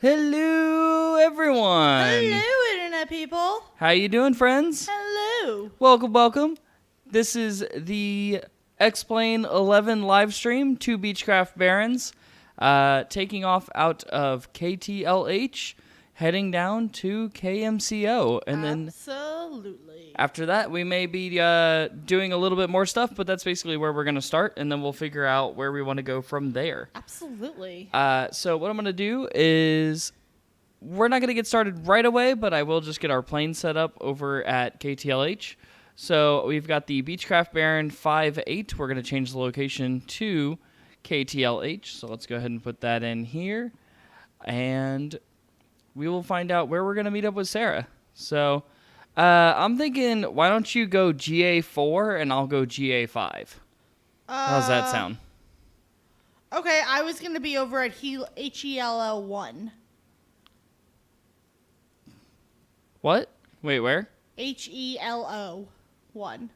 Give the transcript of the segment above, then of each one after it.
Hello, everyone. Hello, Internet people. How you doing, friends? Hello. Welcome. This is the X-Plane 11 live stream, two Beechcraft Barons, taking off out of KTLH, heading down to KMCO, and then Absolutely. after that, we may be doing a little bit more stuff, but that's basically where we're going to start, and then we'll figure out where we want to go from there. Absolutely. So what I'm going to do is, we're not going to get started right away, but I will just get our plane set up over at KTLH. So we've got the Beechcraft Baron 58. We're going to change the location to KTLH. So let's go ahead and put that in here, and we will find out where we're going to meet up with Sarah. So I'm thinking, why don't you go GA4 and I'll go GA5? How's that sound? Okay, I was going to be over at HELL 1. What? Wait, where? HELO 1.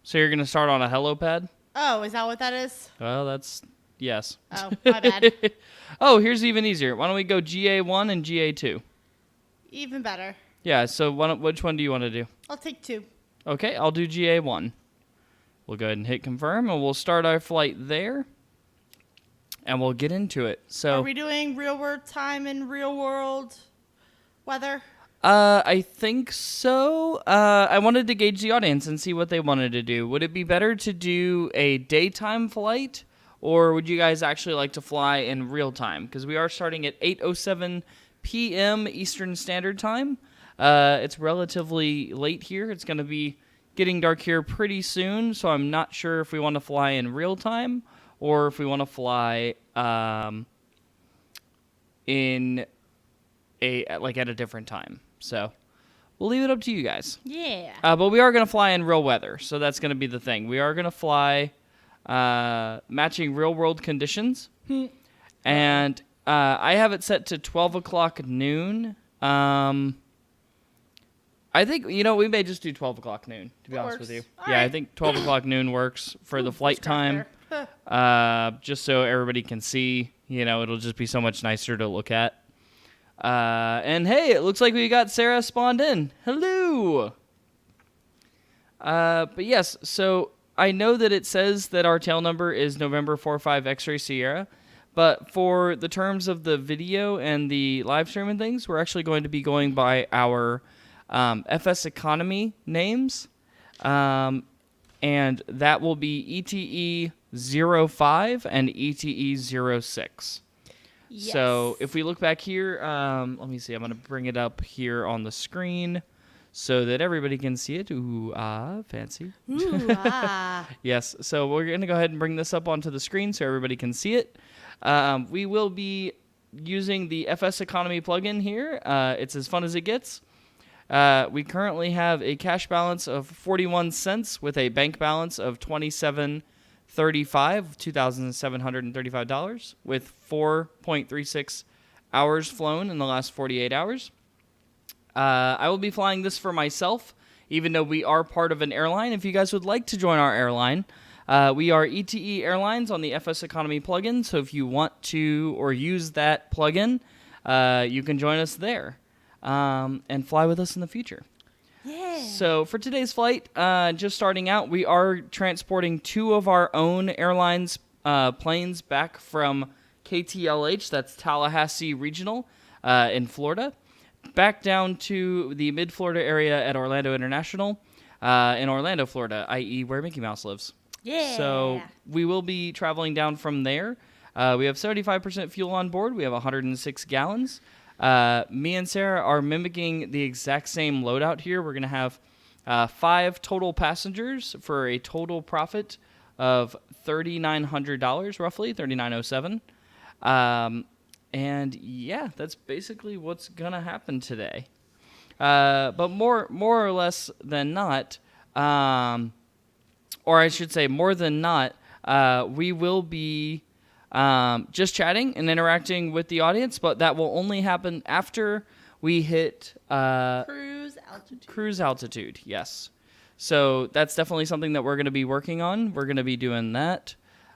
So you're going to start on a helipad? Oh, is that what that is? Well, that's... yes. Oh, my bad. Oh, here's even easier. Why don't we go GA1 and GA2? Even better. Yeah, so which one do you want to do? I'll take 2. Okay, I'll do GA1. We'll go ahead and hit confirm, and we'll start our flight there, and we'll get into it. So, are we doing real world time and real world weather? I think so. I wanted to gauge the audience and see what they wanted to do. Would it be better to do a daytime flight, or would you guys actually like to fly in real time? Because we are starting at 8:07 p.m. Eastern Standard Time. It's relatively late here. It's going to be getting dark here pretty soon, so I'm not sure if we want to fly in real time or if we want to fly in at a different time. So we'll leave it up to you guys. Yeah. But we are going to fly in real weather, so that's going to be the thing. We are going to fly matching real world conditions, and I have it set to 12 o'clock noon. I think, we may just do 12 o'clock noon, to be honest with you. All I right. think 12 o'clock noon works for the flight time. Just so everybody can see, it'll just be so much nicer to look at. And hey, it looks like we got Sarah spawned in. Hello! But yes, so I know that it says that our tail number is November 45 X-Ray Sierra, but for the terms of the video and the live stream and things, we're actually going to be going by our FS Economy names, and that will be ETE 05 and ETE 06. Yes. So if we look back here, let me see, I'm going to bring it up here on the screen so that everybody can see it. Ooh, fancy. Ooh, ah. Yes, so we're going to go ahead and bring this up onto the screen so everybody can see it. We will be using the FS Economy plugin here. It's as fun as it gets. We currently have a cash balance of 41 cents with a bank balance of $2,735 with 4.36 hours flown in the last 48 hours. I will be flying this for myself, even though we are part of an airline. If you guys would like to join our airline, we are ETE Airlines on the FS Economy plugin, so if you want to or use that plugin, you can join us there. And fly with us in the future. Yeah. So for today's flight, just starting out, we are transporting 2 of our own airlines planes back from KTLH, that's Tallahassee Regional in Florida, back down to the Mid-Florida area at Orlando International in Orlando, Florida, i.e. where Mickey Mouse lives. Yeah. So we will be traveling down from there. We have 75% fuel on board. We have 106 gallons. Me and Sarah are mimicking the exact same loadout here. We're going to have 5 total passengers for a total profit of $3,900, roughly, $3,907. And yeah, that's basically what's going to happen today. But more or less than not, or I should say more than not, we will be just chatting and interacting with the audience, but that will only happen after we hit cruise altitude. Cruise altitude, yes. So that's definitely something that we're going to be working on. We're going to be doing that.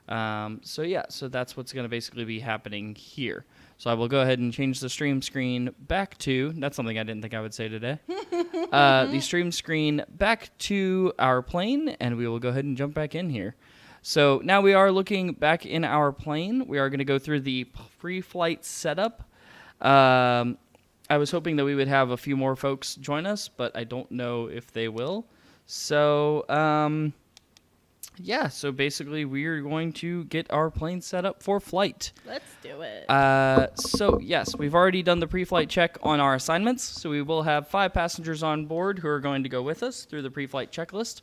So that's what's going to basically be happening here. So I will go ahead and change the stream screen back to, that's something I didn't think I would say today, the stream screen back to our plane, and we will go ahead and jump back in here. So now we are looking back in our plane. We are going to go through the pre-flight setup. I was hoping that we would have a few more folks join us, but I don't know if they will. So, yeah, so basically we're going to get our plane set up for flight. Let's do it. So, yes, we've already done the pre-flight check on our assignments, so we will have 5 passengers on board who are going to go with us through the pre-flight checklist.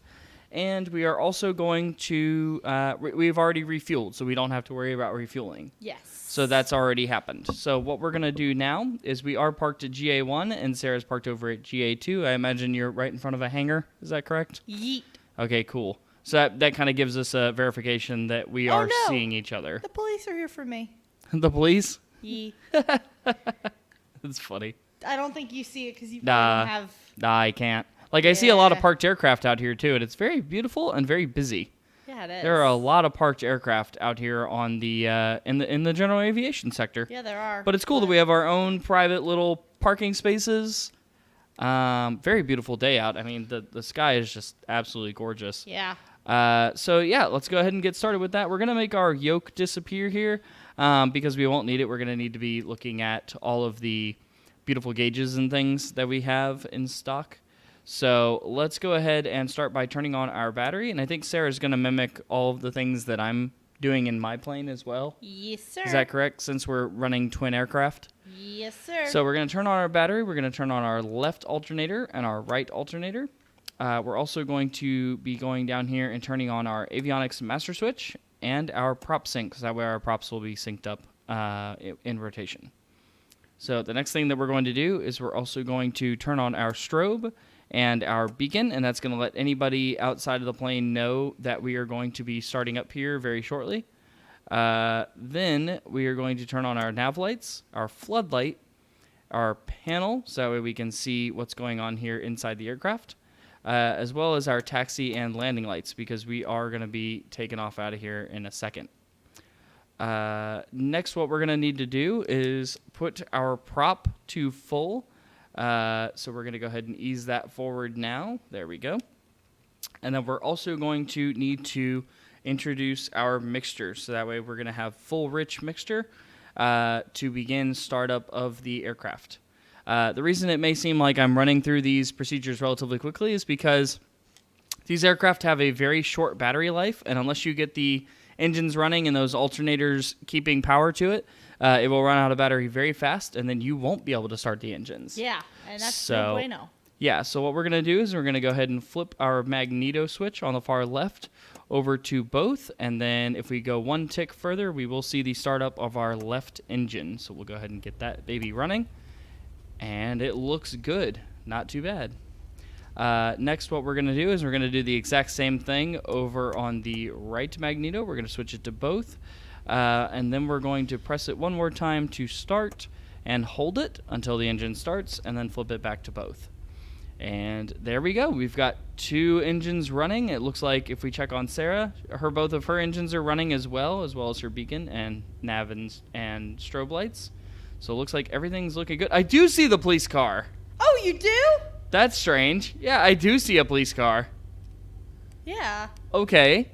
And we are also going to, we've already refueled, so we don't have to worry about refueling. Yes. So that's already happened. So what we're going to do now is we are parked at GA1, and Sarah's parked over at GA2. I imagine you're right in front of a hangar. Is that correct? Yeet. Okay, cool. So that kind of gives us a verification that we are seeing each other. The police are here for me. The police? Yeet. That's funny. I don't think you see it because you probably don't have... Nah, I can't. Like, I see a lot of parked aircraft out here, too, and it's very beautiful and very busy. Yeah, it is. There are a lot of parked aircraft out here on the in the general aviation sector. Yeah, there are. But it's cool that we have our own private little parking spaces. Very beautiful day out. I mean, the sky is just absolutely gorgeous. Yeah. So, yeah, let's go ahead and get started with that. We're going to make our yoke disappear here because we won't need it. We're going to need to be looking at all of the beautiful gauges and things that we have in stock. So let's go ahead and start by turning on our battery. And I think Sarah's going to mimic all of the things that I'm doing in my plane as well. Yes, sir. Is that correct, since we're running twin aircraft? Yes, sir. So we're going to turn on our battery. We're going to turn on our left alternator and our right alternator. We're also going to be going down here and turning on our avionics master switch and our prop sync, so that way our props will be synced up in rotation. So the next thing that we're going to do is we're also going to turn on our strobe and our beacon, and that's going to let anybody outside of the plane know that we are going to be starting up here very shortly. Then we are going to turn on our nav lights, our floodlight, our panel, so that way we can see what's going on here inside the aircraft, as well as our taxi and landing lights, because we are going to be taking off out of here in a second. Next, what we're going to need to do is put our prop to full. So we're going to go ahead and ease that forward now. There we go. And then we're also going to need to introduce our mixture. So that way we're going to have full rich mixture to begin startup of the aircraft. The reason it may seem like I'm running through these procedures relatively quickly is because these aircraft have a very short battery life, and unless you get the engines running and those alternators keeping power to it, it will run out of battery very fast, and then you won't be able to start the engines. Yeah, and that's no bueno. Yeah, so what we're going to do is we're going to go ahead and flip our magneto switch on the far left over to both, and then if we go one tick further, we will see the startup of our left engine. So we'll go ahead and get that baby running, and it looks good. Not too bad. Next, what we're going to do is we're going to do the exact same thing over on the right magneto. We're going to switch it to both. And then we're going to press it one more time to start and hold it until the engine starts, and then flip it back to both. And there we go. We've got 2 engines running. It looks like if we check on Sarah, both of her engines are running as well as her beacon and nav and strobe lights. So it looks like everything's looking good. I do see the police car. Oh, you do? That's strange. Yeah, I do see a police car. Yeah. Okay.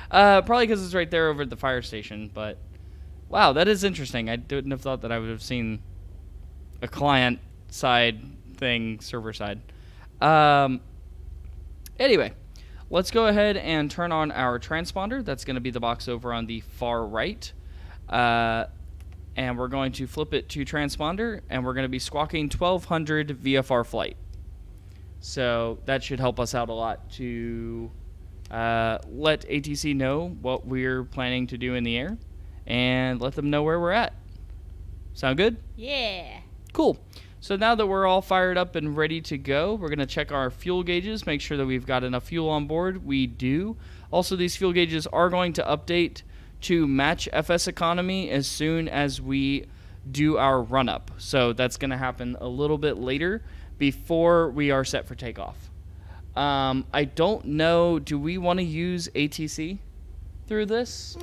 Probably because it's right there over at the fire station, but wow, that is interesting. I wouldn't have thought that I would have seen a client side thing, server side. Anyway, let's go ahead and turn on our transponder. That's going to be the box over on the far right. And we're going to flip it to transponder, and we're going to be squawking 1200 VFR flight. So that should help us out a lot to let ATC know what we're planning to do in the air and let them know where we're at. Sound good? Yeah. Cool. So now that we're all fired up and ready to go, we're going to check our fuel gauges, make sure that we've got enough fuel on board. We do. Also, these fuel gauges are going to update to match FS economy as soon as we do our run-up. So that's going to happen a little bit later before we are set for takeoff. I don't know, do we want to use ATC? through this.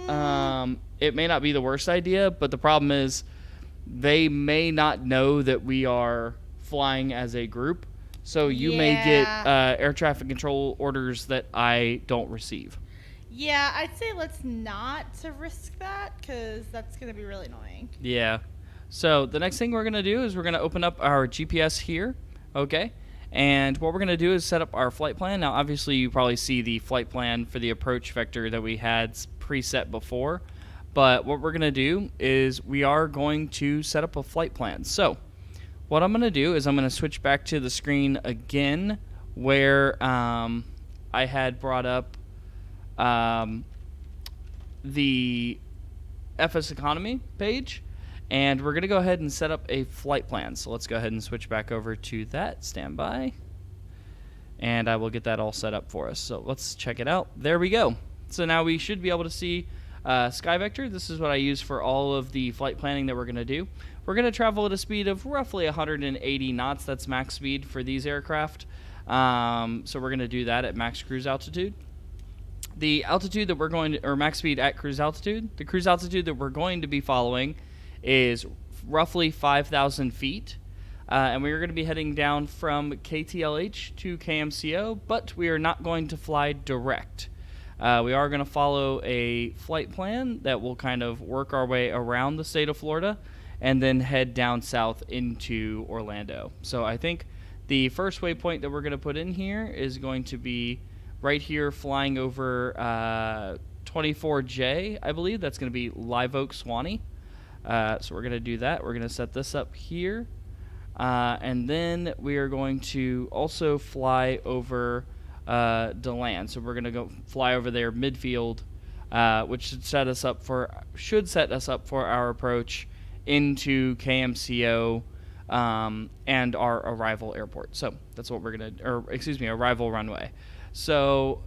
It may not be the worst idea, but the problem is they may not know that we are flying as a group. So you may get air traffic control orders that I don't receive. Yeah, I'd say let's not to risk that because that's going to be really annoying. Yeah. So the next thing we're going to do is we're going to open up our GPS here. Okay. And what we're going to do is set up our flight plan. Now, obviously, you probably see the flight plan for the approach vector that we had preset before. But what we're going to do is we are going to set up a flight plan. So what I'm going to do is I'm going to switch back to the screen again where I had brought up the FS Economy page. And we're going to go ahead and set up a flight plan. So let's go ahead and switch back over to that. Stand by. And I will get that all set up for us. So let's check it out. There we go. So now we should be able to see Sky Vector. This is what I use for all of the flight planning that we're going to do. We're going to travel at a speed of roughly 180 knots. That's max speed for these aircraft. So we're going to do that at max cruise altitude. The altitude that we're going to, or max speed at cruise altitude, the cruise altitude that we're going to be following is roughly 5,000 feet. And we are going to be heading down from KTLH to KMCO, but we are not going to fly direct. We are going to follow a flight plan that will kind of work our way around the state of Florida and then head down south into Orlando. So I think the first waypoint that we're going to put in here is going to be right here flying over 24J, I believe. That's going to be Live Oak, Swanee. So we're going to do that. We're going to set this up here. And then we are going to also fly over DeLand. So we're going to go fly over there midfield, which should set us up for our approach into KMCO and our arrival airport. So that's what we're going to, arrival runway. So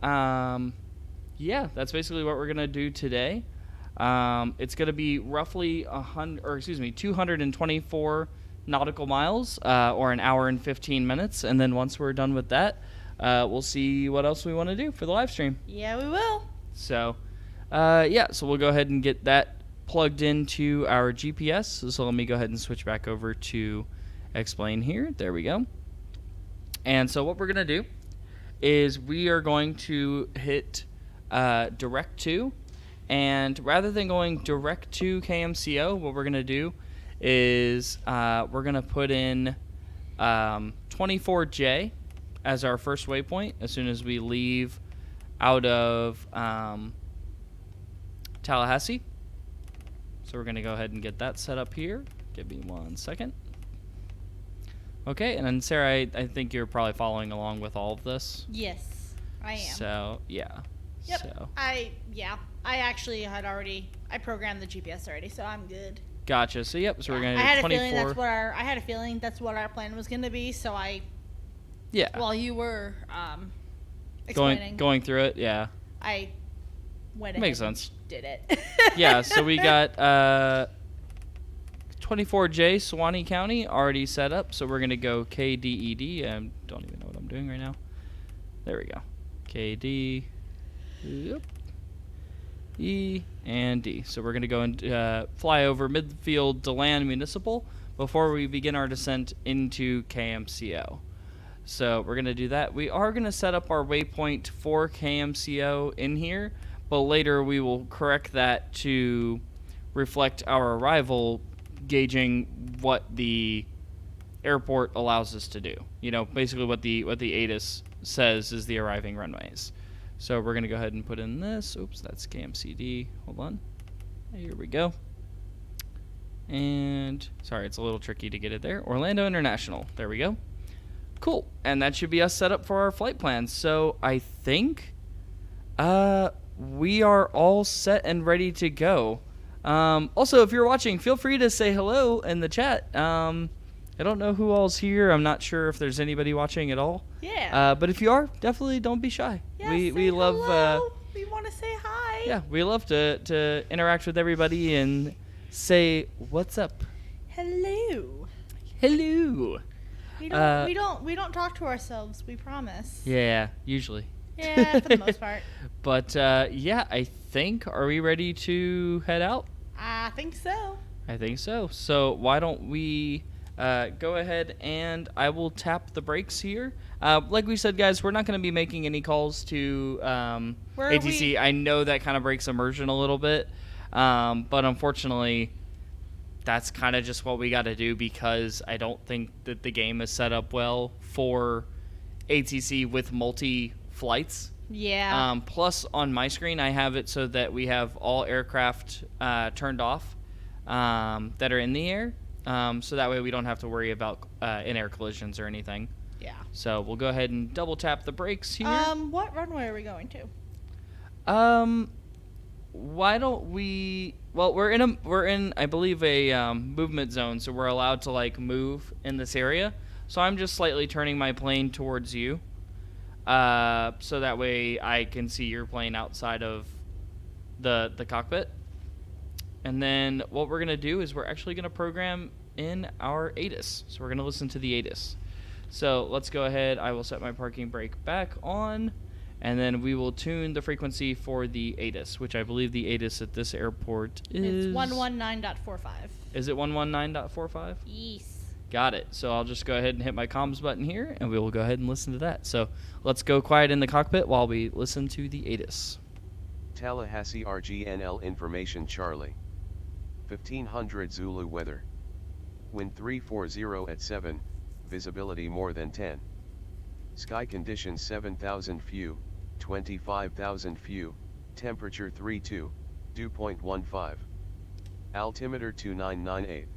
yeah, that's basically what we're going to do today. It's going to be roughly 224 nautical miles, or an hour and 15 minutes. And then once we're done with that, we'll see what else we want to do for the live stream. Yeah, we will. So, so we'll go ahead and get that plugged into our GPS. So let me go ahead and switch back over to explain here. There we go. And so what we're going to do is we are going to hit direct to. And rather than going direct to KMCO, what we're going to do is we're going to put in 24J as our first waypoint as soon as we leave out of Tallahassee. So we're going to go ahead and get that set up here. Give me 1 second. Okay, and then Sarah, I think you're probably following along with all of this. Yes, I am. So, yeah. Yep. So. I actually had I programmed the GPS already, so I'm good. Gotcha. So yep. So we're gonna do 24. I had a feeling that's what our plan was gonna be. So while you were explaining, going through it, yeah. I went ahead. Makes sense. And did it. Yeah. So we got 24J Suwannee County already set up. So we're gonna go KDED. I don't even know what I'm doing right now. There we go. KD. Yep. E and D. So we're going to go and fly over midfield DeLand Municipal before we begin our descent into KMCO. So we're going to do that. We are going to set up our waypoint for KMCO in here, but later we will correct that to reflect our arrival, gauging what the airport allows us to do. You know, basically what the ATIS says is the arriving runways. So we're going to go ahead and put in this. Oops, that's KMCD. Hold on. Here we go. And, sorry, it's a little tricky to get it there. Orlando International. There we go. Cool. And that should be us set up for our flight plans. So I think we are all set and ready to go. Also, if you're watching, feel free to say hello in the chat. I don't know who all's here. I'm not sure if there's anybody watching at all. Yeah. But if you are, definitely don't be shy. Yeah, we love. We want to say hi. Yeah, we love to interact with everybody and say what's up. Hello. Hello. We don't talk to ourselves. We promise. Yeah, usually. Yeah, for the most part. But yeah, I think, are we ready to head out? I think so. I think so. So why don't we go ahead and I will tap the brakes here. Like we said, guys, we're not going to be making any calls to ATC. I know that kind of breaks immersion a little bit, but unfortunately, that's kind of just what we got to do because I don't think that the game is set up well for ATC with multi-flights. Yeah. Plus, on my screen, I have it so that we have all aircraft turned off that are in the air. So that way we don't have to worry about in-air collisions or anything. Yeah. So we'll go ahead and double tap the brakes here. What runway are we going to? Why don't we? Well, we're in I believe a movement zone, so we're allowed to like move in this area. So I'm just slightly turning my plane towards you, so that way I can see your plane outside of the cockpit. And then what we're gonna do is we're actually gonna program in our ATIS. So we're gonna listen to the ATIS. So let's go ahead. I will set my parking brake back on. And then we will tune the frequency for the ATIS, which I believe the ATIS at this airport is... It's 119.45. Is it 119.45? Yes. Got it. So I'll just go ahead and hit my comms button here, and we will go ahead and listen to that. So let's go quiet in the cockpit while we listen to the ATIS. Tallahassee RGNL information Charlie. 1500 Zulu weather. Wind 340 at 7, visibility more than 10. Sky conditions 7,000 few, 25,000 few, temperature 32, dew point 15. Altimeter 2998.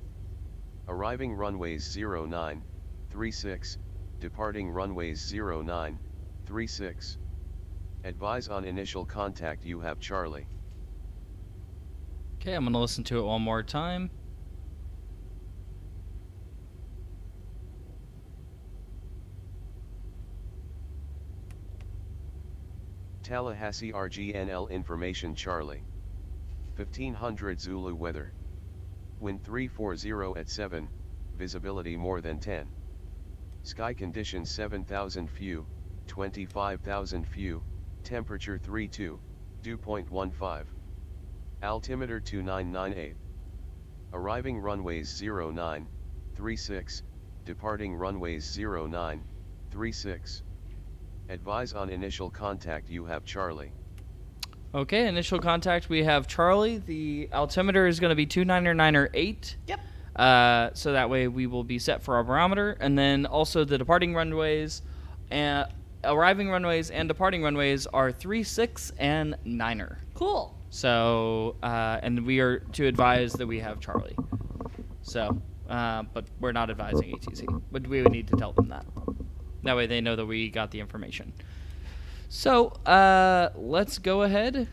Arriving runways 09, 36, departing runways 09, 36. Advise on initial contact you have Charlie. Okay, I'm going to listen to it one more time. Tallahassee RGNL information Charlie. 1500 Zulu weather. Wind 340 at 7, visibility more than 10. Sky conditions 7,000 few, 25,000 few, temperature 32, dew point 15. Altimeter 2998. Arriving runways 09, 36, departing runways 09, 36. Advise on initial contact you have Charlie. Okay, initial contact we have Charlie. The altimeter is going to be 29908. Yep. So that way we will be set for our barometer. And then also the departing runways, and arriving runways and departing runways are 36 and 9er. Cool. So, and we are to advise that we have Charlie. So, but we're not advising ATC. But we would need to tell them that. That way they know that we got the information. So, let's go ahead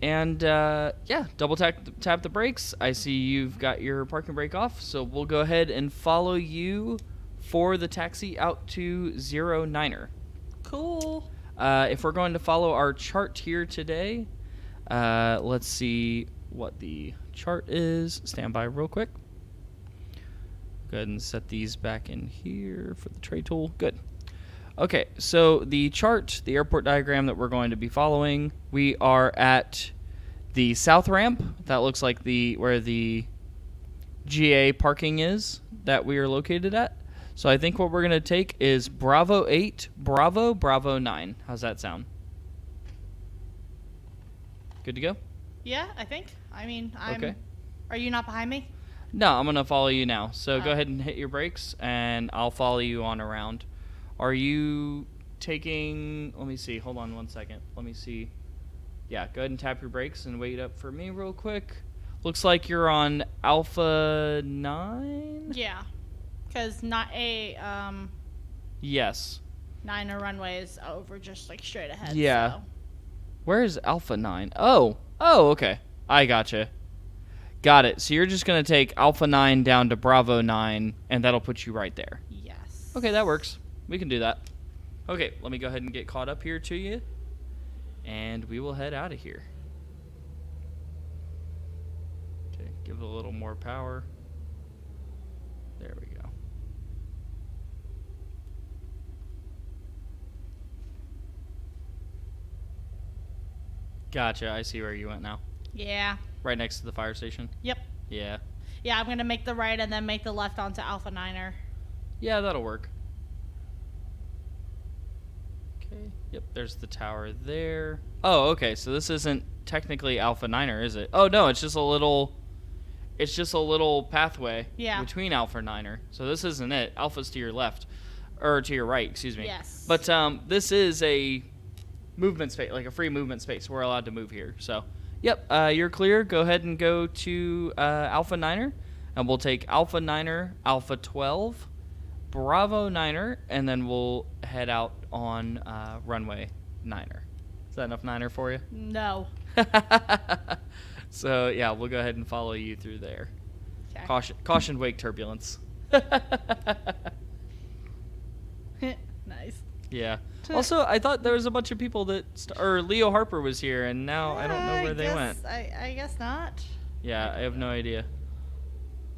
and, yeah, double tap the brakes. I see you've got your parking brake off, so we'll go ahead and follow you for the taxi out to 09er. Cool. If we're going to follow our chart here today, let's see what the chart is. Stand by real quick. Go ahead and set these back in here for the tray tool. Good. Okay, so the chart, the airport diagram that we're going to be following, we are at the south ramp. That looks like where the GA parking is that we are located at. So I think what we're going to take is Bravo 8, Bravo 9. How's that sound? Good to go? Yeah, I think. I mean, Okay. Are you not behind me? No, I'm going to follow you now. So go ahead and hit your brakes, and I'll follow you on around. Are you taking... Let me see. Hold on one second. Let me see. Yeah, go ahead and tap your brakes and wait up for me real quick. Looks like you're on Alpha 9? Yeah. Because not a... Yes. 9er runway is over just, like, straight ahead. Yeah. So. Where is Alpha 9? Oh, okay. I gotcha. Got it. So you're just going to take Alpha 9 down to Bravo 9, and that'll put you right there. Yes. Okay, that works. We can do that. Okay, let me go ahead and get caught up here to you, and we will head out of here. Okay, give it a little more power. There we go. Gotcha. I see where you went now. Yeah. Right next to the fire station? Yep. Yeah. Yeah, I'm going to make the right and then make the left onto Alpha Niner. Yeah, that'll work. Okay. Yep, there's the tower there. Oh, okay. So this isn't technically Alpha Niner, is it? Oh, no, it's just a little pathway between Alpha Niner. So this isn't it. Alpha's to your left. Or to your right, excuse me. Yes. But this is a movement space, like a free movement space. We're allowed to move here. So, yep, you're clear. Go ahead and go to Alpha Niner. And we'll take Alpha Niner, Alpha 12, Bravo Niner, and then we'll head out on runway Niner. Is that enough Niner for you? No. So, yeah, we'll go ahead and follow you through there. Okay. Caution wake turbulence. Nice. Yeah. Also, I thought there was a bunch of people that... or Leo Harper was here, and now I don't know where they went. I guess not. Yeah, I have no idea.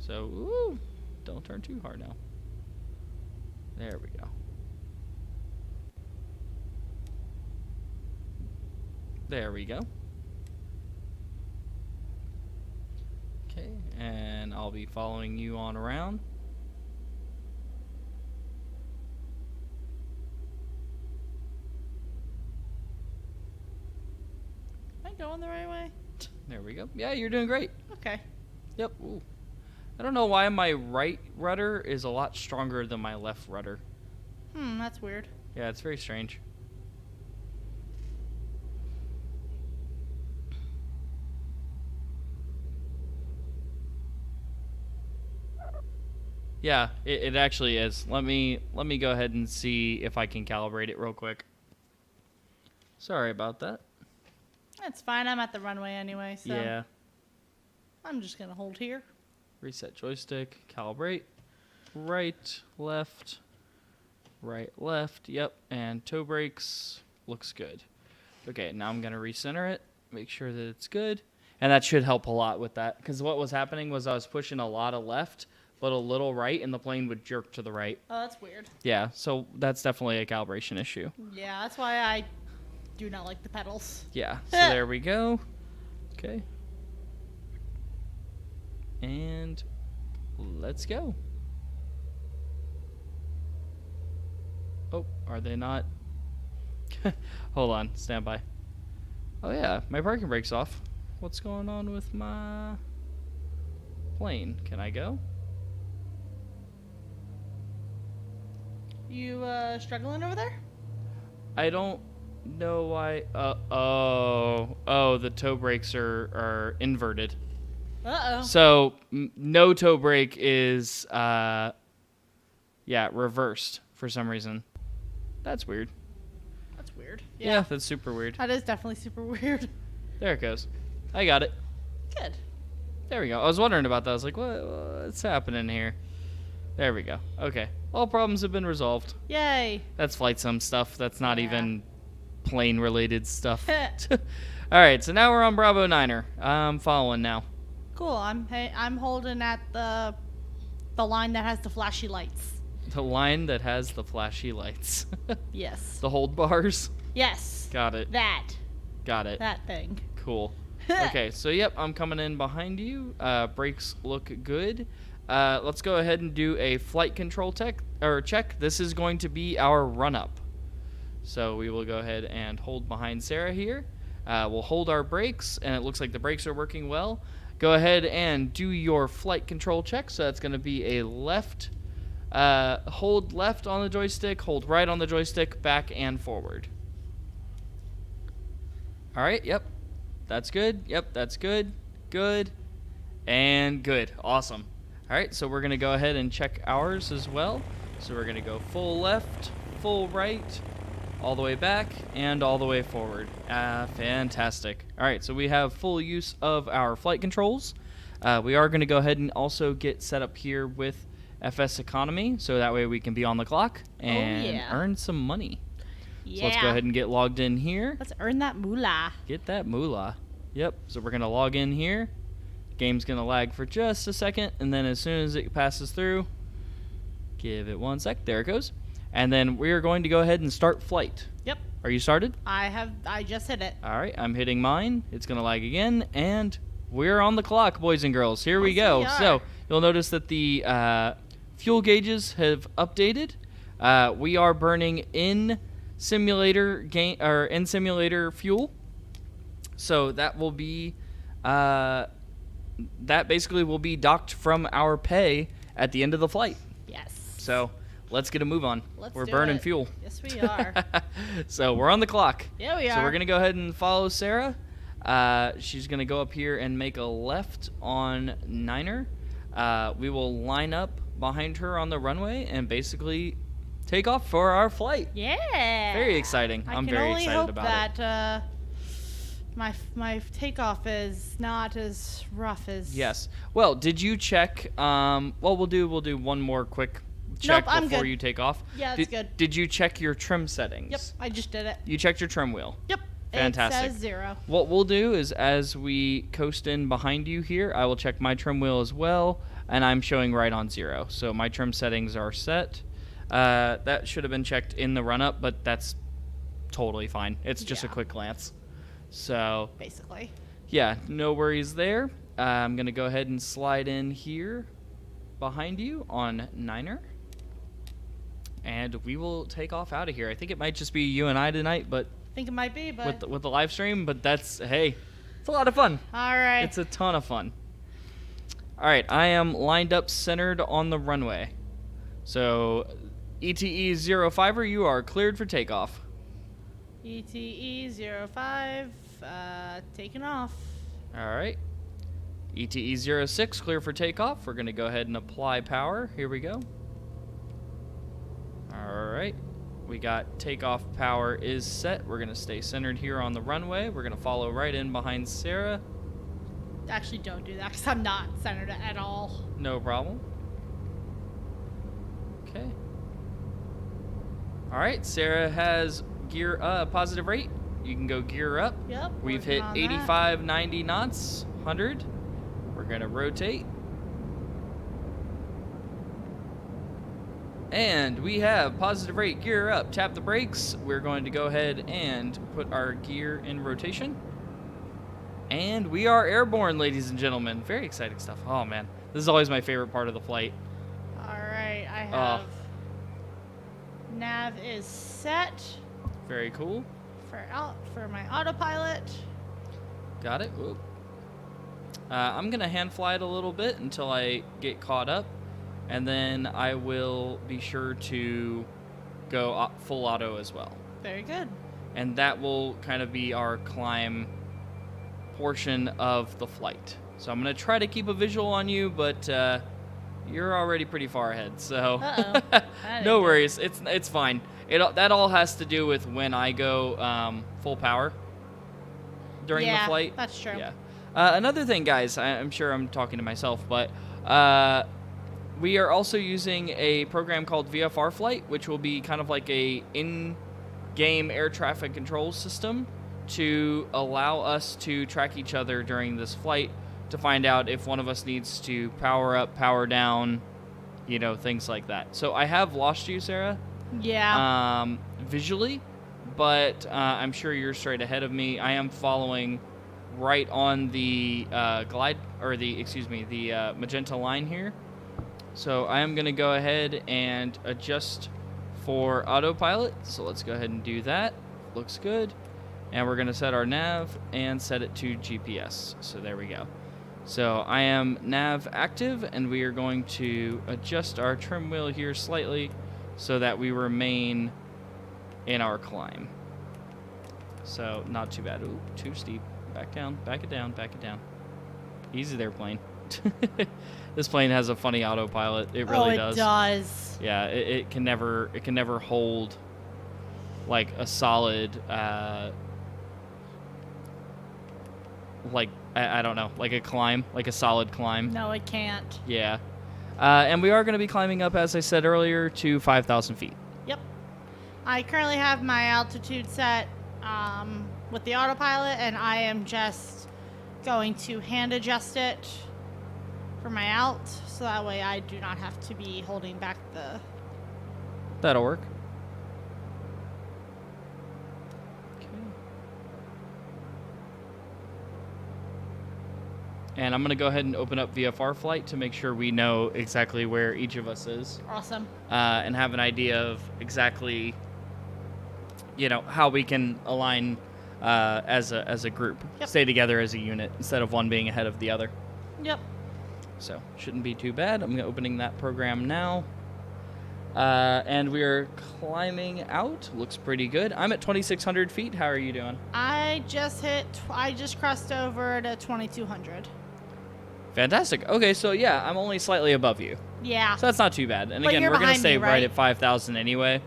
So, ooh, don't turn too hard now. There we go. There we go. Okay, and I'll be following you on around. Am I going the right way? There we go. Yeah, you're doing great. Okay. Yep. Ooh. I don't know why my right rudder is a lot stronger than my left rudder. That's weird. Yeah, it's very strange. Yeah, it actually is. Let me go ahead and see if I can calibrate it real quick. Sorry about that. That's fine. I'm at the runway anyway, so Yeah. I'm just going to hold here. Reset joystick, calibrate. Right, left. Right, left. Yep, and toe brakes looks good. Okay, now I'm going to recenter it, make sure that it's good. And that should help a lot with that, because what was happening was I was pushing a lot of left, but a little right, and the plane would jerk to the right. Oh, that's weird. Yeah, so that's definitely a calibration issue. Yeah, that's why I do not like the pedals. Yeah, so there we go. Okay. And let's go. Oh, are they not? Hold on, stand by. Oh yeah, my parking brake's off. What's going on with my plane? Can I go? You struggling over there? I don't know why. Oh, the toe brakes are inverted. Uh-oh. So no toe brake is reversed for some reason. That's weird. That's weird. Yeah, that's super weird. That is definitely super weird. There it goes. I got it. Good. There we go. I was wondering about that. I was like, what's happening here? There we go. Okay. All problems have been resolved. Yay. That's flight sim stuff. That's not even plane related stuff. All right, so now we're on Bravo Niner. I'm following now. Cool. I'm holding at the line that has the flashy lights. The line that has the flashy lights. Yes. The hold bars. Yes. Got it. That. Got it. That thing. Cool. Okay, so yep, I'm coming in behind you. Brakes look good. Let's go ahead and do a flight control check. This is going to be our run-up. So we will go ahead and hold behind Sarah here. We'll hold our brakes, and it looks like the brakes are working well. Go ahead and do your flight control check. So that's going to be a left. Hold left on the joystick, hold right on the joystick, back and forward. All right, yep. That's good. Yep, that's good. Good. And good. Awesome. All right, so we're going to go ahead and check ours as well. So we're going to go full left, full right, all the way back, and all the way forward. Fantastic. All right, so we have full use of our flight controls. We are going to go ahead and also get set up here with FS Economy, so that way we can be on the clock and earn some money. Yeah. So let's go ahead and get logged in here. Let's earn that moolah. Get that moolah. Yep, so we're going to log in here. Game's going to lag for just a second, and then as soon as it passes through, give it 1 sec. There it goes. And then we are going to go ahead and start flight. Yep. Are you started? I just hit it. All right, I'm hitting mine. It's going to lag again, and we're on the clock, boys and girls. Here we go. So you'll notice that the fuel gauges have updated. We are burning in simulator fuel. So that will be that basically will be docked from our pay at the end of the flight. Yes. So let's get a move on. We're burning fuel. Yes, we are. So we're on the clock. Yeah, we are. So we're gonna go ahead and follow Sarah. She's gonna go up here and make a left on Niner. We will line up behind her on the runway and basically take off for our flight. Yeah. Very exciting. I'm very excited about it. I can only hope that my takeoff is not as rough as. Yes. Well, did you check? Well, we'll do one more quick check before you take off. Yeah, that's good. Did you check your trim settings? Yep, I just did it. You checked your trim wheel? Yep. Fantastic. It says 0. What we'll do is, as we coast in behind you here, I will check my trim wheel as well, and I'm showing right on 0. So my trim settings are set. That should have been checked in the run-up, but that's totally fine. It's just a quick glance. So basically. Yeah, no worries there. I'm going to go ahead and slide in here behind you on Niner. And we will take off out of here. I think it might just be you and I tonight, but I think it might be, but with the live stream, but that's, hey, it's a lot of fun. All right. It's a ton of fun. All right, I am lined up centered on the runway. So ETE 05er, you are cleared for takeoff. ETE 05, taking off. All right. ETE 06, clear for takeoff. We're going to go ahead and apply power. Here we go. All right. We got takeoff power is set. We're going to stay centered here on the runway. We're going to follow right in behind Sarah. Actually, don't do that because I'm not centered at all. No problem. Okay. All right. Sarah has gear positive rate. You can go gear up. Yep. We've hit 85, 90 knots, 100. We're going to rotate. And we have positive rate, gear up, tap the brakes. We're going to go ahead and put our gear in rotation. And we are airborne, ladies and gentlemen. Very exciting stuff. Oh, man. This is always my favorite part of the flight. All right. I have nav is set. Very cool. For my autopilot. Got it. Whoop. I'm going to hand fly it a little bit until I get caught up. And then I will be sure to go full auto as well. Very good. And that will kind of be our climb portion of the flight. So I'm going to try to keep a visual on you, but you're already pretty far ahead. So no worries. It's fine. That all has to do with when I go full power during the flight. Yeah, that's true. Yeah. Another thing, guys, I'm sure I'm talking to myself, but we are also using a program called VFR Flight, which will be kind of like a in-game air traffic control system to allow us to track each other during this flight to find out if one of us needs to power up, power down, things like that. So I have lost you, Sarah. Yeah. Visually, but I'm sure you're straight ahead of me. I am following right on the the magenta line here. So I am going to go ahead and adjust for autopilot. So let's go ahead and do that. Looks good. And we're going to set our nav and set it to GPS. So there we go. So I am nav active, and we are going to adjust our trim wheel here slightly so that we remain in our climb. So not too bad. Ooh, too steep. Back down, back it down, back it down. Easy there, plane. This plane has a funny autopilot. It really does. It does. Yeah, it can never hold like a solid I don't know, like a climb, like a solid climb. No, it can't. Yeah. And we are going to be climbing up, as I said earlier, to 5,000 feet. Yep. I currently have my altitude set with the autopilot, and I am just going to hand adjust it for my alt, so that way I do not have to be holding back the... That'll work. And I'm going to go ahead and open up VFR flight to make sure we know exactly where each of us is. Awesome. And have an idea of exactly, how we can align as a group. Yep. Stay together as a unit instead of one being ahead of the other. Yep. So, shouldn't be too bad. I'm opening that program now. And we are climbing out. Looks pretty good. I'm at 2,600 feet. How are you doing? I just crossed over to 2,200. Fantastic. Okay, so yeah, I'm only slightly above you. Yeah. So that's not too bad. And But again, you're we're going to behind stay me, right right at 5,000 anyway.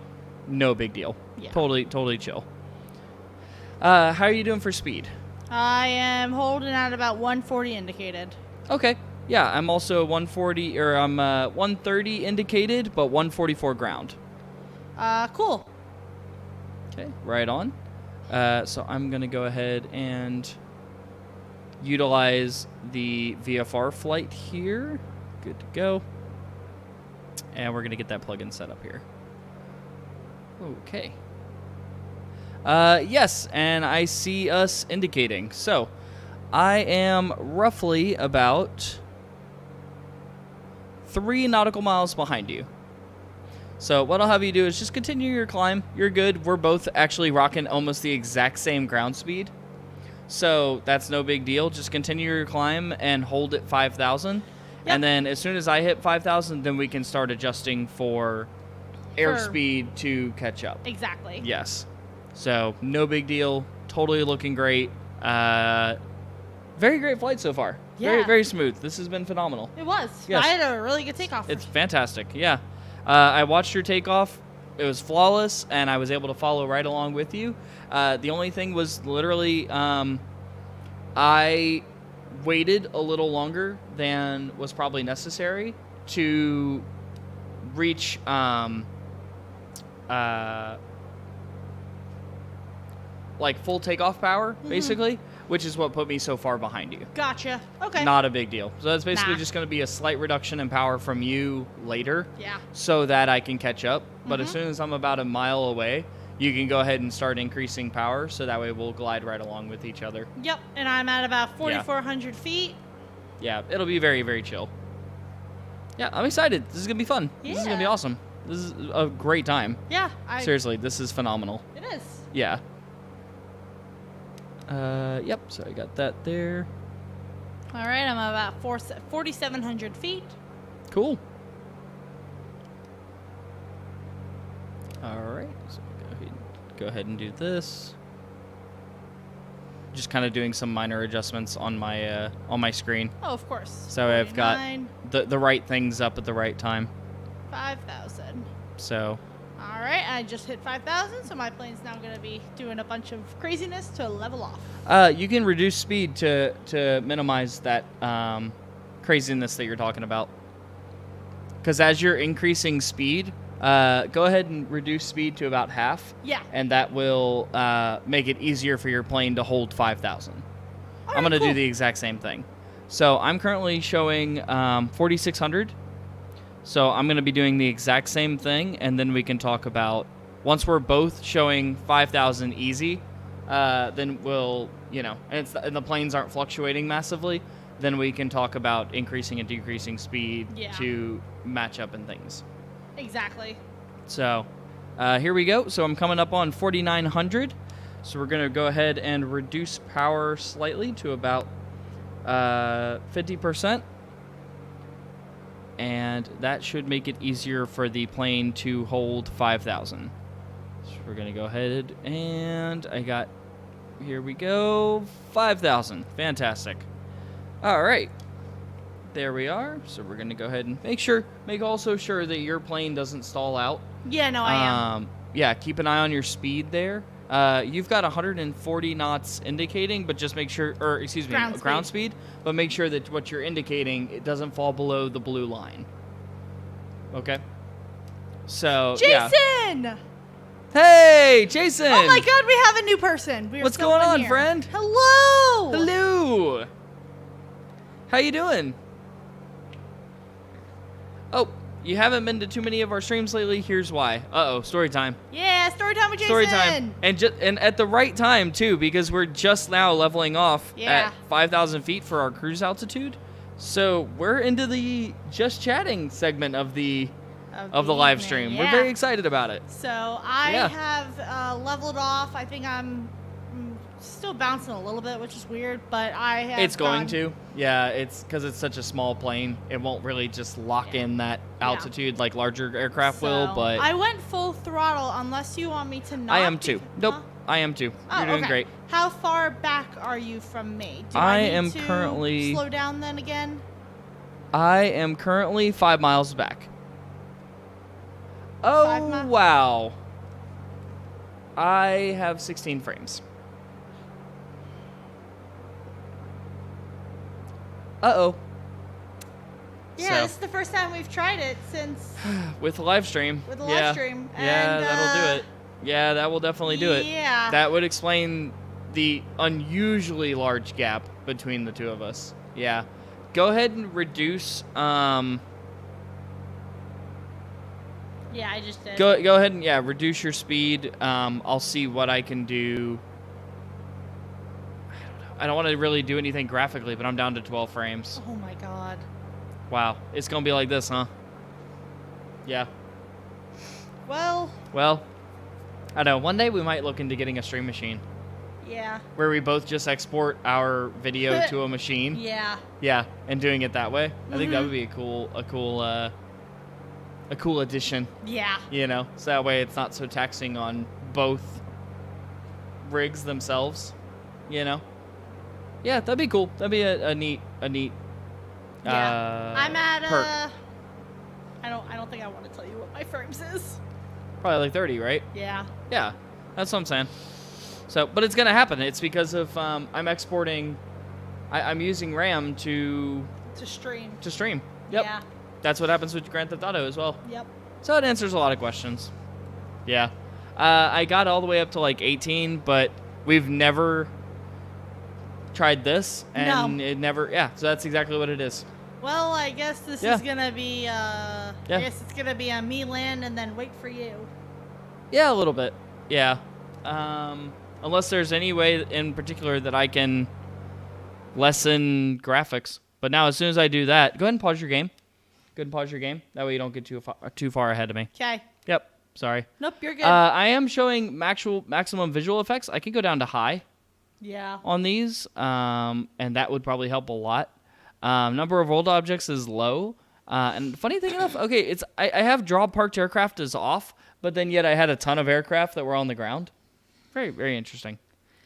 No big deal. Yeah. Totally chill. How are you doing for speed? I am holding at about 140 indicated. Okay. Yeah, I'm also 140, or I'm 130 indicated, but 144 ground. Cool. Okay, right on. So I'm going to go ahead and utilize the VFR flight here. Good to go. And we're going to get that plugin set up here. Okay. Yes, and I see us indicating. So I am roughly about 3 nautical miles behind you. So what I'll have you do is just continue your climb. You're good. We're both actually rocking almost the exact same ground speed. So that's no big deal. Just continue your climb and hold at 5,000. Yep. And then as soon as I hit 5,000, then we can start adjusting for airspeed to catch up. Exactly. Yes. So no big deal. Totally looking great. Very great flight so far. Yeah. Very, very smooth. This has been phenomenal. It was. Yes. I had a really good takeoff. It's fantastic. Yeah. I watched your takeoff. It was flawless, and I was able to follow right along with you. The only thing was literally I waited a little longer than was probably necessary to reach like full takeoff power, basically, which is what put me so far behind you. Gotcha. Okay. Not a big deal. So that's basically Nah. just going to be a slight reduction in power from you later. Yeah. So that I can catch up. But as soon as I'm about a mile away, you can go ahead and start increasing power. So that way we'll glide right along with each other. Yep. And I'm at about 4,400 feet. Yeah, it'll be very, very chill. Yeah, I'm excited. This is going to be fun. This is going to be Yeah. awesome. This is a great time. Yeah. Seriously, this is phenomenal. It is. Yeah. Yep, so I got that there. All right. I'm about 4,700 feet. Cool. All right, so go ahead and do this. Just kind of doing some minor adjustments on my screen, Oh, of course. so I've got 49, the right things up at the right time. 5,000. So All right. I just hit 5,000, so my plane's now going to be doing a bunch of craziness to level off. you can reduce speed to minimize that craziness that you're talking about. Because as you're increasing speed, go ahead and reduce speed to about half. Yeah. And that will make it easier for your plane to hold 5,000. All I'm right, going to cool. do the exact same thing. So I'm currently showing 4,600. So I'm going to be doing the exact same thing, and then we can talk about, once we're both showing 5,000 easy, then we'll, and the planes aren't fluctuating massively, then we can talk about increasing and decreasing speed Yeah. to match up and things. Exactly. So here we go. So I'm coming up on 4,900. So we're going to go ahead and reduce power slightly to about 50%. And that should make it easier for the plane to hold 5,000. So we're going to go ahead and here we go, 5,000. Fantastic. All right. There we are. So we're going to go ahead and make also sure that your plane doesn't stall out. Yeah, no, I am. Yeah, keep an eye on your speed there. You've got 140 knots indicating, but just make sure, ground speed, but make sure that what you're indicating, it doesn't fall below the blue line. Okay? So, yeah. Jason! Hey, Jason! Oh my god, we have a new person. What's going on, friend? Hello! Hello! How you doing? Oh, you haven't been to too many of our streams lately, here's why. Uh-oh, story time. Yeah, story time with Jason. Story time. And at the right time, too, because we're just now leveling off at 5,000 feet for our cruise altitude. So we're into the just chatting segment of the live stream. Yeah. We're very excited about it. So I have leveled off. I think I'm still bouncing a little bit, which is weird, but I have It's going to. Yeah, it's because it's such a small plane. It won't really just lock in that altitude like larger aircraft will, but... I went full throttle unless you want me to not. I am too. Nope, Huh? I am too. Oh, You're doing okay. great. How far back are you from me? Do I need am to currently... slow down then again? I am currently 5 miles back. Oh, 5 miles? wow. I have 16 frames. Uh-oh. Yeah, So. this is the first time we've tried it since With the live stream. with the live stream. Yeah, And, that'll do it. Yeah, that will definitely do it. Yeah. That would explain the unusually large gap between the two of us. Yeah. Go ahead and reduce. Yeah, I just did. Go ahead and reduce your speed. I'll see what I can do. I don't want to really do anything graphically, but I'm down to 12 frames. Oh my god. Wow, it's gonna be like this, huh? Yeah. Well. I know. One day we might look into getting a stream machine. Yeah. Where we both just export our video to a machine. Yeah. Yeah, and doing it that way. I think that would be a cool addition. Yeah. You know, so that way it's not so taxing on both rigs themselves. You know. Yeah, that'd be cool. That'd be a neat. Yeah. I'm at perk. I don't think I want to tell you what my frames is. Probably like 30, right? Yeah. Yeah, that's what I'm saying. So, but it's gonna happen. It's because of I'm exporting. I'm using RAM to stream. Yep. Yeah. That's what happens with Grand Theft Auto as well. Yep. So it answers a lot of questions. Yeah. I got all the way up to like 18, but we've never tried this, and it never. Yeah. So that's exactly what it is. Well, I guess this is gonna be. I guess it's gonna be a me land and then wait for you. Yeah, a little bit. Yeah. Unless there's any way in particular that I can lessen graphics. But now, as soon as I do that, go ahead and pause your game. Go ahead and pause your game. That way you don't get too far ahead of me. Okay. Yep. Sorry. Nope, you're good. I am showing maximum visual effects. I can go down to high. Yeah. On these, and that would probably help a lot. Number of rolled objects is low. And funny thing enough, okay, I have draw parked aircraft as off, but then yet I had a ton of aircraft that were on the ground. Very, very interesting.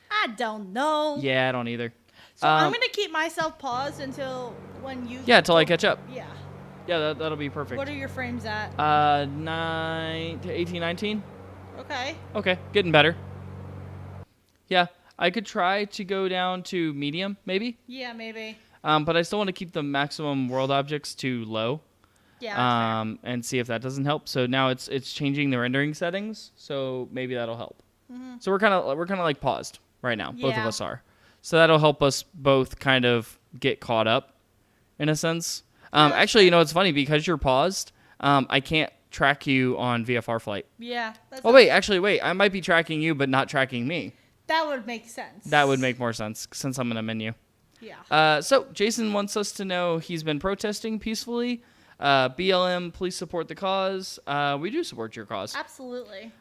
I don't know. Yeah, I don't either. So I'm gonna keep myself paused until when you. Yeah, until I catch up. Yeah. Yeah, that'll be perfect. What are your frames at? 18, 19. Okay. Okay, getting better. Yeah, I could try to go down to medium, maybe. Yeah, maybe. But I still want to keep the maximum world objects to low. Yeah. That's fair. And see if that doesn't help. So now it's changing the rendering settings. So maybe that'll help. Mm-hmm. So we're kind of like paused right now. Both of us are. So that'll help us both kind of get caught up, in a sense. Actually, you know, it's funny because you're paused. I can't track you on VFR flight. Yeah. Wait. I might be tracking you, but not tracking me. That would make sense. That would make more sense since I'm in a menu. Yeah. So Jason wants us to know he's been protesting peacefully. BLM, please support the cause. We do support your cause. Absolutely.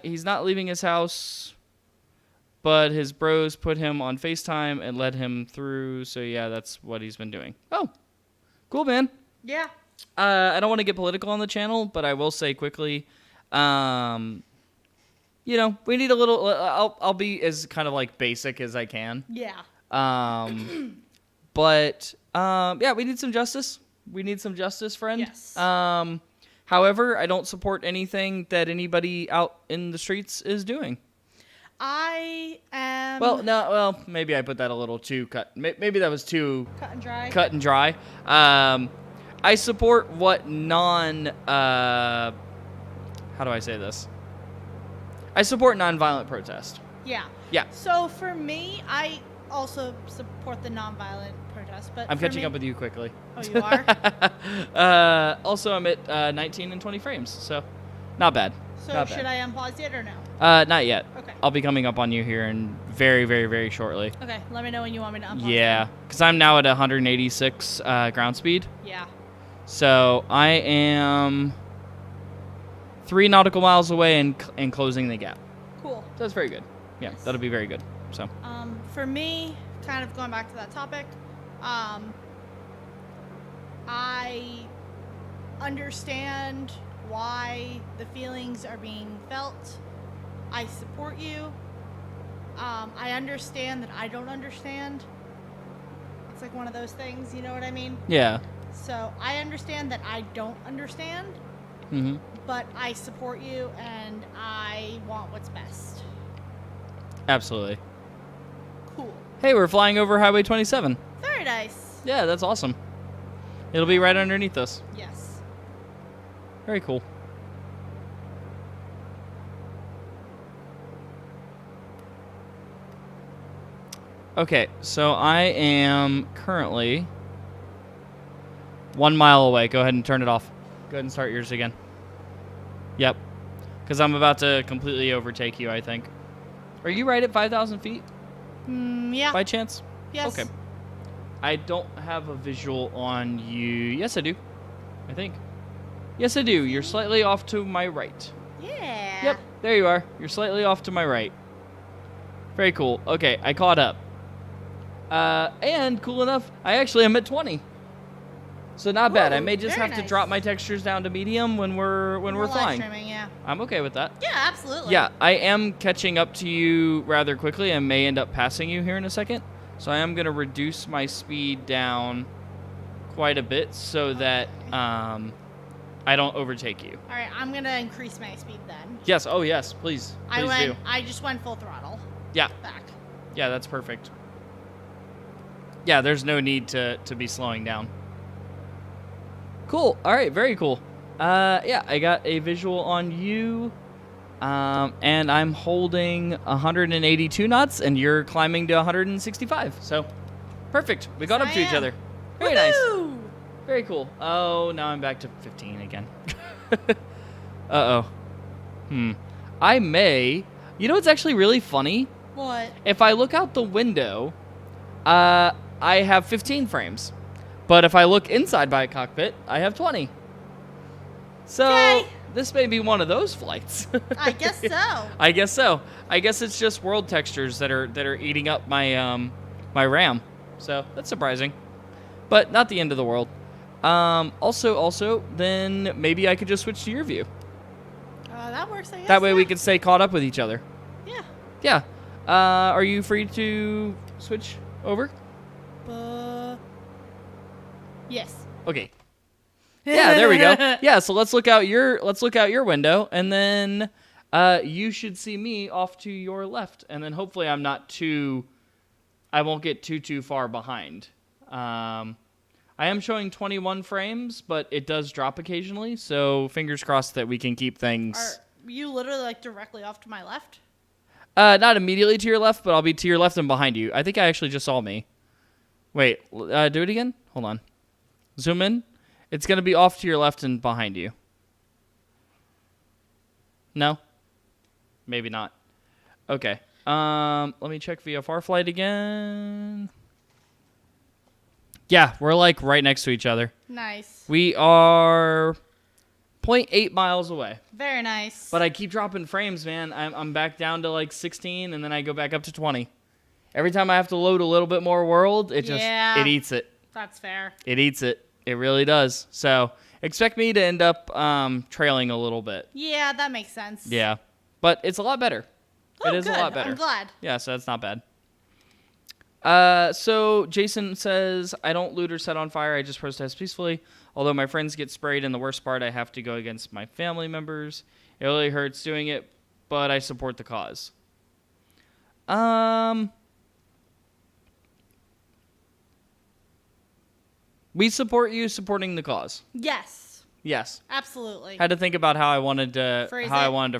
He's not leaving his house, but his bros put him on FaceTime and led him through. So yeah, that's what he's been doing. Oh, cool, man. Yeah. I don't want to get political on the channel, but I will say quickly, you know, we need a little. I'll be as kind of like basic as I can. Yeah. But yeah, we need some justice. We need some justice, friend. Yes. However, I don't support anything that anybody out in the streets is doing. I am. Well, no. Well, maybe I put that a little too cut. Maybe that was too cut and dry. Cut and dry. I support what how do I say this? I support nonviolent protest. Yeah. Yeah. So for me, also support the nonviolent protest. But I'm for catching me- up with you quickly. Oh, you are? Also, I'm at 19 and 20 frames, so not bad. So Not bad. should I unpause it or no? Not yet. Okay. I'll be coming up on you here in very, very, very shortly. Okay, let me know when you want me to unpause. Yeah, because I'm now at 186 ground speed. Yeah. So I am 3 nautical miles away and closing the gap. Cool. So that's very good. Yeah, Nice. that'll be very good. So For me, kind of going back to that topic, I understand why the feelings are being felt. I support you. I understand that I don't understand. It's like one of those things, you know what I mean? yeah. So I understand that I don't understand, Mm-hmm. but I support you and I want what's best. Absolutely. Cool. Hey, we're flying over Highway 27. Very nice. Yeah, that's awesome. It'll be right underneath us. Yes. Very cool. Okay, so I am currently 1 mile away. Go ahead and turn it off. Go ahead and start yours again. Yep. Because I'm about to completely overtake you, I think. Are you right at 5,000 feet Yeah. by chance? Yes. Okay. I don't have a visual on you. Yes, I do. I think. Yes, I do. You're slightly off to my right. Yeah. Yep, there you are. You're slightly off to my right. Very cool. Okay, I caught up. And cool enough, I actually am at 20. So not bad. I Ooh, may just very have to nice. drop my textures down to medium when we're live flying. streaming, yeah. I'm okay with that. Yeah, absolutely. Yeah, I am catching up to you rather quickly. I may end up passing you here in a second. So I am going to reduce my speed down quite a bit so that I don't overtake you. All right, I'm gonna increase my speed then. Yes. Oh, yes. Please. Please do. I just went full throttle. Yeah. Back. Yeah, that's perfect. Yeah, there's no need to be slowing down. Cool. All right, very cool. Yeah, I got a visual on you. And I'm holding 182 knots, and you're climbing to 165. So, perfect. We got up I to each am. other. Very nice. Woohoo! Very cool. Oh, now I'm back to 15 again. Uh-oh. I may... You know what's actually really funny? What? If I look out the window, I have 15 frames. But if I look inside my cockpit, I have 20. So, Okay. this may be one of those flights. I guess so. I guess so. I guess it's just world textures that are eating up my my RAM. So, that's surprising. But not the end of the world. Also, then maybe I could just switch to your view. That works, I guess. That way we yeah. can stay caught up with each other. Yeah. Yeah. Are you free to switch over? Yes. Okay. Yeah, there we go. Yeah, so let's look out your window, and then you should see me off to your left, and then hopefully I won't get too far behind. I am showing 21 frames, but it does drop occasionally, so fingers crossed that we can keep things. Are you literally like directly off to my left? Not immediately to your left, but I'll be to your left and behind you. I think I actually just saw me. Wait, do it again? Hold on. Zoom in. It's going to be off to your left and behind you. No? Maybe not. Okay. Let me check VFR flight again. Yeah, we're like right next to each other. Nice. We are 0.8 miles away. Very nice. But I keep dropping frames, man. I'm back down to like 16, and then I go back up to 20. Every time I have to load a little bit more world, it eats it. That's fair. It eats it. It really does. So expect me to end up trailing a little bit. Yeah, that makes sense. Yeah. But it's a lot better. Oh, it is good. a lot better. I'm glad. Yeah, so that's not bad. So Jason says, I don't loot or set on fire. I just protest peacefully. Although my friends get sprayed, and the worst part, I have to go against my family members. It really hurts doing it, but I support the cause. We support you supporting the cause. Yes. Yes. Absolutely. Had to think about how I wanted to Phrase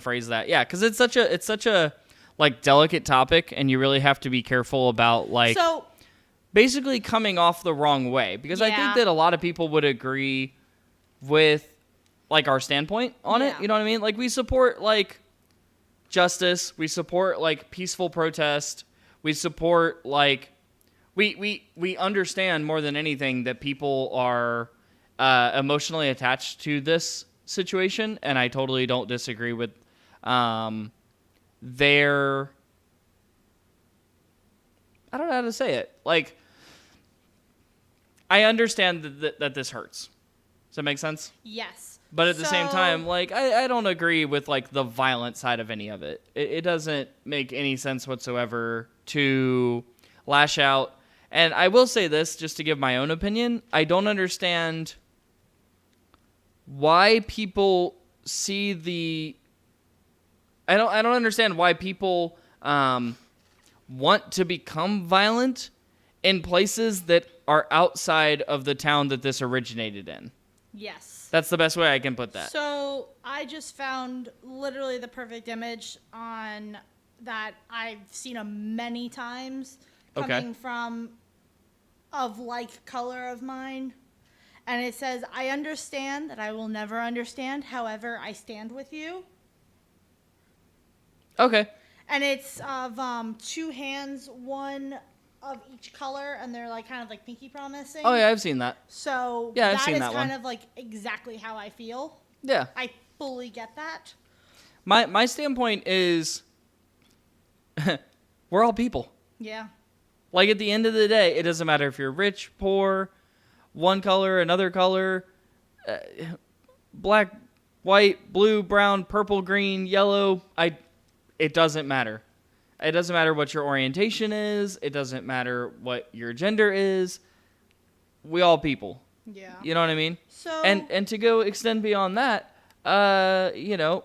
phrase it. that. Yeah, because it's such a like delicate topic, and you really have to be careful about like So basically coming off the wrong way, because I think Yeah. that a lot of people would agree with like our standpoint on it. Yeah. You know what I mean? Like we support like justice, we support like peaceful protest, we support like we understand more than anything that people are emotionally attached to this situation, and I totally don't disagree with their, I don't know how to say it. Like, I understand that this hurts. Does that make sense? yes. But at the same So- time, like, I don't agree with, like, the violent side of any of it. It doesn't make any sense whatsoever to lash out. And I will say this, just to give my own opinion, I don't understand why people see the... I don't understand why people want to become violent in places that are outside of the town that this originated in. Yes. That's the best way I can put that. So I just found literally the perfect image on that I've seen a many times coming from of like color of mine. And it says, I understand that I will never understand. However, I stand with you. Okay. And it's of two hands, one of each color, and they're like kind of like pinky promising. Oh, yeah, I've seen that. So Yeah, I've that seen is that kind one. of like exactly how I feel. Yeah. I fully get that. My standpoint is we're all people. Yeah. Like, at the end of the day, it doesn't matter if you're rich, poor, one color, another color, black, white, blue, brown, purple, green, yellow. It doesn't matter. It doesn't matter what your orientation is. It doesn't matter what your gender is. We all people. Yeah. You know what I mean? So And to go extend beyond that, don't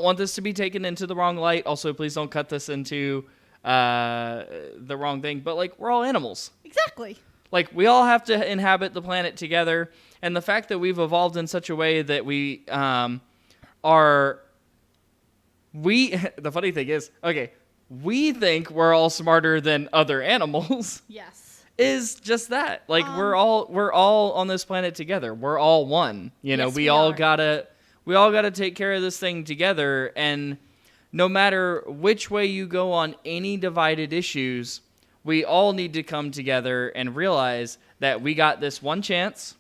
want this to be taken into the wrong light. Also, please don't cut this into the wrong thing. But, like, we're all animals. exactly. Like, we all have to inhabit the planet together. And the fact that we've evolved in such a way that we are... The funny thing is, okay, we think we're all smarter than other animals. Yes. Is just that. Like, we're all on this planet together. We're all one. You know, Yes, we we all are. gotta take care of this thing together. And no matter which way you go on any divided issues, we all need to come together and realize that we got this one chance,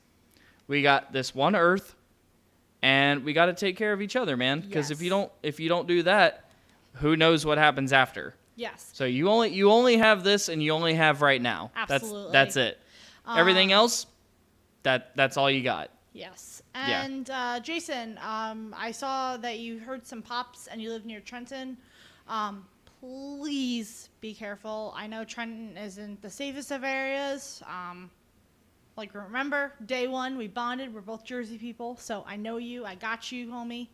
we got this one Earth, and we got to take care of each other, man. Because if you don't do that, who knows what happens after? Yes. So you only have this, and you only have right now. Absolutely. That's it. Everything else, that's all you got. Yes. Yeah. And Jason, I saw that you heard some pops and you live near Trenton. Please be careful. I know Trenton isn't the safest of areas. Like, remember, day one, we bonded. We're both Jersey people, so I know you. I got you, homie.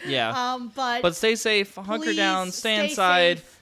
Yeah. But Stay safe, hunker down, please stay stay inside. safe.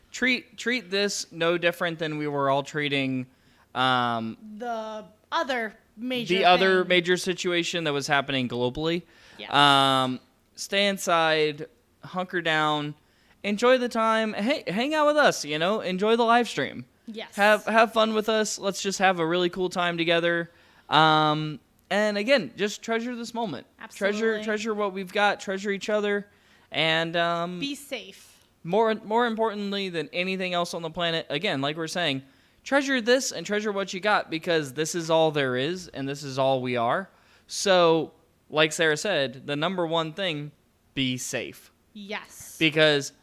Treat this no different than we were all treating the other major other thing. major situation that was happening globally. Yes. Stay inside, hunker down, enjoy the time. Hey, hang out with us. You know, enjoy the live stream. Yes. Have fun with us. Let's just have a really cool time together. And again, just treasure this moment. Absolutely. Treasure what we've got. Treasure each other, and Be safe. more importantly than anything else on the planet. Again, like we're saying, treasure this and treasure what you got, because this is all there is, and this is all we are. So, like Sarah said, the number one thing: be safe, Yes. because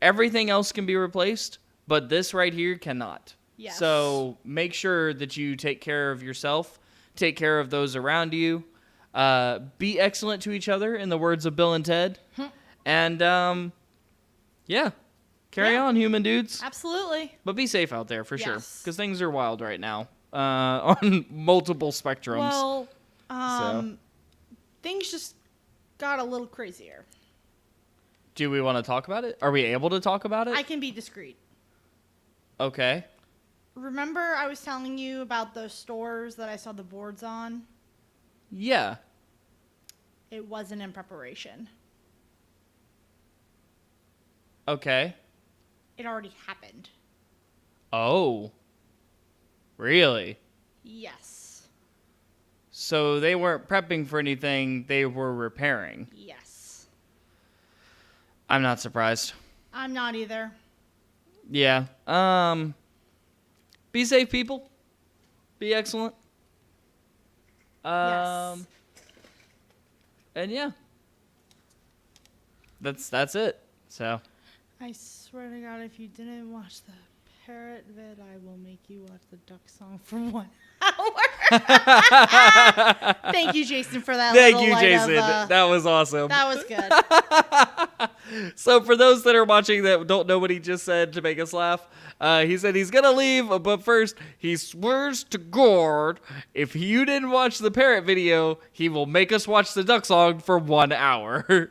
everything else can be replaced, but this right here cannot. Yes. So make sure that you take care of yourself, take care of those around you, be excellent to each other, in the words of Bill and Ted, and carry Yeah. on, human dudes. Absolutely. But be safe out there for sure, Yes. because things are wild right now on multiple spectrums. Well, So. things just got a little crazier. Do we want to talk about it? Are we able to talk about it? I can be discreet. Okay. Remember I was telling you about those stores that I saw the boards on? Yeah. It wasn't in preparation. Okay. It already happened. Oh. Really? Yes. So they weren't prepping for anything, they were repairing. Yes. I'm not surprised. I'm not either. Yeah. Be safe, people. Be excellent. Yes. And yeah. That's it. So I swear to God, if you didn't watch the parrot vid, I will make you watch the duck song for 1 hour. Thank you, Jason, for that. thank little you, light Jason. Of, that was awesome. that was good. So for those that are watching that don't know what he just said to make us laugh, he said he's gonna leave, but first he swears to God if you didn't watch the parrot video, he will make us watch the duck song for 1 hour.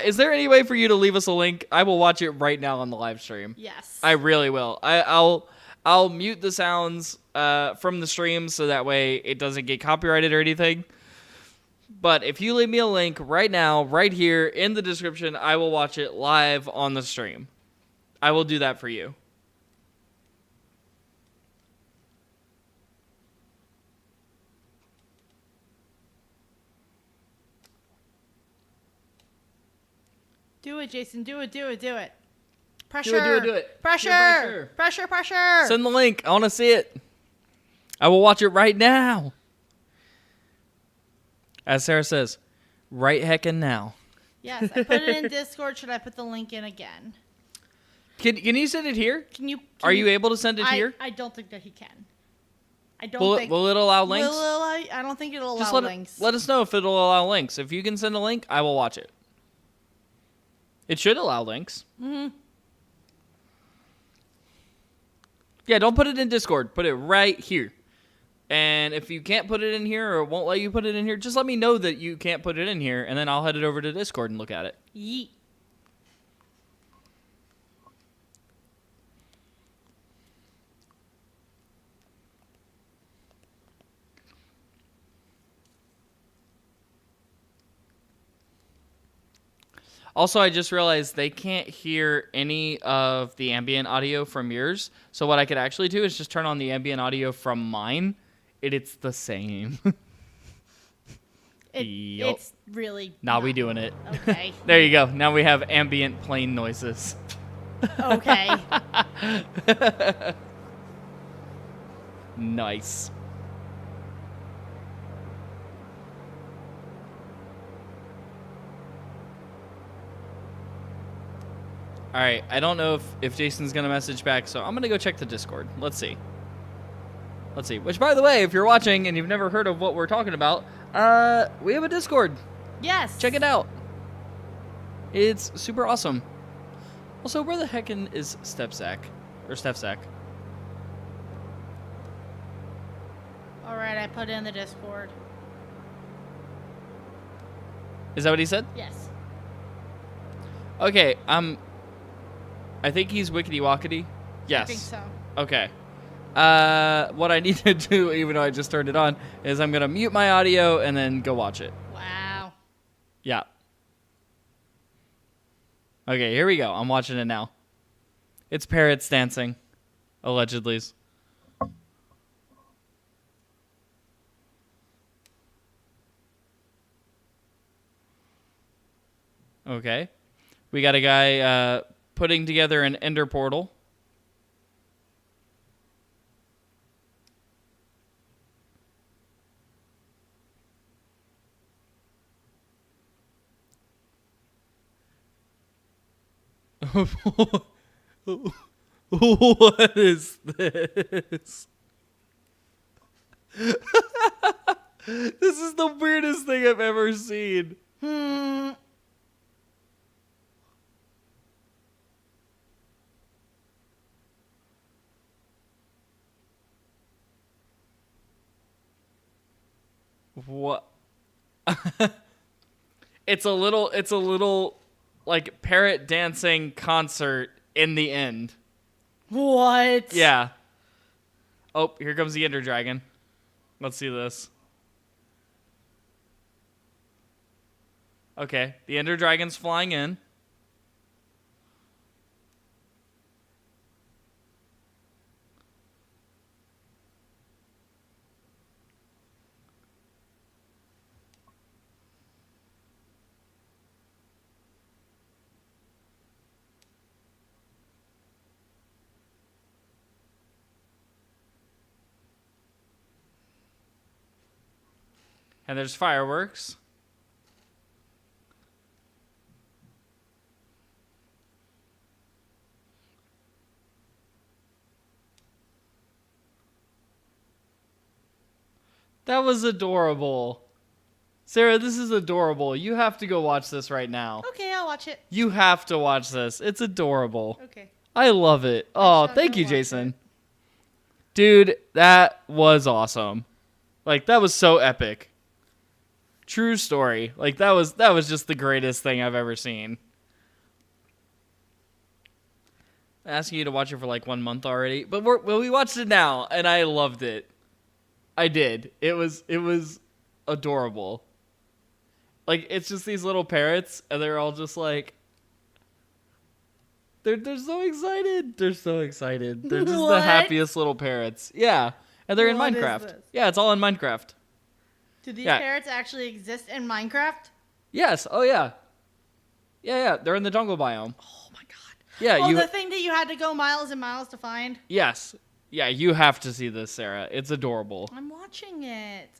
Is there any way for you to leave us a link? I will watch it right now on the live stream. Yes. I really will. I'll mute the sounds from the stream so that way it doesn't get copyrighted or anything. But if you leave me a link right now, right here in the description, I will watch it live on the stream. I will do that for you. Do it, Jason. Do it. Pressure. Do it. Pressure. Peer Pressure. Pressure. Send the link. I want to see it. I will watch it right now. As Sarah says, right heckin' now. Yes, I put it in Discord. Should I put the link in again? Can you send it here? Can Are you able to send it here? I don't think that he can. I don't Will think. it allow links? I don't think it'll Just allow let links. let us know if it'll allow links. If you can send a link, I will watch it. It should allow links. Mm-hmm. Yeah, don't put it in Discord. Put it right here. And if you can't put it in here or won't let you put it in here, just let me know that you can't put it in here, and then I'll head it over to Discord and look at it. Yeet. Also, I just realized they can't hear any of the ambient audio from yours. So what I could actually do is just turn on the ambient audio from mine. It's the same. Yup. It's really. Now we not. doing it. Okay. There you go. Now we have ambient plane noises. Okay. Nice. All right, I don't know if Jason's going to message back, so I'm going to go check the Discord. Let's see. Which, by the way, if you're watching and you've never heard of what we're talking about, we have a Discord. Yes. Check it out. It's super awesome. Also, where the heckin' is Stepsack? Or Stepsack? All right, I put it in the Discord. Is that what he said? Yes. Okay, I think he's wickety-wackety. Yes. I think so. Okay. What I need to do, even though I just turned it on, is I'm going to mute my audio and then go watch it. Wow. Yeah. Okay, here we go. I'm watching it now. It's parrots dancing. Allegedly. Okay. We got a guy putting together an ender portal. What is this? This is the weirdest thing I've ever seen. What? It's a little like parrot dancing concert in the end. What? Yeah. Oh, here comes the Ender Dragon. Let's see this. Okay, the Ender Dragon's flying in. And there's fireworks. That was adorable. Sarah, this is adorable. You have to go watch this right now. Okay, I'll watch it. You have to watch this. It's adorable. Okay. I love it. Oh, shall thank go you, watch Jason. it. Dude, that was awesome. Like, that was so epic. True story. Like, that was just the greatest thing I've ever seen. I'm asking you to watch it for like 1 month already, but we watched it now, and I loved it. I did. It was adorable. Like, it's just these little parrots, and they're all just like, they're so excited. They're so excited. They're just the What? happiest little parrots. Yeah, and they're in What is Minecraft. this? Yeah, it's all in Minecraft. Do these Yeah. parrots actually exist in Minecraft? Yes. Oh yeah. Yeah. They're in the jungle biome. Oh my god. Yeah. Oh, the thing that you had to go miles and miles to find? Yes. Yeah. You have to see this, Sarah. It's adorable. I'm watching it.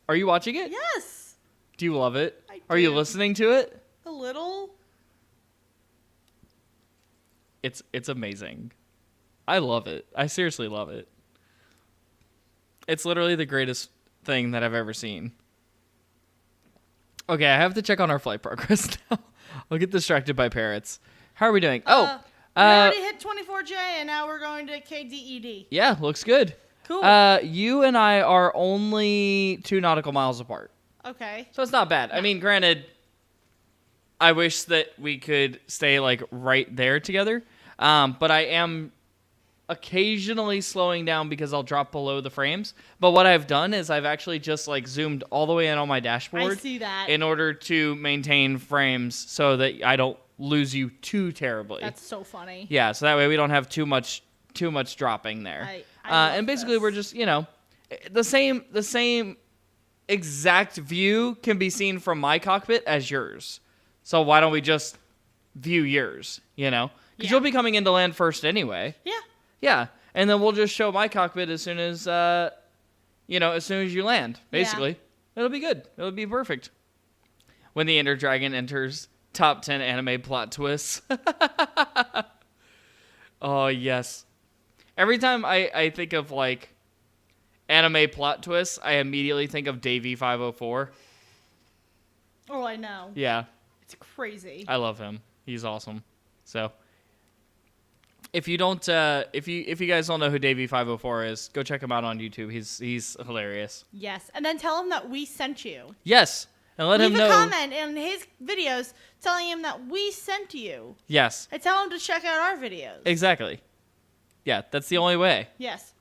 Are you watching it? Yes. Do you love it? I Are you do. listening to it? A little. It's amazing. I love it. I seriously love it. It's literally the greatest thing that I've ever seen. Okay, I have to check on our flight progress now. I'll get distracted by parrots. How are we doing? We already hit 24J and now we're going to KDED. Yeah, looks good. Cool. You and I are only 2 nautical miles apart. Okay. So it's not bad. I mean, granted, I wish that we could stay like right there together. But I am occasionally slowing down because I'll drop below the frames. But what I've done is I've actually just like zoomed all the way in on my dashboard. I see that. In order to maintain frames so that I don't lose you too terribly. That's so funny. Yeah, so that way we don't have too much dropping there. I love and basically this. we're just, the same exact view can be seen from my cockpit as yours. So why don't we just view yours, Because Yeah. you'll be coming into land first anyway. Yeah. Yeah, and then we'll just show my cockpit as soon as as soon as you land, basically. Yeah. It'll be good. It'll be perfect. When the Ender Dragon enters top 10 anime plot twists. Oh, yes. Every time I think of, like, anime plot twists, I immediately think of Davey 504. Oh, I know. Yeah, It's crazy. I love him. He's awesome. So, if you don't, if you guys don't know who Davey 504 is, go check him out on YouTube. He's hilarious. Yes. And then tell him that we sent you. Yes, and let him Leave know. a comment in his videos telling him that we sent you. Yes, And tell him to check out our videos. exactly. Yeah, that's the only way. Yes.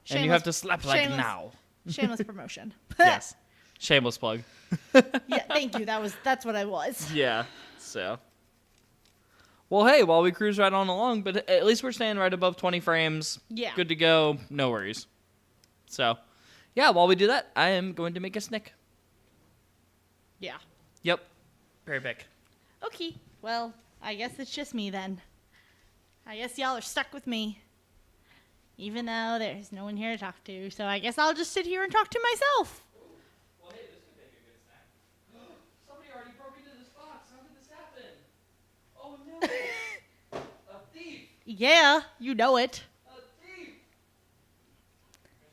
And you have to slap like shameless- now. Shameless promotion. Yes, shameless plug. Yeah, thank you. That's what I was. Yeah. So. Well, hey, while we cruise right on along, but at least we're staying right above 20 frames. Yeah. Good to go. No worries. So, yeah, while we do that, I am going to make a snick. Yeah. Yep. Very big. Okay. Well, I guess it's just me then. I guess y'all are stuck with me. Even though there's no one here to talk to. So I guess I'll just sit here and talk to myself. Well, hey, this could make a good snack. Somebody already broke into this box. How did this happen? Oh, no. A thief. Yeah, you know it. A thief.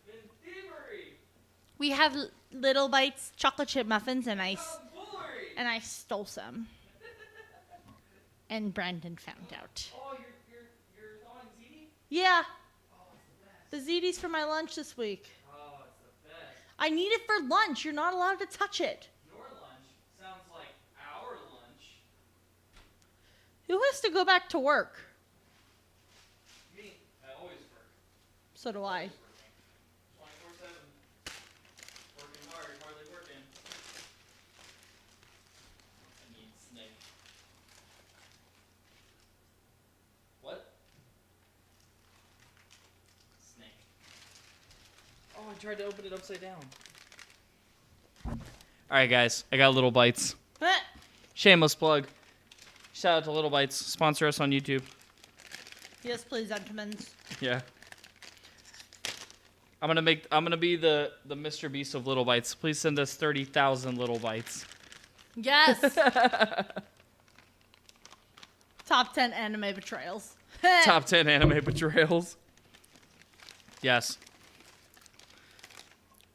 There's been thievery. We have Little Bites chocolate chip muffins and Foolery. and I stole some. And Brandon found out. Oh, you're thawing ziti? Yeah, Oh, it's the best. the ziti's for my lunch this week. Oh, it's the best. I need it for lunch. You're not allowed to touch it. Your lunch sounds like our lunch. Who has to go back to work? Me, I always work. So do I. 24/7. Working hard, hardly working. I need tried to open it upside down. All right, guys. I got Little Bites. Shameless plug. Shout out to Little Bites. Sponsor us on YouTube. Yes, please, gentlemen. Yeah. I'm gonna be the Mr. Beast of Little Bites. Please send us 30,000 Little Bites. Yes. Top 10 anime betrayals. Top 10 anime betrayals. Yes.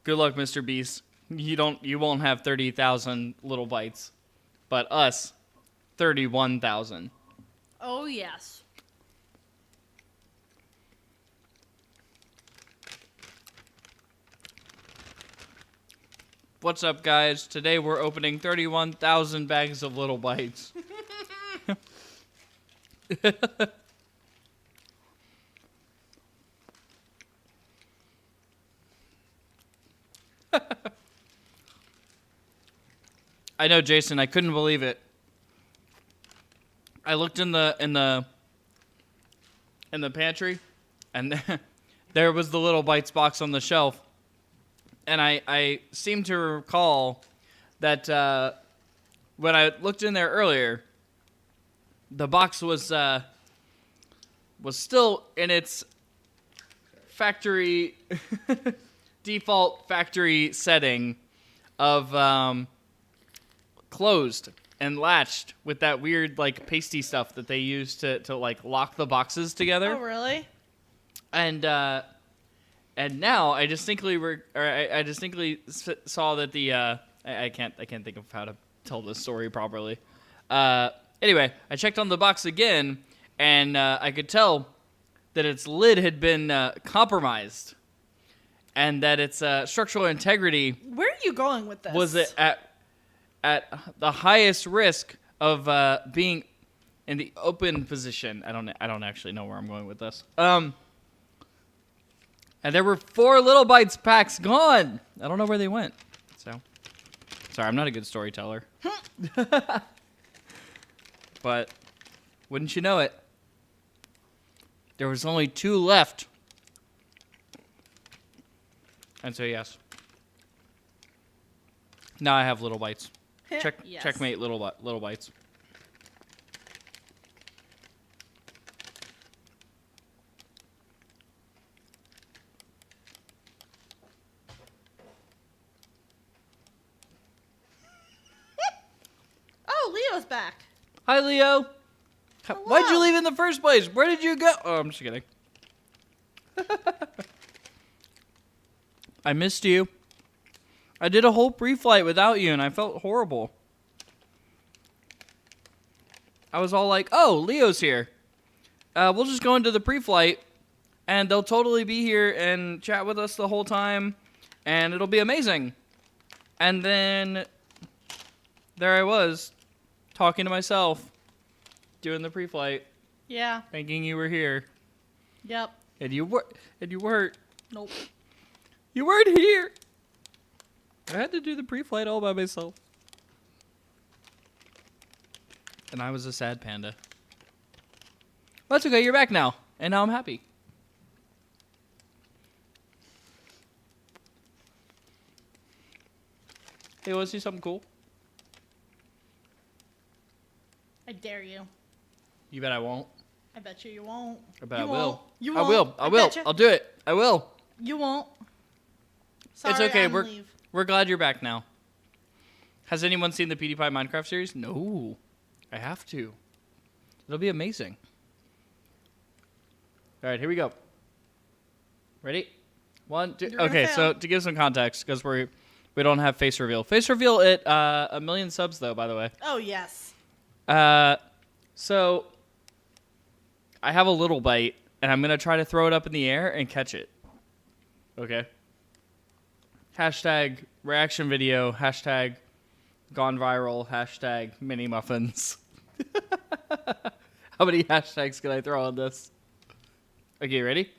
Good luck, Mr. Beast. You won't have 30,000 Little Bites, but us, 31,000. Oh yes. What's up, guys? Today we're opening 31,000 bags of Little Bites. I know, Jason. I couldn't believe it. I looked in the pantry, and there was the Little Bites box on the shelf. And I seem to recall that when I looked in there earlier, the box was still in its factory default factory setting of closed and latched with that weird like pasty stuff that they use to like lock the boxes together. Oh really? And now I distinctly saw that the I can't think of how to tell this story properly. Anyway, I checked on the box again, and I could tell that its lid had been compromised, and that its structural integrity Where are you going with this? was at the highest risk of being in the open position. I don't actually know where I'm going with this. And there were 4 Little Bites packs gone. I don't know where they went. So, sorry, I'm not a good storyteller. But, wouldn't you know it, there was only 2 left. And so, yes. Now I have Little Bites. Yes. Checkmate Little Bites. Oh, Leo's back. Hi, Leo. Hello. Why'd you leave in the first place? Where did you go? Oh, I'm just kidding. I missed you. I did a whole pre-flight without you, and I felt horrible. I was all like, oh, Leo's here. We'll just go into the pre-flight, and they'll totally be here and chat with us the whole time, and it'll be amazing. And then there I was, talking to myself, doing the pre-flight, Yeah. thinking you were here, Yep. and you weren't. Nope. You weren't here. I had to do the pre-flight all by myself. And I was a sad panda. Well, that's okay, you're back now. And now I'm happy. Hey, want to see something cool? I dare you. You bet I won't. I bet you won't. I bet You I will. won't. You I won't. will. I I will. betcha. I'll do it. I will. You won't. Sorry, It's okay. I'm We're leave. we're glad you're back now. Has anyone seen the PewDiePie Minecraft series? No. I have to. It'll be amazing. All right, here we go. Ready? 1, 2. You're gonna Okay, fail. so to give some context, because we don't have face reveal. Face reveal at 1 million subs, though. By the way. Oh yes. So I have a little bite, and I'm gonna try to throw it up in the air and catch it. Okay. Hashtag reaction video. Hashtag gone viral. Hashtag mini muffins. How many hashtags can I throw on this? Okay, ready?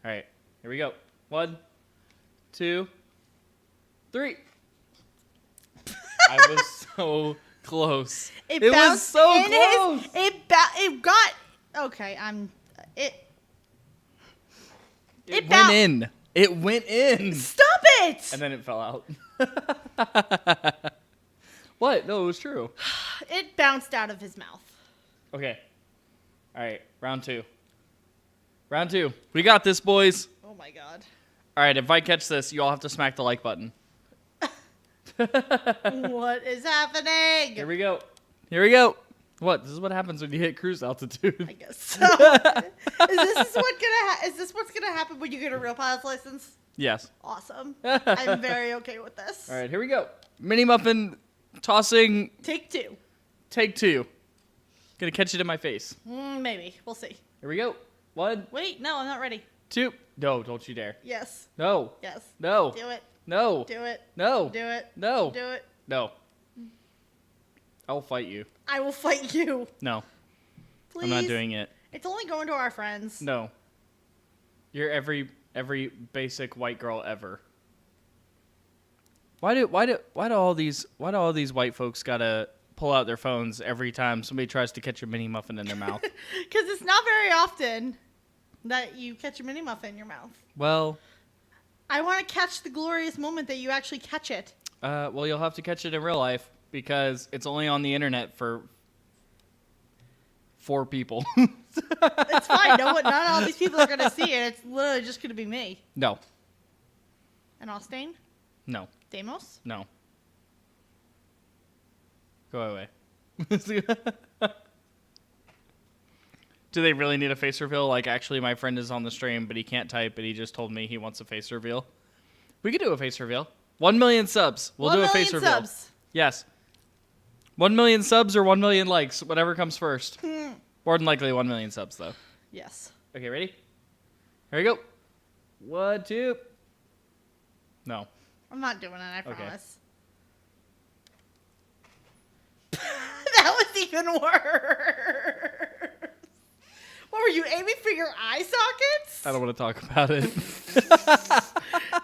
All right, here we go. 1, 2, 3. I was so close. It was bounced so in close. It got. Okay, I'm. It It went bou- in. It went in. Stop it! And then it fell out. What? No, it was true. It bounced out of his mouth. Okay. All right. Round 2. Round 2. We got this, boys. Oh my god. All right. If I catch this, you all have to smack the like button. What is happening? Here we go. Here we go. What? This is what happens when you hit cruise altitude. I guess so. Is this what's gonna happen when you get a real pilot's license? Yes. Awesome. I'm very okay with this. All right. Here we go. Mini muffin tossing. Take 2. Take 2. Gonna catch it in my face. Maybe. We'll see. Here we go. 1, Wait, no, I'm not ready. 2. No, don't you dare. Yes. No. Yes. No. Do it. No. Do it. No. Do it. No. Do it. No. I will fight you. I will fight you. No. Please. I'm not doing it. It's only going to our friends. No. You're every basic white girl ever. Why do all these white folks gotta pull out their phones every time somebody tries to catch a mini muffin in their mouth? Because it's not very often that you catch a mini muffin in your mouth. Well, I want to catch the glorious moment that you actually catch it. well, you'll have to catch it in real life because it's only on the internet for 4 people. It's fine. Not all these people are going to see it. It's literally just going to be me. No. And Austin? No. Deimos? No. Go away. Do they really need a face reveal? Like, actually, my friend is on the stream, but he can't type, but he just told me he wants a face reveal. We could do a face reveal. 1 million subs. We'll do a face reveal. 1 million subs. Yes. 1 million subs or 1 million likes, whatever comes first. More than likely 1 million subs, though. Yes. Okay, ready? Here we go. 1, 2. No. I'm not doing it, I Okay. promise. That was even worse. What were you aiming for your eye sockets? I don't want to talk about it.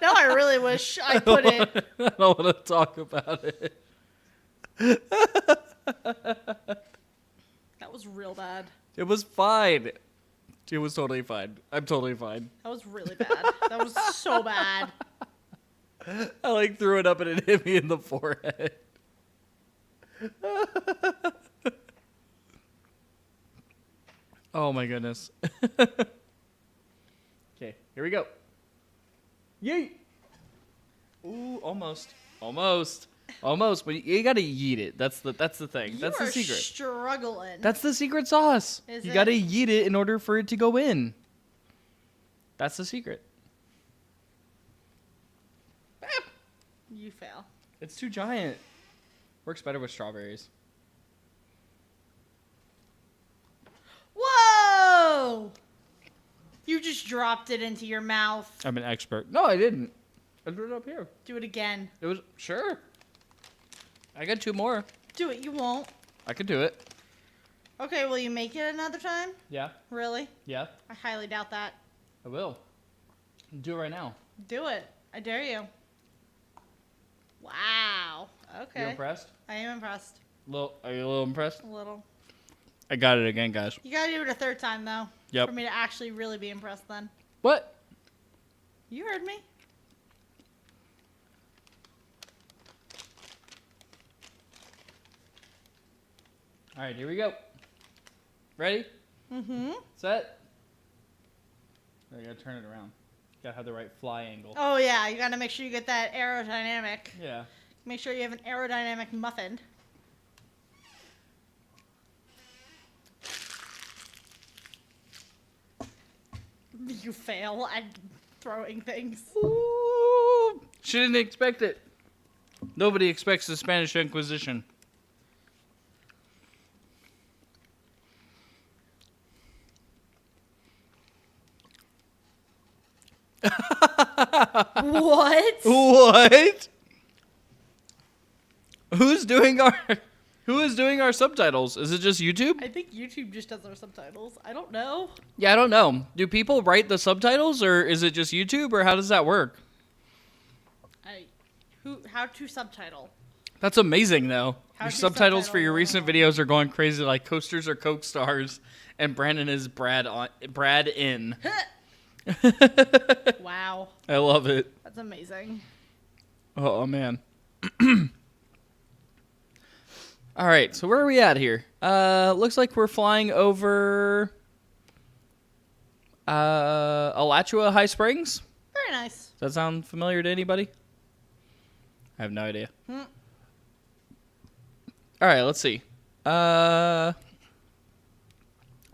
No, I really wish I put it. I don't want to talk about it. That was real bad. It was fine. It was totally fine. I'm totally fine. That was really bad. That was so bad. I like threw it up and it hit me in the forehead. Oh my goodness. Okay, here we go. Yeet. Ooh, almost. Almost. Almost, but you gotta yeet it. That's the thing. That's the secret. Struggling. That's the secret sauce. Is you it? gotta yeet it in order for it to go in. That's the secret. You fail. It's too giant. Works better with strawberries. Whoa! You just dropped it into your mouth. I'm an expert. No, I didn't. I threw it up here. Do it again. It was sure. I got 2 more. Do it. You won't. I could do it. Okay, will you make it another time? Yeah. Really? Yeah. I highly doubt that. I will. Do it right now. Do it. I dare you. Wow. Okay. You impressed? I am impressed. Are you a little impressed? A little. I got it again, guys. You gotta do it a 3rd time, though. Yep. For me to actually really be impressed then. What? You heard me. All right, here we go. Ready? Mm-hmm. Set. Oh, you gotta turn it around. You gotta have the right fly angle. Oh, yeah. You gotta make sure you get that aerodynamic. Yeah. Make sure you have an aerodynamic muffin. You fail at throwing things. Ooh, she didn't expect it. Nobody expects the Spanish Inquisition. What? What? Who is doing our subtitles? Is it just YouTube? I think YouTube just does our subtitles. I don't know. Yeah, I don't know. Do people write the subtitles or is it just YouTube or how does that work? How to subtitle? That's amazing though. How Your to subtitles for subtitle your recent one. videos are going crazy like Coasters or Coke Stars and Brandon is Brad in. Wow. I love it. That's amazing. Oh, man. All right, so where are we at here? Looks like we're flying over Alachua High Springs. Very nice. Does that sound familiar to anybody? I have no idea. All right, let's see.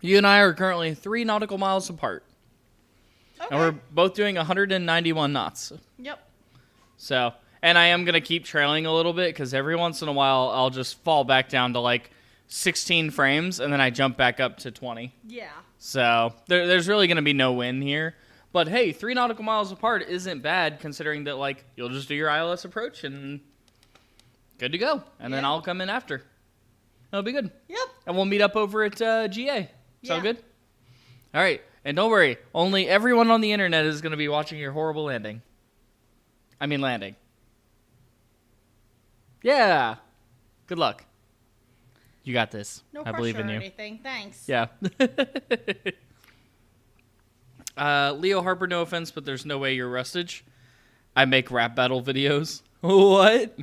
You and I are currently 3 nautical miles apart. Okay. And we're both doing 191 knots. Yep. So, and I am going to keep trailing a little bit because every once in a while I'll just fall back down to like 16 frames and then I jump back up to 20. Yeah. So, there's really going to be no win here. But hey, 3 nautical miles apart isn't bad considering that like you'll just do your ILS approach and good to go. And then I'll come in after. It'll be good. Yep. And we'll meet up over at GA. Sound Yeah. good? All right. And don't worry, only everyone on the internet is going to be watching your horrible landing. I mean landing. Yeah. Good luck. You got this. No I pressure believe in or you. anything. Thanks. Yeah. Leo Harper, no offense, but there's no way you're Rustage. I make rap battle videos. What?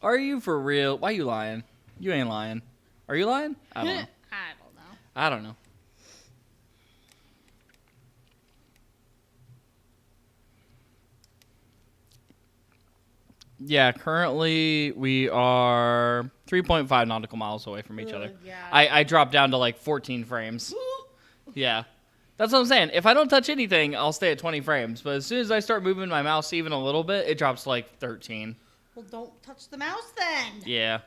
Are you for real? Why you lying? You ain't lying. Are you lying? I don't know. I don't know. I don't know. Yeah, currently we are 3.5 nautical miles away from each other. Yeah. I dropped down to like 14 frames. Yeah. That's what I'm saying. If I don't touch anything, I'll stay at 20 frames. But as soon as I start moving my mouse even a little bit, it drops to like 13. Well, don't touch the mouse then. Yeah.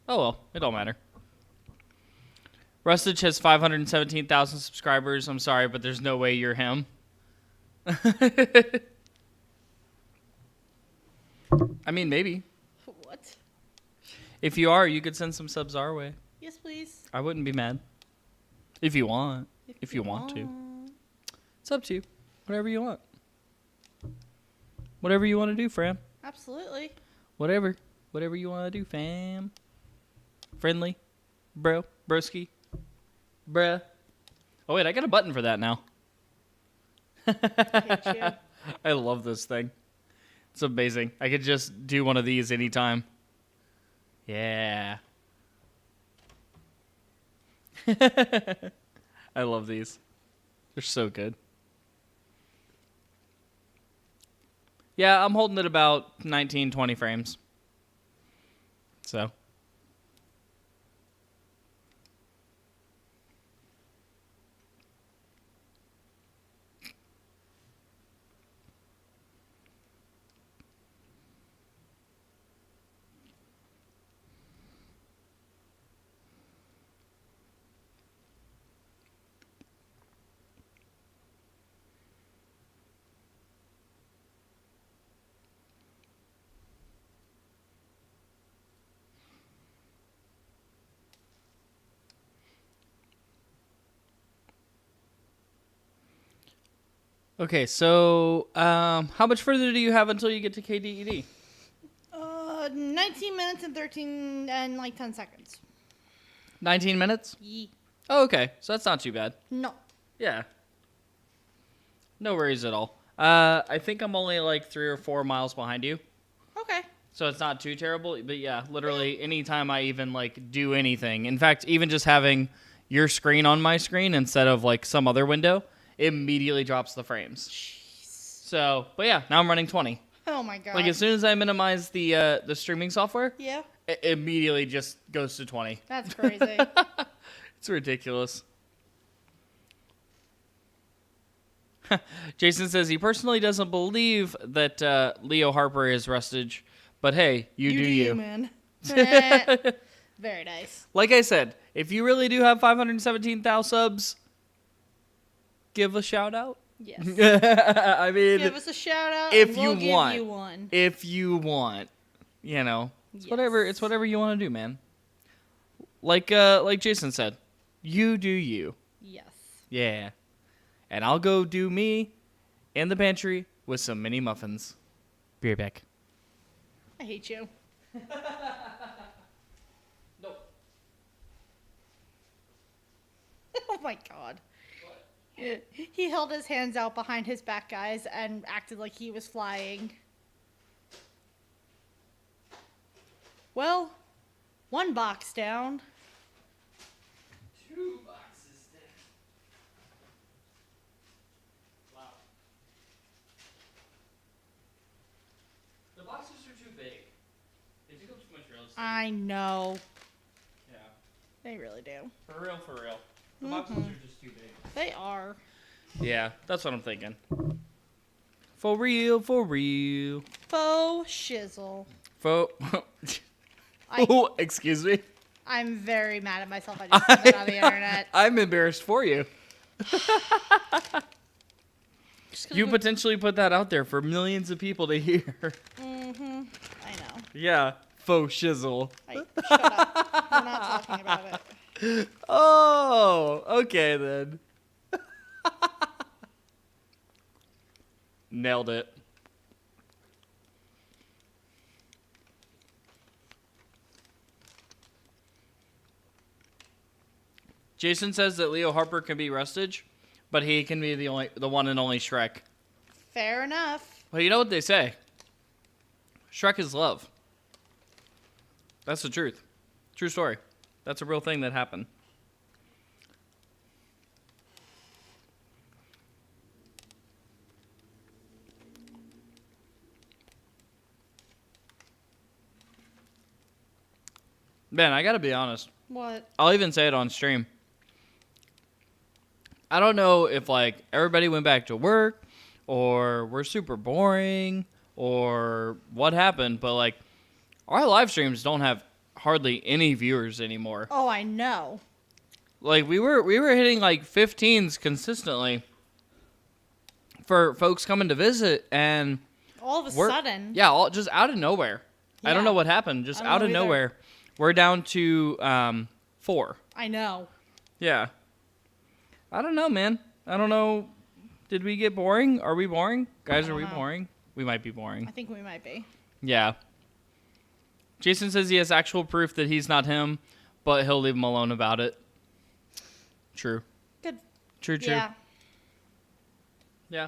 Oh well, it don't matter. Rustage has 517,000 subscribers. I'm sorry, but there's no way you're him. I mean, maybe. What? If you are, you could send some subs our way. Yes, please. I wouldn't be mad. If you want. If you want to. It's up to you. Whatever you want. Whatever you want to do, fam. Absolutely. Whatever. Whatever you want to do, fam. Friendly. Bro. Broski. Bruh. Oh, wait. I got a button for that now. I hate you. I love this thing. It's amazing. I could just do one of these anytime. Yeah. I love these. They're so good. Yeah, I'm holding it about 19, 20 frames. So. Okay, so how much further do you have until you get to KDED? 19 minutes and 13 and like 10 seconds. 19 minutes? Yee. Oh, okay. So that's not too bad. No. Yeah. No worries at all. I think I'm only like 3 or 4 miles behind you. Okay. So it's not too terrible. But yeah, literally anytime I even like do anything. In fact, even just having your screen on my screen instead of like some other window, it immediately drops the frames. Jeez. So, but yeah, now I'm running 20. Oh my god. Like as soon as I minimize the streaming software, Yeah. it immediately just goes to 20. That's crazy. It's ridiculous. Jason says he personally doesn't believe that Leo Harper is Rustage, but hey, you do you. man. Very nice. Like I said, if you really do have 517,000 subs, give a shout out. Yes. I mean, Give us a shout out if and we'll you want. give you one. If you want, you know, it's whatever. It's whatever you want to do, man. Like Jason said, you do you. Yes. Yeah. And I'll go do me in the pantry with some mini muffins. Be right back. I hate you. Nope. Oh my god. He held his hands out behind his back, guys, and acted like he was flying. Well, one box down. 2 boxes down. Wow. The boxes are too big. They take up too much real estate. I know. Yeah. They really do. For real, for real. The boxes are just too big. They are. Yeah, that's what I'm thinking. For real, for real. Faux shizzle. Oh, excuse me. I'm very mad at myself. I just said that on the internet. I'm embarrassed for you. Just 'cause You we- potentially put that out there for millions of people to hear. Mhm. I know. Yeah, faux shizzle. Shut up. We're not talking about it. Oh, okay then. Nailed it. Jason says that Leo Harper can be Rustage, but he can be the one and only Shrek. Fair enough. Well, you know what they say. Shrek is love. That's the truth. True story. That's a real thing that happened. Man, I gotta be honest. What? I'll even say it on stream. I don't know if like everybody went back to work or we're super boring or what happened, but like our live streams don't have hardly any viewers anymore. Oh, I know. Like we were hitting like 15s consistently for folks coming to visit, and All of a sudden. yeah, all just out of nowhere. I don't Yeah. know what happened. Just I don't out know of either. nowhere, we're down to 4. I know. Yeah. I don't know, man. I don't know. Did we get boring? Are we boring? Guys, are we know. boring? We might be boring. I think we might be. Yeah. Jason says he has actual proof that he's not him, but he'll leave him alone about it. True. Good. True, true. Yeah. Yeah.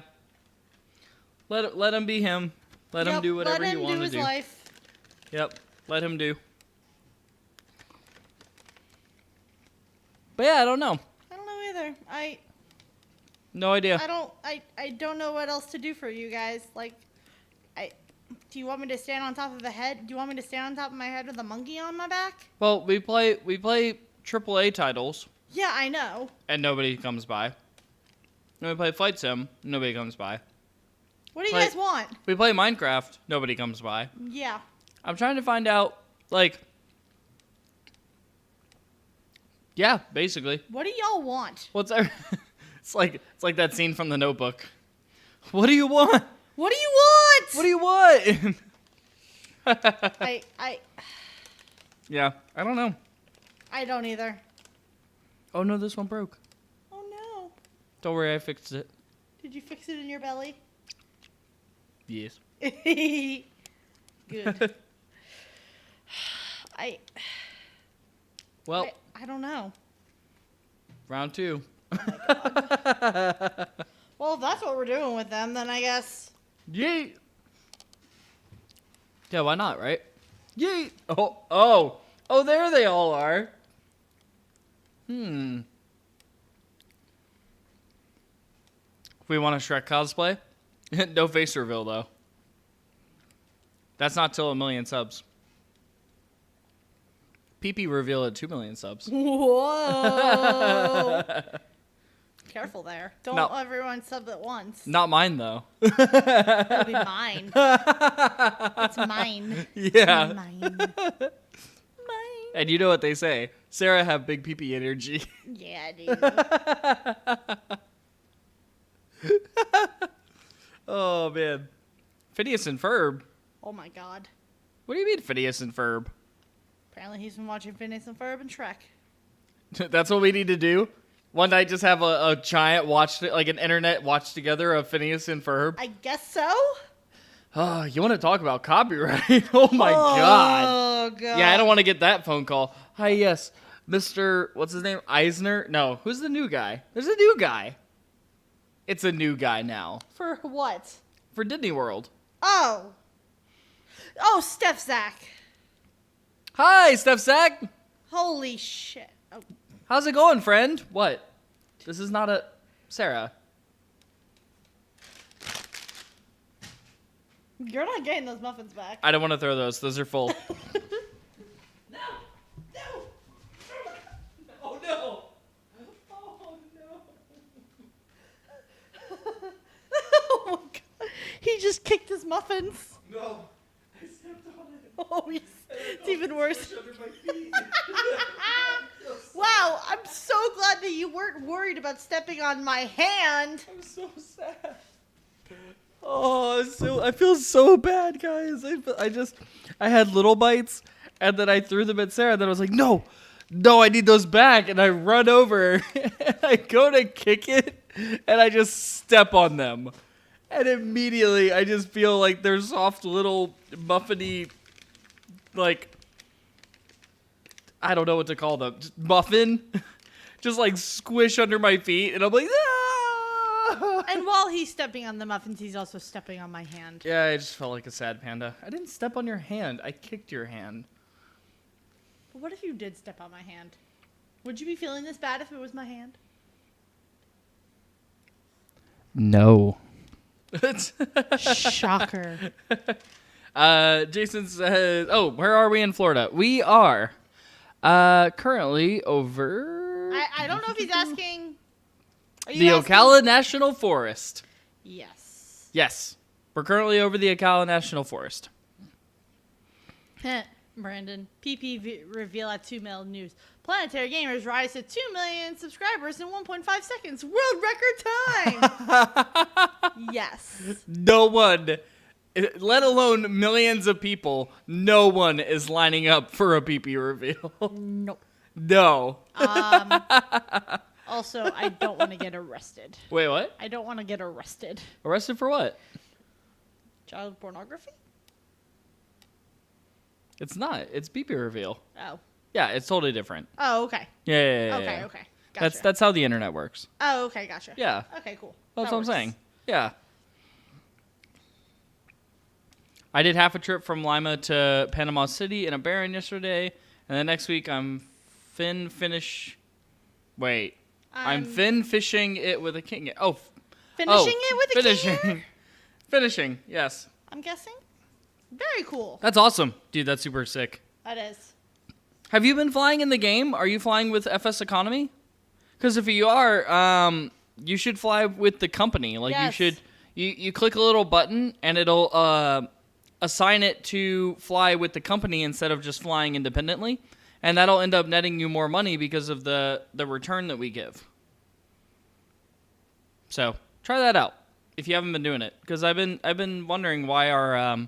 Let him be him. Let him do whatever he wants to Let him do his do. life. Yep. Let him do. But yeah, I don't know. I don't know either. No idea. I don't know what else to do for you guys. Like, do you want me to stand on top of a head? Do you want me to stand on top of my head with a monkey on my back? Well, we play AAA titles Yeah, I know. and nobody comes by. And we play Flight Sim, nobody comes by. What do you Like- guys want? We play Minecraft, nobody comes by. Yeah. I'm trying to find out, like, yeah, basically. What do y'all want? What's our? It's like that scene from The Notebook. What do you want? What do you want? What do you want? Yeah, I don't know. I don't either. Oh no, this one broke. Oh Don't worry, I fixed it. no. Did you fix it in your belly? Yes. Good. Well, I don't know. round 2. Well, if that's what we're doing with them, then I guess. Yeet. Yeah, why not, right? Yeet. Oh, there they all are. We want a Shrek cosplay? No face reveal, though. That's not till 1 million subs. PP reveal at 2 million subs. Whoa. Careful there. Don't No. everyone sub at once. Not mine, though. It'll be mine. It's mine. Yeah. Mine. And you know what they say. Sarah have big PP energy. Yeah, dude. Oh, man. Phineas and Ferb. Oh my god. What do you mean Phineas and Ferb? Apparently he's been watching Phineas and Ferb and Shrek. That's what we need to do? One night just have a giant watch, like an internet watch together of Phineas and Ferb? I guess so? Oh, you want to talk about copyright? Oh, my God. Oh, God. Yeah, I don't want to get that phone call. Hi, yes. Mr. What's his name? Eisner? No, who's the new guy? There's a new guy. It's a new guy now. For what? For Disney World. Oh. Oh, Steph Zach. Hi, Steph Sack. Holy shit. Oh. How's it going, friend? What? This is not a... Sarah. You're not getting those muffins back. I don't want to throw those. Those are full. No! No! Oh, no! Oh, no. Oh my god. He just kicked his muffins. No. I stepped on it. Oh, it's even worse. Under my feet. Wow, I'm so glad that you weren't worried about stepping on my hand. I'm so sad. Oh, I feel so bad, guys. I had little bites, and then I threw them at Sarah, and then I was like, no, I need those back, and I run over, and I go to kick it, and I just step on them. And immediately, I just feel like they're soft little muffiny, like, I don't know what to call them, just muffin, just like squish under my feet, and I'm like, ah! And while he's stepping on the muffins, he's also stepping on my hand. Yeah, I just felt like a sad panda. I didn't step on your hand. I kicked your hand. But what if you did step on my hand? Would you be feeling this bad if it was my hand? No. Shocker. Jason says, oh, where are we in Florida? We are currently over... I don't know if he's asking... Are you the asking? Ocala National Forest. Yes. Yes. We're currently over the Ocala National Forest. Brandon, PP reveal at 2 mil news. Planetary Gamers rise to 2 million subscribers in 1.5 seconds. World record time! Yes. No one, let alone millions of people, no one is lining up for a PP reveal. Nope. No. Also, I don't want to get arrested. Wait, what? I don't want to get arrested. Arrested for what? Child pornography? It's not. It's PP reveal. Oh. Yeah, it's totally different. Oh, okay. Yeah. Okay. Gotcha. That's how the internet works. Oh, okay, gotcha. Yeah. Okay, cool. That's That what I'm works. saying. Yeah. I did half a trip from Lima to Panama City in a Baron yesterday, and then next week I'm fin fishing it with a king. Oh, Finishing it with a finishing. king? Finishing, yes. I'm guessing. Very cool. That's awesome. Dude, that's super sick. That is. Have you been flying in the game? Are you flying with FS Economy? Because if you are, you should fly with the company. Like Yes. you should, you click a little button and it'll assign it to fly with the company instead of just flying independently, and that'll end up netting you more money because of the return that we give. So try that out if you haven't been doing it, because I've been wondering why our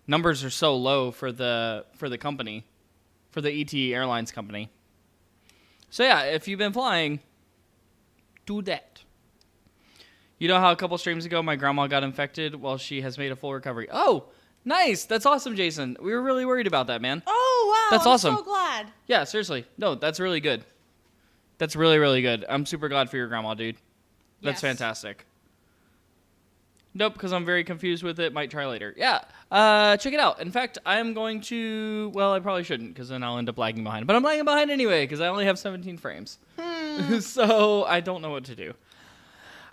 numbers are so low for the company, for the ET Airlines company. So yeah, if you've been flying, do that. You know how a couple streams ago my grandma got infected? Well, she has made a full recovery. Oh, nice. That's awesome, Jason. We were really worried about that, man. Oh, wow. That's awesome. I'm so glad. Yeah, seriously. No, that's really good. That's really, really good. I'm super glad for your grandma, dude. That's Yes. fantastic. Nope, because I'm very confused with it. Might try later. Yeah, check it out. In fact, I'm going to... Well, I probably shouldn't, because then I'll end up lagging behind. But I'm lagging behind anyway, because I only have 17 frames. So I don't know what to do.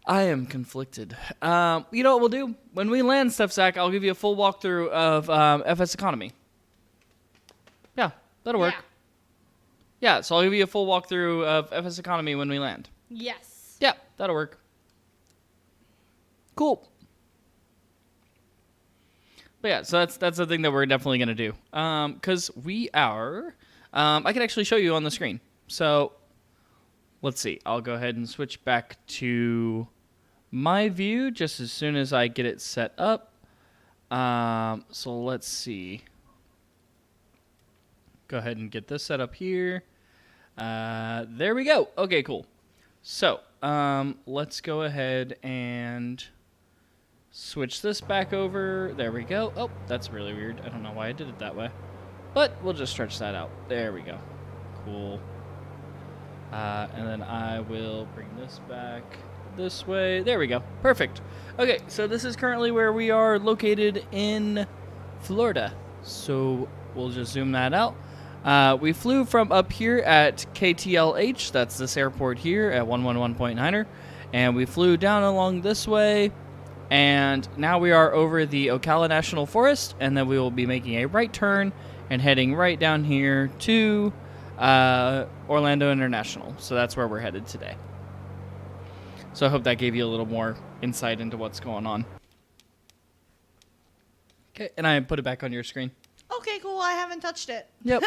I am conflicted. You know what we'll do? When we land, Steph Sack, I'll give you a full walkthrough of FS Economy. Yeah, that'll work. Yeah, so I'll give you a full walkthrough of FS Economy when we land. Yes. Yeah, that'll work. Cool. But yeah, so that's the thing that we're definitely going to do. Because we are... I can actually show you on the screen. So, let's see. I'll go ahead and switch back to my view just as soon as I get it set up. So, let's see. Go ahead and get this set up here. There we go. Okay, cool. So, let's go ahead and... switch this back over. There we go. Oh, that's really weird. I don't know why I did it that way. But we'll just stretch that out. There we go. Cool. And then I will bring this back. this way. There we go. Perfect. Okay, so this is currently where we are located in Florida. So we'll just zoom that out. We flew from up here at KTLH. That's this airport here at 111.9er. And we flew down along this way. And now we are over the Ocala National Forest. And then we will be making a right turn and heading right down here to Orlando International. So that's where we're headed today. So I hope that gave you a little more insight into what's going on. Okay, and I put it back on your screen. Okay, cool. I haven't touched it. Yep.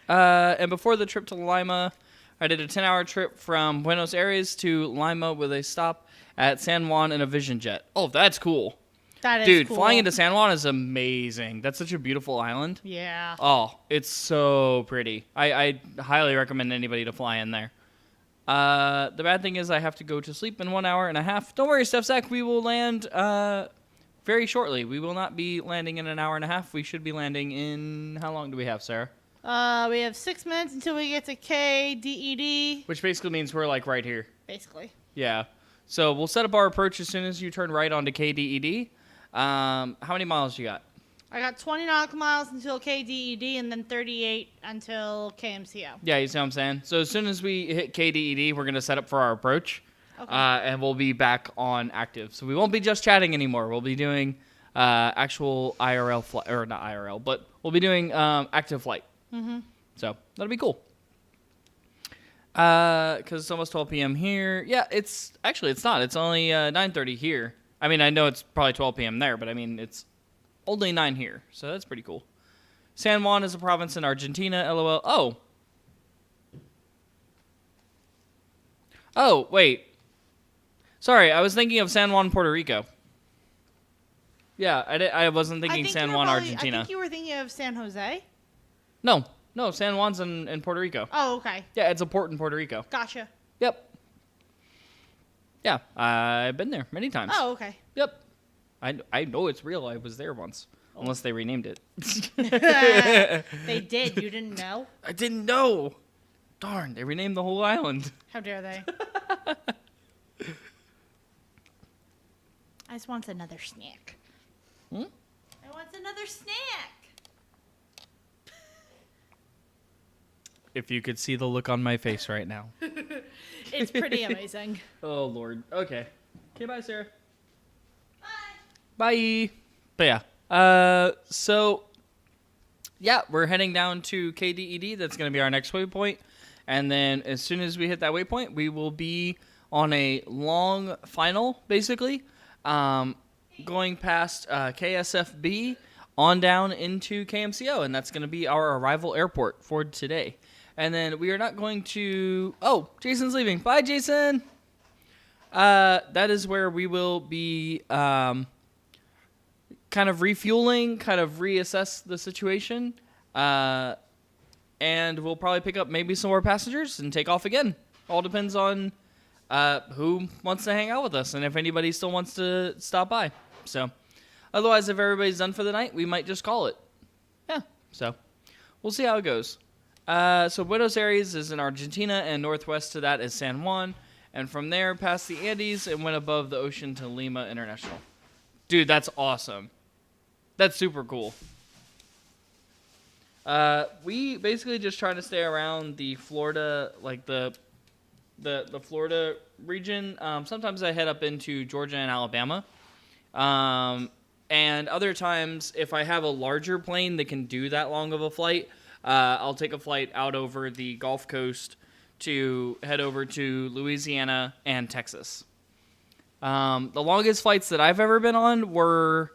And before the trip to Lima, I did a 10-hour trip from Buenos Aires to Lima with a stop at San Juan in a Vision Jet. Oh, that's cool. That is Dude, cool. flying into San Juan is amazing. That's such a beautiful island. Yeah. Oh, it's so pretty. I highly recommend anybody to fly in there. The bad thing is I have to go to sleep in 1 hour and a half. Don't worry, Steph Zach, we will land very shortly. We will not be landing in an hour and a half. We should be landing in... How long do we have, Sarah? We have 6 minutes until we get to KDED. Which basically means we're like right here. Basically. Yeah. So we'll set up our approach as soon as you turn right onto KDED. How many miles you got? I got 20 nautical miles until KDED and then 38 until KMCO. Yeah, you see what I'm saying? So as soon as we hit KDED, we're going to set up for our approach. Okay. And we'll be back on active. So we won't be just chatting anymore. We'll be doing actual IRL flight, or not IRL, but we'll be doing active flight. Mm-hmm. So that'll be cool. Because it's almost 12 p.m. here. Yeah, it's not. It's only 9:30 here. I mean, I know it's probably 12 p.m. there, but I mean, it's only 9 here. So that's pretty cool. San Juan is a province in Argentina. LOL. Oh, wait. Sorry, I was thinking of San Juan, Puerto Rico. Yeah, I wasn't thinking San Juan, Argentina. I think you were thinking of San Jose. No, San Juan's in Puerto Rico. Oh, okay. Yeah, it's a port in Puerto Rico. Gotcha. Yep. Yeah, I've been there many times. Oh, okay. Yep. I know it's real. I was there once. Oh. Unless they renamed it. They did. You didn't know? I didn't know. Darn, they renamed the whole island. How dare they? I just want another snack. Hmm? I want another snack. If you could see the look on my face right now. It's pretty amazing. Oh, Lord. Okay. Okay, bye, Sarah. Bye. Bye. But yeah. So, yeah, we're heading down to KDED. That's going to be our next waypoint. And then as soon as we hit that waypoint, we will be on a long final, basically, going past KSFB on down into KMCO. And that's going to be our arrival airport for today. And then we are not going to... Oh, Jason's leaving. Bye, Jason. That is where we will be kind of refueling, kind of reassess the situation. And we'll probably pick up maybe some more passengers and take off again. All depends on who wants to hang out with us and if anybody still wants to stop by. So, otherwise, if everybody's done for the night, we might just call it. Yeah, so we'll see how it goes. So Buenos Aires is in Argentina, and northwest to that is San Juan. And from there, past the Andes, it went above the ocean to Lima International. Dude, that's awesome. That's super cool. We basically just try to stay around the Florida, like the Florida region. Sometimes I head up into Georgia and Alabama. And other times, if I have a larger plane that can do that long of a flight, I'll take a flight out over the Gulf Coast to head over to Louisiana and Texas. The longest flights that I've ever been on were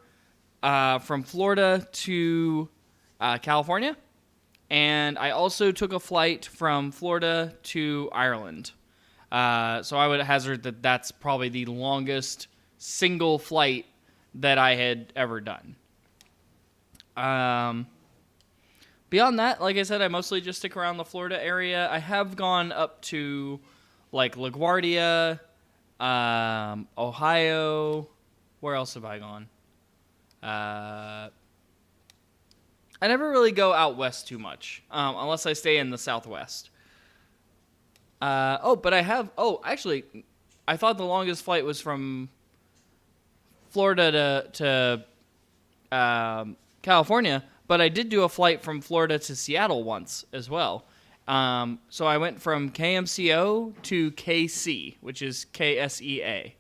from Florida to California. And I also took a flight from Florida to Ireland. So I would hazard that that's probably the longest single flight that I had ever done. Beyond that, like I said, I mostly just stick around the Florida area. I have gone up to, like, LaGuardia, Ohio. Where else have I gone? I never really go out west too much, unless I stay in the southwest. But I have... Oh, actually, I thought the longest flight was from Florida to California, but I did do a flight from Florida to Seattle once as well. So I went from KMCO to KC, which is KSEA,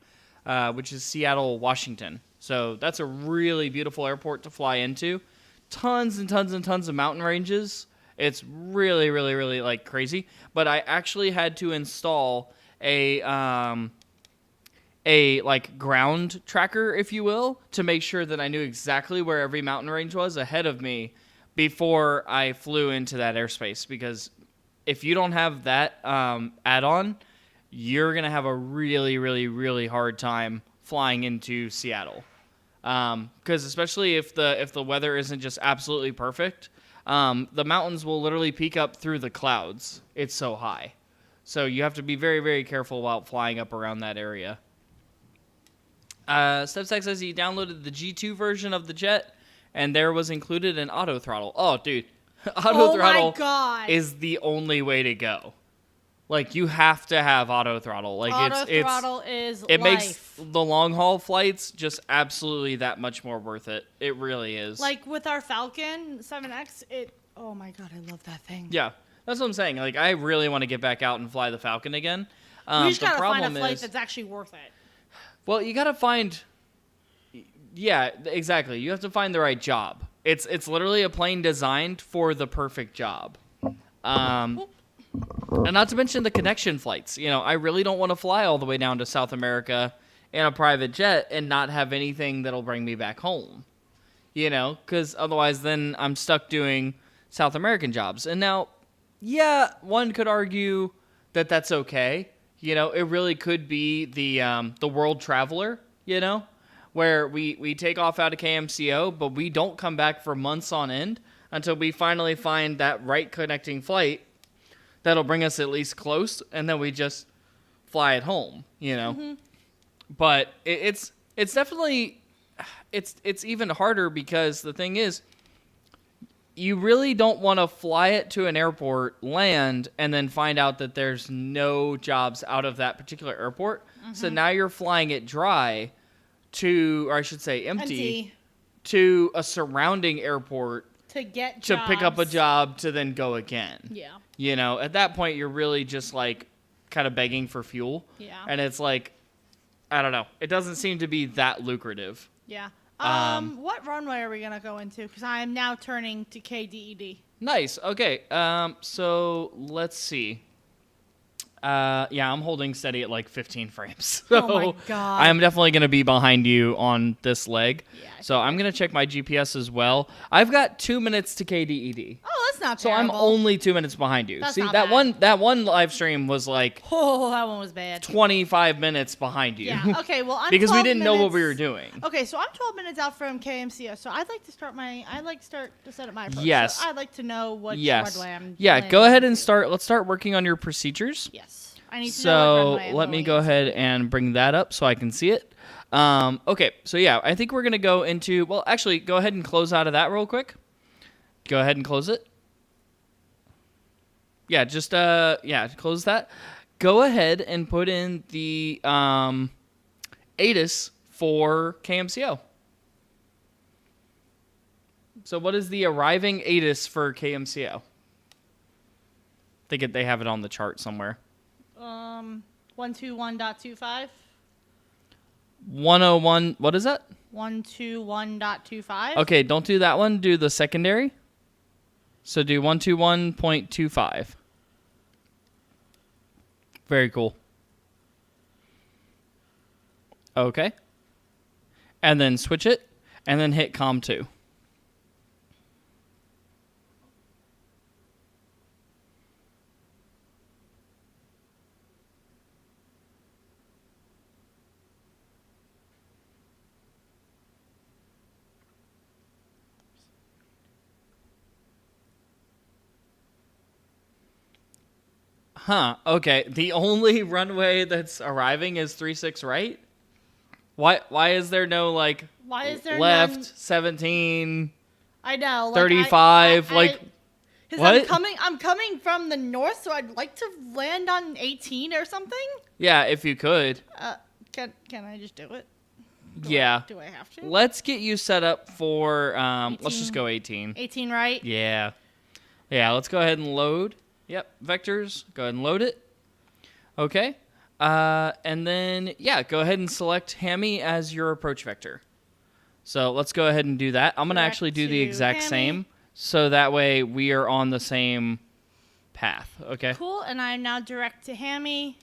which is Seattle, Washington. So that's a really beautiful airport to fly into. Tons and tons and tons of mountain ranges. It's really, really, really like crazy. But I actually had to install a like ground tracker, if you will, to make sure that I knew exactly where every mountain range was ahead of me before I flew into that airspace. Because if you don't have that add-on, you're gonna have a really, really, really hard time flying into Seattle. Because especially if the weather isn't just absolutely perfect, the mountains will literally peak up through the clouds. It's so high. So you have to be very, very careful about flying up around that area. StepStack says he downloaded the G2 version of the jet, and there was included an auto throttle. Oh, dude. Auto throttle is the only way to go. Like, you have to have auto throttle. Like, auto throttle is it life. Makes the long haul flights just absolutely that much more worth it. It really is. Like with our Falcon 7X, oh my god, I love that thing. Yeah, that's what I'm saying. Like, I really want to get back out and fly the Falcon again. We just gotta find a flight that's actually worth it. Well, you gotta find. Yeah, exactly. You have to find the right job. It's literally a plane designed for the perfect job. And not to mention the connection flights. You know, I really don't want to fly all the way down to South America in a private jet and not have anything that'll bring me back home. You know, because otherwise then I'm stuck doing South American jobs. And now, yeah, one could argue that that's okay. You know, it really could be the world traveler, you know, where we take off out of KMCO, but we don't come back for months on end until we finally find that right connecting flight that'll bring us at least close, and then we just fly it home, you know. Mm-hmm. But it's definitely it's even harder because the thing is, you really don't want to fly it to an airport, land, and then find out that there's no jobs out of that particular airport. Mm-hmm. So now you're flying it dry or I should say empty, to a surrounding airport to pick up a job to then go again. Yeah. You know, at that point, you're really just like kind of begging for fuel. Yeah. And it's like, I don't know. It doesn't seem to be that lucrative. Yeah. What runway are we going to go into? Because I am now turning to KDED. Nice. Okay. So let's see. Yeah, I'm holding steady at like 15 frames. So oh my god. I'm definitely going to be behind you on this leg. Yeah, so I'm going to check my GPS as well. I've got 2 minutes to KDED. Oh, that's not so terrible. I'm only 2 minutes behind you. That's See, not that bad. one live stream was like that one was bad. 25 minutes behind you. Yeah. Okay, well, I'm because 12 we didn't know what we were doing. Okay, so I'm 12 minutes out from KMCO. So I'd like to start to set up my approach. Yes. So I'd like to know what runway I'm go ahead and start. Let's start working on your procedures. Yes. I need to know what runway let me go ahead and bring that up so I can see it. Okay, so yeah, I think we're going to go into... Well, actually, go ahead and close out of that real quick. Go ahead and close it. Yeah, just, close that. Go ahead and put in the ATIS for KMCO. So what is the arriving ATIS for KMCO? I think they have it on the chart somewhere. 121.25. 101. What is that? 121.25. Okay, don't do that one. Do the secondary. So do 121.25. Very cool. Okay. And then switch it, and then hit COM 2. Huh, okay. The only runway that's arriving is 36 right? Why is there no, like, why is there left, none? 17, I know. 35? Because What? I'm coming from the north, so I'd like to land on 18 or something. Yeah, if you could. Can I just do it? Yeah. Do I have to? Let's get you set up for, let's 18. just go 18. 18, right? Yeah. Yeah, let's go ahead and load. Yep, vectors. Go ahead and load it. Okay. And then, yeah, go ahead and select Hammy as your approach vector. So let's go ahead and do that. I'm going to Direct actually do the to exact Hammy. same, so that way we are on the same path. Okay. Cool, and I'm now direct to Hammy.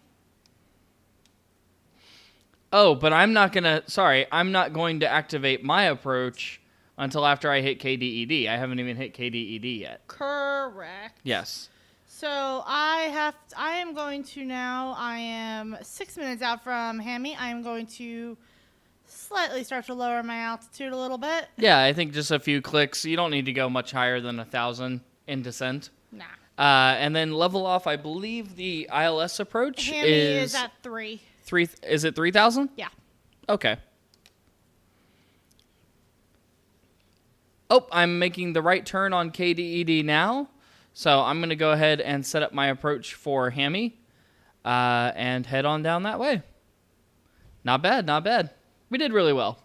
Oh, but I'm not going to activate my approach until after I hit KDED. I haven't even hit KDED yet. Correct. Yes. So I am going to now, I am 6 minutes out from Hammy. I am going to slightly start to lower my altitude a little bit. Yeah, I think just a few clicks. You don't need to go much higher than 1,000 in descent. Nah. And then level off, I believe the ILS approach Hammy is at 3. Is it 3,000? Yeah. Okay. Oh, I'm making the right turn on KDED now. So I'm going to go ahead and set up my approach for Hammy and head on down that way. Not bad, not bad. We did really well.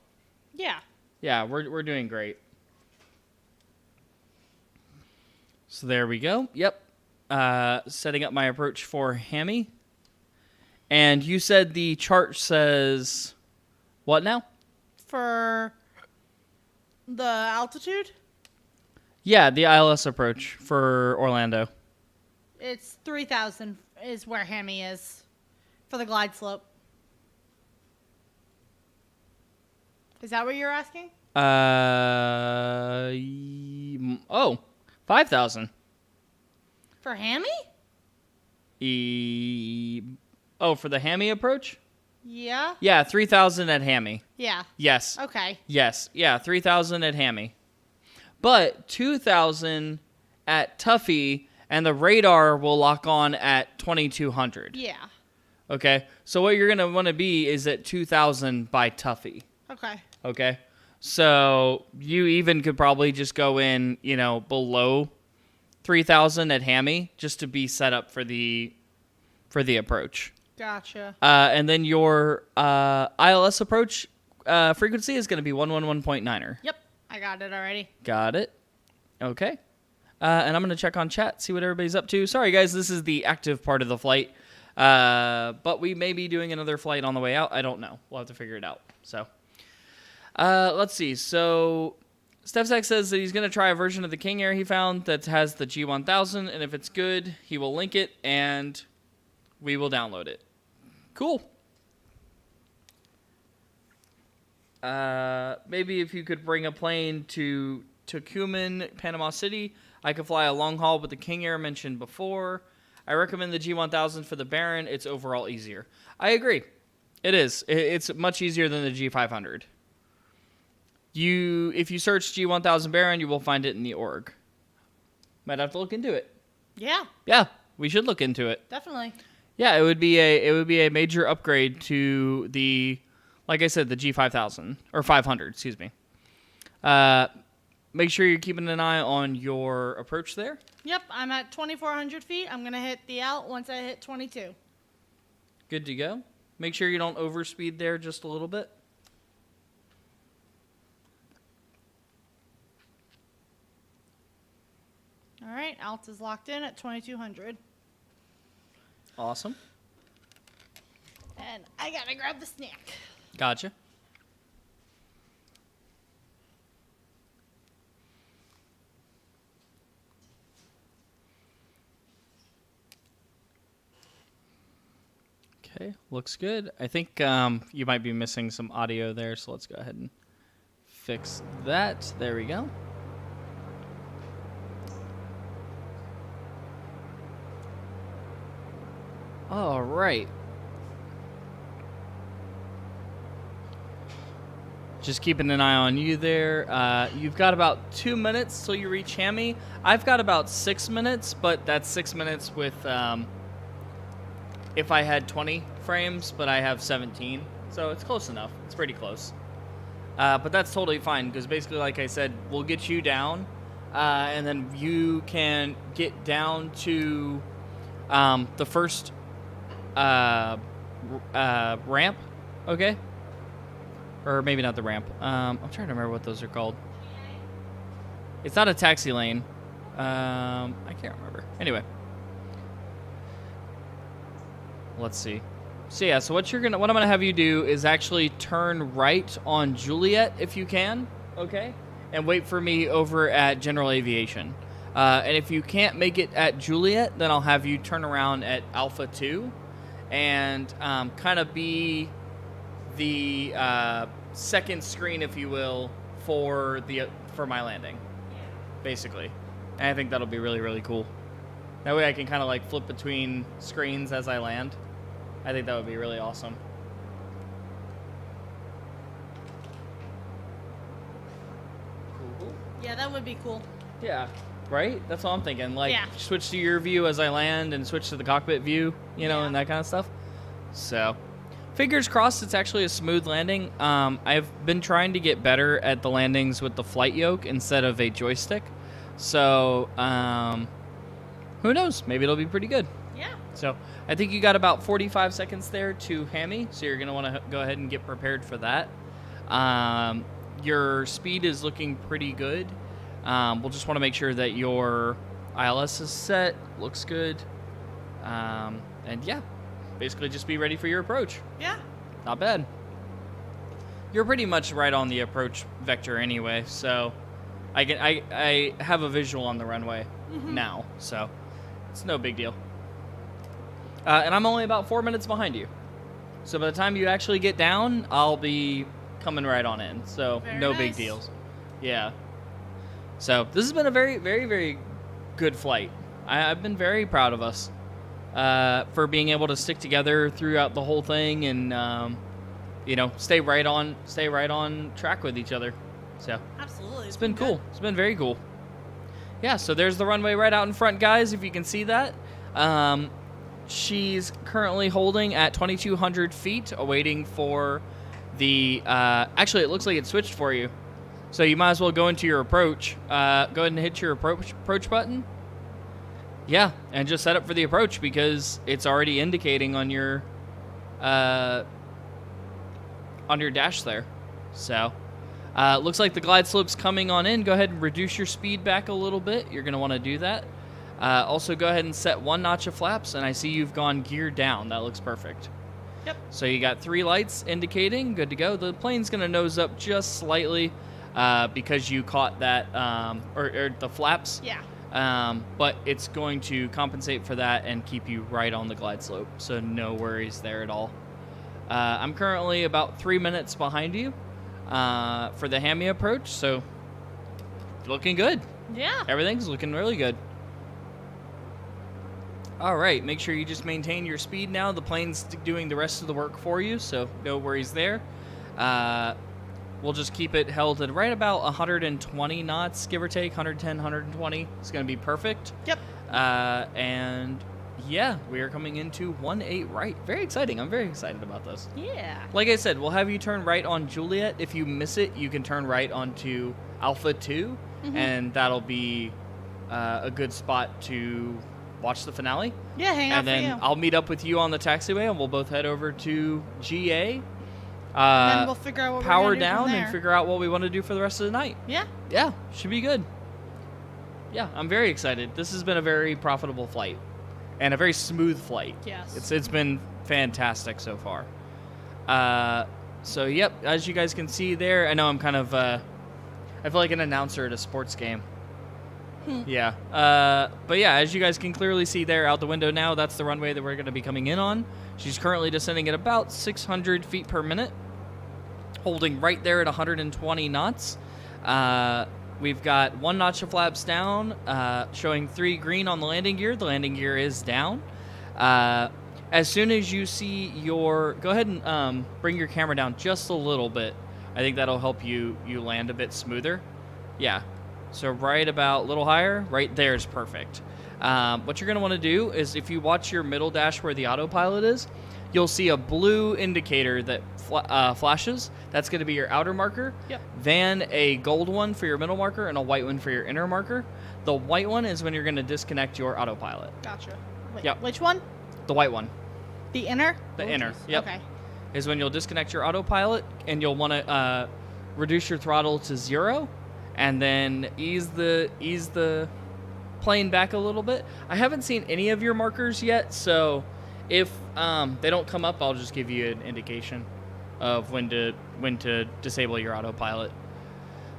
Yeah. Yeah, we're doing great. So there we go. Yep. Setting up my approach for Hammy. And you said the chart says what now? For the altitude, Yeah, the ILS approach for Orlando. it's 3,000 is where Hammy is for the glide slope. Is that what you're asking? 5,000. For Hammy? For the Hammy approach? Yeah. Yeah, 3,000 at Hammy. Yeah. Yes. Okay. Yes. Yeah, 3,000 at Hammy. But 2,000 at Tuffy, and the radar will lock on at 2,200. Yeah. Okay? So what you're going to want to be is at 2,000 by Tuffy. Okay. Okay? So you even could probably just go in, below 3,000 at Hammy just to be set up for the approach. Gotcha. And then your ILS approach frequency is going to be 111.9er. Yep. I got it already. Got it. Okay. And I'm going to check on chat, see what everybody's up to. Sorry, guys, this is the active part of the flight. But we may be doing another flight on the way out. I don't know. We'll have to figure it out. So, let's see. So, StephZack says that he's going to try a version of the King Air he found that has the G1000. And if it's good, he will link it and we will download it. Cool. Maybe if you could bring a plane to Tucumán, Panama City, I could fly a long haul with the King Air mentioned before. I recommend the G1000 for the Baron. It's overall easier. I agree. It is. It's much easier than the G500. If you search G1000 Baron, you will find it in the org. Might have to look into it. Yeah. Yeah, we should look into it. Definitely. Yeah, it would be a major upgrade to the, like I said, the G5000 or 500. Excuse me. Make sure you're keeping an eye on your approach there. Yep. I'm at 2,400 feet. I'm going to hit the out once I hit 22. Good to go. Make sure you don't overspeed there just a little bit. All right. Alt is locked in at 2,200. Awesome. And I got to grab the snack. Gotcha. Okay, looks good. I think you might be missing some audio there, so let's go ahead and fix that. There we go. All right. Just keeping an eye on you there. You've got about 2 minutes till you reach Hammy. I've got about 6 minutes, but that's 6 minutes with if I had 20 frames, but I have 17. So it's close enough. It's pretty close. But that's totally fine because basically, like I said, we'll get you down. and then you can get down to the first ramp, okay? Or maybe not the ramp. I'm trying to remember what those are called. It's not a taxi lane. I can't remember. Anyway. Let's see. So yeah, so what I'm gonna have you do is actually turn right on Juliet if you can, okay? And wait for me over at General Aviation. And if you can't make it at Juliet, then I'll have you turn around at Alpha 2 and kind of be the second screen, if you will, for my landing, basically. And I think that'll be really, really cool. That way I can kind of like flip between screens as I land. I think that would be really awesome. Cool. Yeah, that would be cool. Yeah, right? That's all I'm thinking. Like, Yeah. switch to your view as I land and switch to the cockpit view, you know, Yeah. and that kind of stuff. So, fingers crossed it's actually a smooth landing. I've been trying to get better at the landings with the flight yoke instead of a joystick. So, who knows? Maybe it'll be pretty good. Yeah. So, I think you got about 45 seconds there to hammy, so you're going to want to go ahead and get prepared for that. Your speed is looking pretty good. We'll just want to make sure that your ILS is set, looks good. And yeah, basically just be ready for your approach. Yeah. Not bad. You're pretty much right on the approach vector anyway, so I have a visual on the runway now, so it's no big deal. And I'm only about 4 minutes behind you. So by the time you actually get down, I'll be coming right on in. So Very no big nice. deals. Yeah. So this has been a very, very, very good flight. I've been very proud of us for being able to stick together throughout the whole thing and, you know, stay right on track with each other. So Absolutely. it's been cool. It's been very cool. Yeah, so there's the runway right out in front, guys, if you can see that. She's currently holding at 2,200 feet, awaiting for the... actually, it looks like it switched for you. So you might as well go into your approach. Go ahead and hit your approach button. Yeah, and just set up for the approach because it's already indicating on your dash there. So... looks like the glide slope's coming on in. Go ahead and reduce your speed back a little bit. You're going to want to do that. Also, go ahead and set one notch of flaps, and I see you've gone gear down. That looks perfect. Yep. So you got 3 lights indicating. Good to go. The plane's going to nose up just slightly because you caught that, or the flaps. Yeah. But it's going to compensate for that and keep you right on the glide slope. So no worries there at all. I'm currently about 3 minutes behind you. For the hammy approach, so looking good. Yeah. Everything's looking really good. All right, make sure you just maintain your speed now. The plane's doing the rest of the work for you, so no worries there. We'll just keep it held at right about 120 knots, give or take, 110, 120. It's going to be perfect. Yep. And yeah, we are coming into 1-8 right. Very exciting. I'm very excited about this. Yeah. Like I said, we'll have you turn right on Juliet. If you miss it, you can turn right onto Alpha 2, and that'll be a good spot to watch the finale. Yeah, hang out And then for you. I'll meet up with you on the taxiway, and we'll both head over to GA. And then we'll figure out what Power we're gonna do down from and there. figure out what we want to do for the rest of the night. Yeah. Yeah, should be good. Yeah, I'm very excited. This has been a very profitable flight and a very smooth flight. Yes. It's been fantastic so far. So, yep, as you guys can see there, I know I'm kind of, I feel like an announcer at a sports game. Yeah. But yeah, as you guys can clearly see there out the window now, that's the runway that we're going to be coming in on. She's currently descending at about 600 feet per minute, holding right there at 120 knots. We've got 1 notch of flaps down, showing 3 green on the landing gear. The landing gear is down. As soon as you see your... Go ahead and bring your camera down just a little bit. I think that'll help you land a bit smoother. Yeah. So right about a little higher. Right there is perfect. What you're going to want to do is if you watch your middle dash where the autopilot is, you'll see a blue indicator that flashes. That's going to be your outer marker. Yep. Then a gold one for your middle marker and a white one for your inner marker. The white one is when you're going to disconnect your autopilot. Gotcha. Wait, Yep. Which one? The white one. The inner? The Oh, inner. geez. Yep. Okay. Is when you'll disconnect your autopilot and you'll want to reduce your throttle to 0 and then ease the plane back a little bit. I haven't seen any of your markers yet, so if they don't come up, I'll just give you an indication of when to disable your autopilot.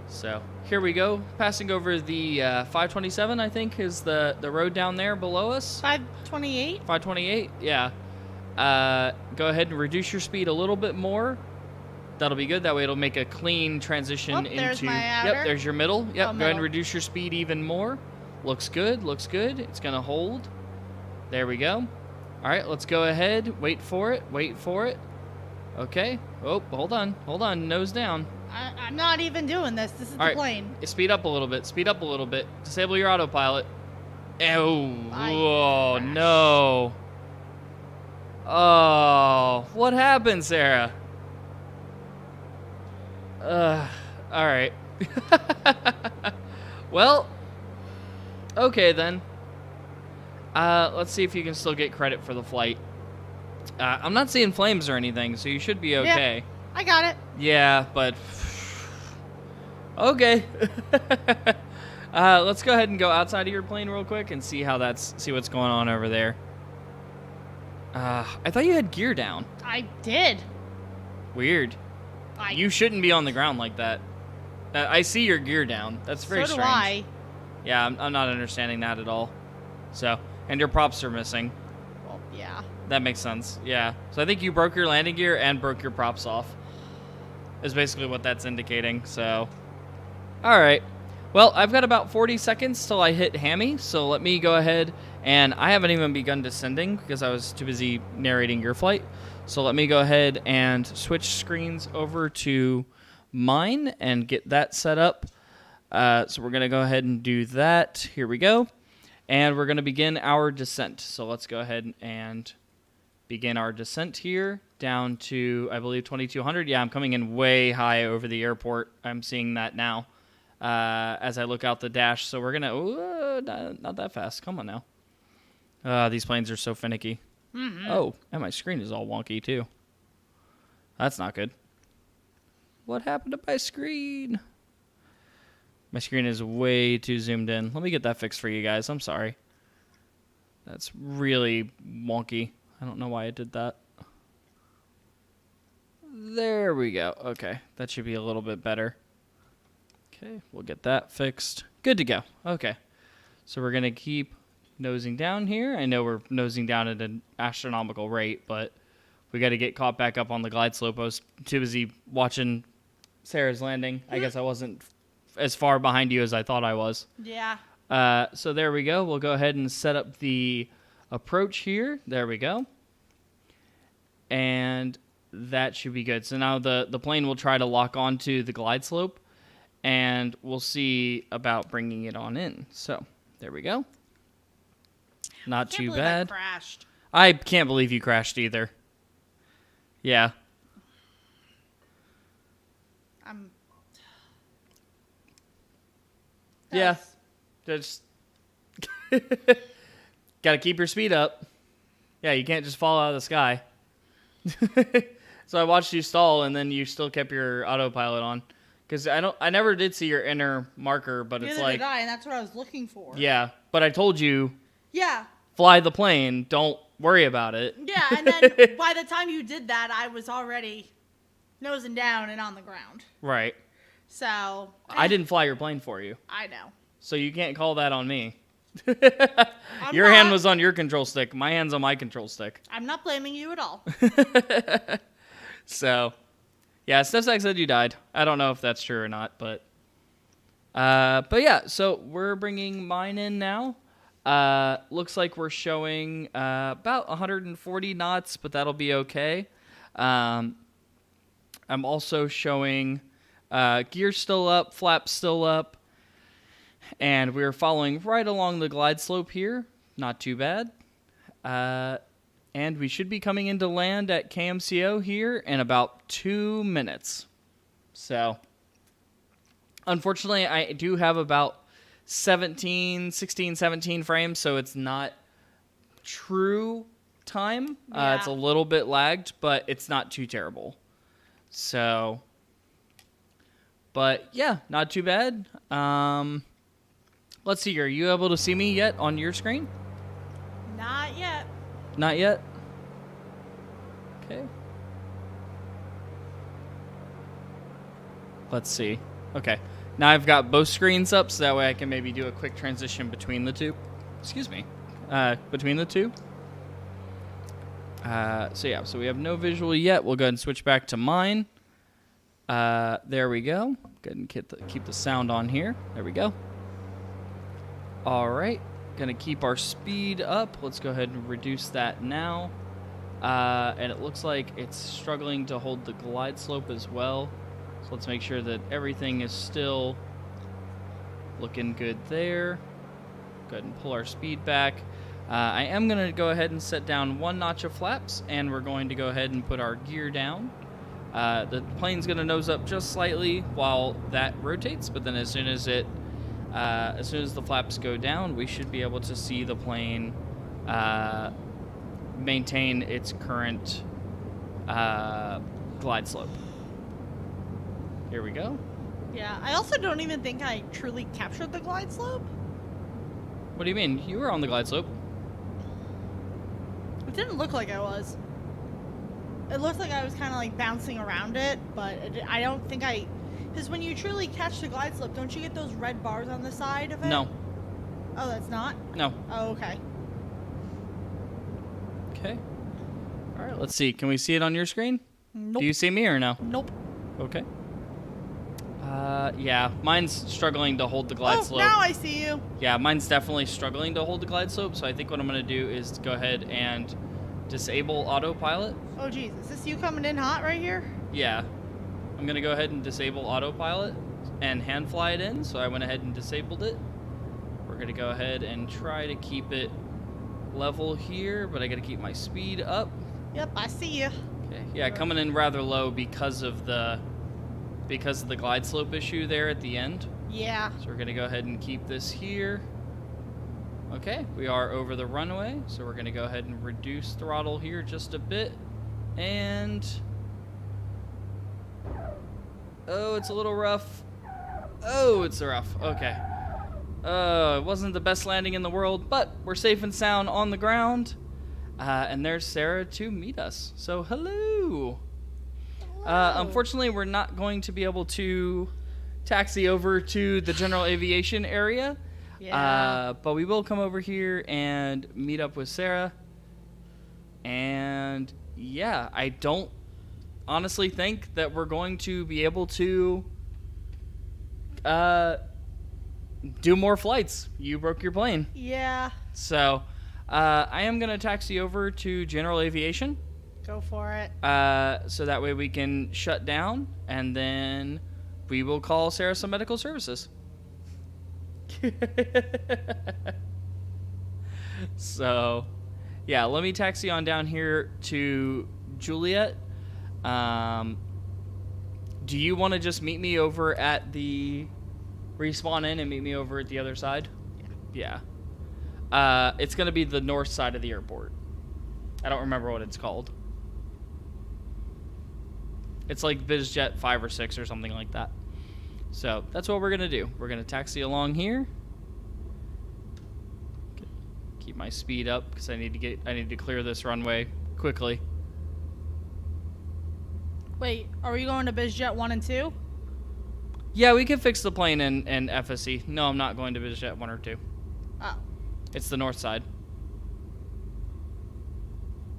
So here we go, passing over the 527, I think is the road down there below us. 528? 528, yeah. Go ahead and reduce your speed a little bit more. That'll be good. That way it'll make a clean transition into... There's my outer. Yep, there's your middle. Yep, go ahead middle. and reduce your speed even more. Looks good, looks good. It's going to hold. There we go. All right, let's go ahead. Wait for it, wait for it. Okay. Oh, hold on, nose down. I'm not even doing this. This is All the right. plane. Speed up a little bit, speed up a little bit. Disable your autopilot. Oh, whoa, crashed. no. Oh, what happened, Sarah? All right. Well, okay then. Let's see if you can still get credit for the flight. I'm not seeing flames or anything, so you should be okay. I got it. Yeah, but okay. Let's go ahead and go outside of your plane real quick and see what's going on over there. I thought you had gear down. I did. Weird. You shouldn't be on the ground like that. I see your gear down. That's very so do strange. I. Yeah, I'm not understanding that at all. So, and your props are missing. Well, yeah. That makes sense. Yeah. So I think you broke your landing gear and broke your props off. Is basically what that's indicating. So, all right. Well, I've got about 40 seconds till I hit Hammy. So let me go ahead, and I haven't even begun descending because I was too busy narrating your flight. So let me go ahead and switch screens over to mine and get that set up. So we're going to go ahead and do that. Here we go. And we're going to begin our descent. So let's go ahead and begin our descent here down to, I believe, 2200. Yeah, I'm coming in way high over the airport. I'm seeing that now as I look out the dash. So we're going to, not that fast. Come on now. These planes are so finicky. Mm-hmm. Oh, and my screen is all wonky too. That's not good. What happened to my screen? My screen is way too zoomed in. Let me get that fixed for you guys. I'm sorry. That's really wonky. I don't know why I did that. There we go. Okay, that should be a little bit better. Okay, we'll get that fixed. Good to go. Okay, so we're going to keep nosing down here. I know we're nosing down at an astronomical rate, but we got to get caught back up on the glide slope. I was too busy watching Sarah's landing. I guess I wasn't as far behind you as I thought I was. Yeah. So there we go. We'll go ahead and set up the approach here. There we go. And that should be good. So now the plane will try to lock onto the glide slope, and we'll see about bringing it on in. So there we go. Not too bad. I crashed. I can't believe you crashed either. Yeah. Yeah. Just gotta keep your speed up. Yeah, you can't just fall out of the sky. So I watched you stall, and then you still kept your autopilot on. Because I never did see your inner marker, but it's Neither like, did I, and that's what I was looking for. yeah. But I told you, Yeah. fly the plane. Don't worry about it. Yeah, and then by the time you did that, I was already nosing down and on the ground. Right. So I didn't fly your plane for you, I know. so you can't call that on me. I'm Your hand not- was on your control stick. My hand's on my control stick. I'm not blaming you at all. So, yeah, Steph said you died. I don't know if that's true or not, but yeah. So we're bringing mine in now. Looks like we're showing about 140 knots, but that'll be okay. I'm also showing gear still up, flaps still up, and we're following right along the glide slope here. Not too bad. And we should be coming into land at KMCO here in about 2 minutes. So, unfortunately, I do have about 16, 17 frames, so it's not true time. Yeah. It's a little bit lagged, but it's not too terrible. So, but yeah, not too bad. Let's see here. Are you able to see me yet on your screen? Not yet. Not yet? Okay. Let's see. Okay. Now I've got both screens up, so that way I can maybe do a quick transition between the two. Excuse me. Between the two. So we have no visual yet. We'll go ahead and switch back to mine. There we go. Go ahead and keep the sound on here. There we go. All right. Gonna keep our speed up. Let's go ahead and reduce that now. And it looks like it's struggling to hold the glide slope as well. So let's make sure that everything is still looking good there. Go ahead and pull our speed back. I am going to go ahead and set down 1 notch of flaps, and we're going to go ahead and put our gear down. The plane's going to nose up just slightly while that rotates, but then as soon as the flaps go down, we should be able to see the plane maintain its current glide slope. Here we go. Yeah, I also don't even think I truly captured the glide slope. What do you mean? You were on the glide slope. It didn't look like I was. It looked like I was kind of like bouncing around it, but I don't think I... Because when you truly catch the glide slope, don't you get those red bars on the side of it? No. Oh, that's not? No. Oh, okay. Okay. All right, let's see. Can we see it on your screen? Nope. Do you see me or no? Nope. Okay. Yeah, mine's struggling to hold the glide slope. Now I see you. Yeah, mine's definitely struggling to hold the glide slope, so I think what I'm going to do is go ahead and disable autopilot. Oh, geez. Is this you coming in hot right here? Yeah. I'm going to go ahead and disable autopilot and hand fly it in, so I went ahead and disabled it. We're going to go ahead and try to keep it level here, but I got to keep my speed up. Yep, I see you. Okay. Yeah, coming in rather low because of the glide slope issue there at the end. Yeah. So we're going to go ahead and keep this here. Okay, we are over the runway, so we're going to go ahead and reduce throttle here just a bit. And... oh, it's a little rough. Oh, it's rough. Okay. It wasn't the best landing in the world, but we're safe and sound on the ground. And there's Sarah to meet us. So, hello. Unfortunately, we're not going to be able to taxi over to the general aviation area. Yeah. But we will come over here and meet up with Sarah. And yeah, I don't honestly think that we're going to be able to do more flights. You broke your plane. Yeah. So I am going to taxi over to general aviation. Go for it. So that way we can shut down, and then we will call Sarah some medical services. So, yeah, let me taxi on down here to Juliet. Do you want to just meet me over at the respawn in and meet me over at the other side? Yeah. It's going to be the north side of the airport. I don't remember what it's called. It's like BizJet 5 or 6 or something like that. So that's what we're going to do. We're going to taxi along here. Keep my speed up because I need to clear this runway quickly. Wait, are we going to BizJet 1 and 2? Yeah, we can fix the plane in FSC. No, I'm not going to BizJet 1 or 2. Oh. It's the north side.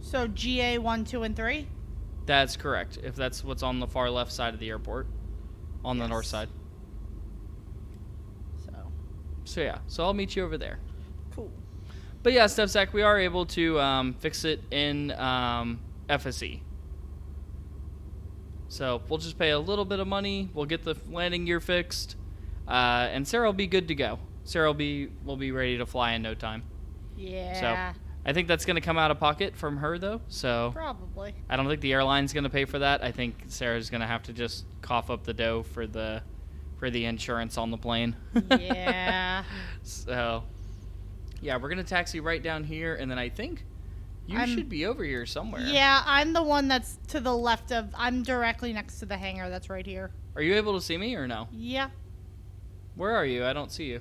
So GA 1, 2, and 3? That's correct. If that's what's on the far left side of the airport. On the north side. So yeah. So I'll meet you over there. Cool. But yeah, StepStack, we are able to fix it in FSE. So we'll just pay a little bit of money. We'll get the landing gear fixed. And Sarah will be good to go. Sarah will be ready to fly in no time. Yeah. So I think that's going to come out of pocket from her, though. So Probably. I don't think the airline's going to pay for that. I think Sarah's going to have to just cough up the dough for the insurance on the plane. Yeah. So, yeah, we're going to taxi right down here, and then I think you should be over here somewhere. Yeah, I'm the one that's to the left of... I'm directly next to the hangar that's right here. Are you able to see me or no? Yeah. Where are you? I don't see you.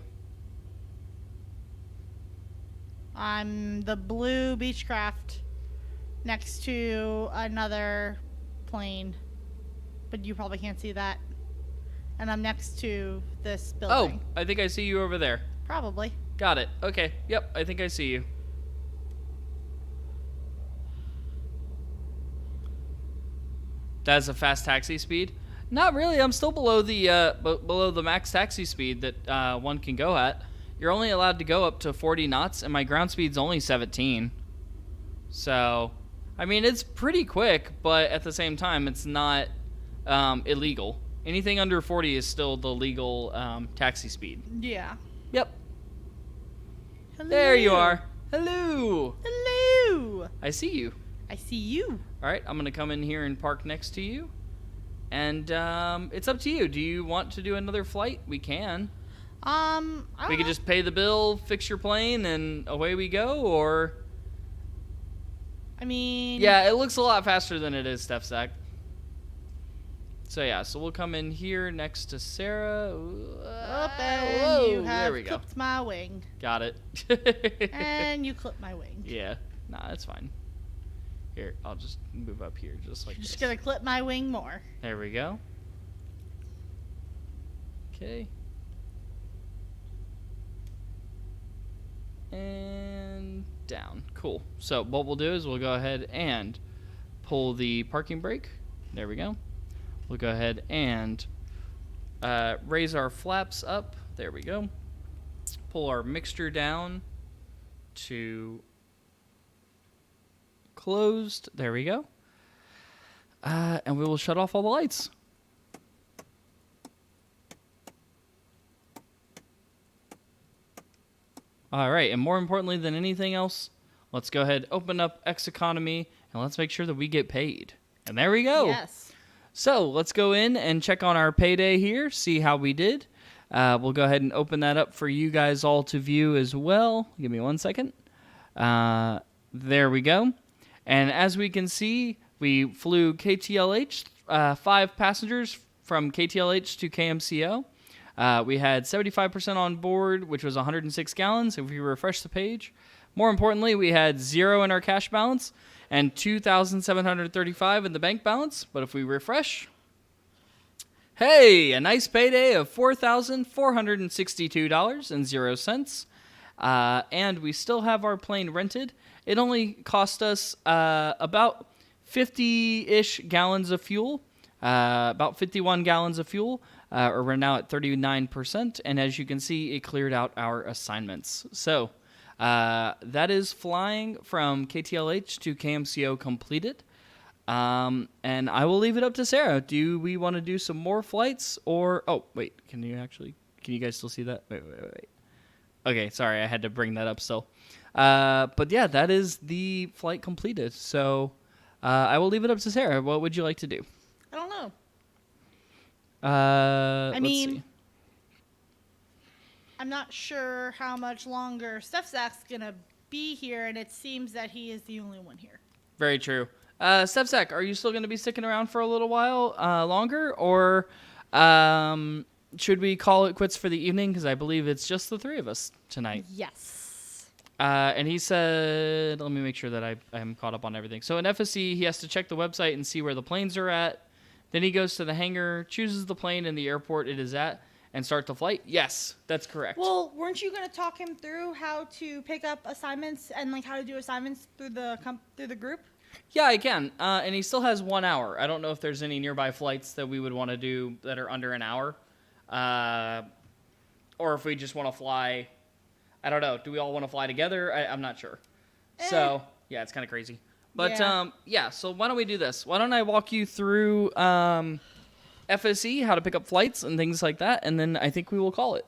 I'm the blue Beechcraft next to another plane. But you probably can't see that. And I'm next to this building. Oh, I think I see you over there. Probably. Got it. Okay. Yep, I think I see you. That's a fast taxi speed? Not really. I'm still below the max taxi speed that one can go at. You're only allowed to go up to 40 knots, and my ground speed's only 17. So, I mean, it's pretty quick, but at the same time, it's not illegal. Anything under 40 is still the legal taxi speed. Yeah. Yep. Hello. There you are. Hello. Hello. I see you. I see you. All right, I'm going to come in here and park next to you. And it's up to you. Do you want to do another flight? We can. We could just pay the bill, fix your plane, and away we go, or... I mean... Yeah, it looks a lot faster than it is, Stefzak. So yeah, so we'll come in here next to Sarah. Up and Whoa, you have there we go. clipped my wing. Got it. And you clipped my wing. Yeah, nah, that's fine. Here, I'll just move up here just like You're just this. gonna clip my wing more. There we go. Okay. And down. Cool. So what we'll do is we'll go ahead and pull the parking brake. There we go. We'll go ahead and raise our flaps up. There we go. Pull our mixture down to closed. There we go. And we will shut off all the lights. All right, and more importantly than anything else, let's go ahead, open up X Economy, and let's make sure that we get paid. And there we go. Yes. So let's go in and check on our payday here, see how we did. We'll go ahead and open that up for you guys all to view as well. Give me 1 second. There we go. And as we can see, we flew KTLH, 5 passengers from KTLH to KMCO. We had 75% on board, which was 106 gallons. If we refresh the page, more importantly, we had 0 in our cash balance and 2,735 in the bank balance. But if we refresh, hey, a nice payday of $4,462.00. And we still have our plane rented. It only cost us about 50-ish gallons of fuel, about 51 gallons of fuel. Or we're now at 39%, and as you can see, it cleared out our assignments. So that is flying from KTLH to KMCO completed. And I will leave it up to Sarah. Do we want to do some more flights, or... Oh, wait, can you guys still see that? Wait. Okay, sorry, I had to bring that up still. But yeah, that is the flight completed. So I will leave it up to Sarah. What would you like to do? I don't know. Let's see. I'm not sure how much longer Stefzak's gonna be here, and it seems that he is the only one here. Very true. Stefzak, are you still going to be sticking around for a little while longer, or should we call it quits for the evening? Because I believe it's just the 3 of us tonight. Yes. And he said, let me make sure that I'm caught up on everything. So in FSC, he has to check the website and see where the planes are at. Then he goes to the hangar, chooses the plane and the airport it is at, and start the flight. Yes, that's correct. Well, weren't you going to talk him through how to pick up assignments and like how to do assignments through the group? Yeah, I can. And he still has 1 hour. I don't know if there's any nearby flights that we would want to do that are under an hour. Or if we just want to fly. I don't know. Do we all want to fly together? I'm not sure. So, yeah, it's kind of crazy. But, yeah, so why don't we do this? Why don't I walk you through FSE, how to pick up flights and things like that, and then I think we will call it.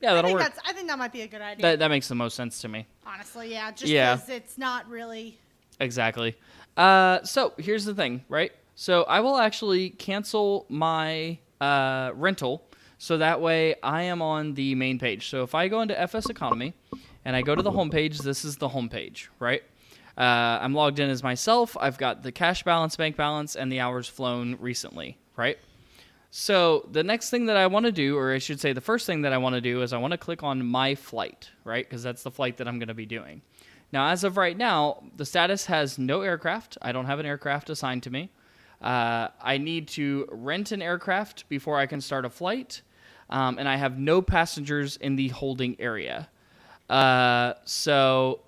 Yeah, that'll work. I think that might be a good idea. That makes the most sense to me. Honestly, yeah. Just Yeah. because it's not really... Exactly. So here's the thing, right? So I will actually cancel my rental, so that way I am on the main page. So if I go into FS Economy and I go to the home page, this is the home page, right? I'm logged in as myself. I've got the cash balance, bank balance, and the hours flown recently, right? So the next thing that I want to do, or I should say the first thing that I want to do, is I want to click on my flight, right? Because that's the flight that I'm going to be doing. Now, as of right now, the status has no aircraft. I don't have an aircraft assigned to me. I need to rent an aircraft before I can start a flight, and I have no passengers in the holding area. So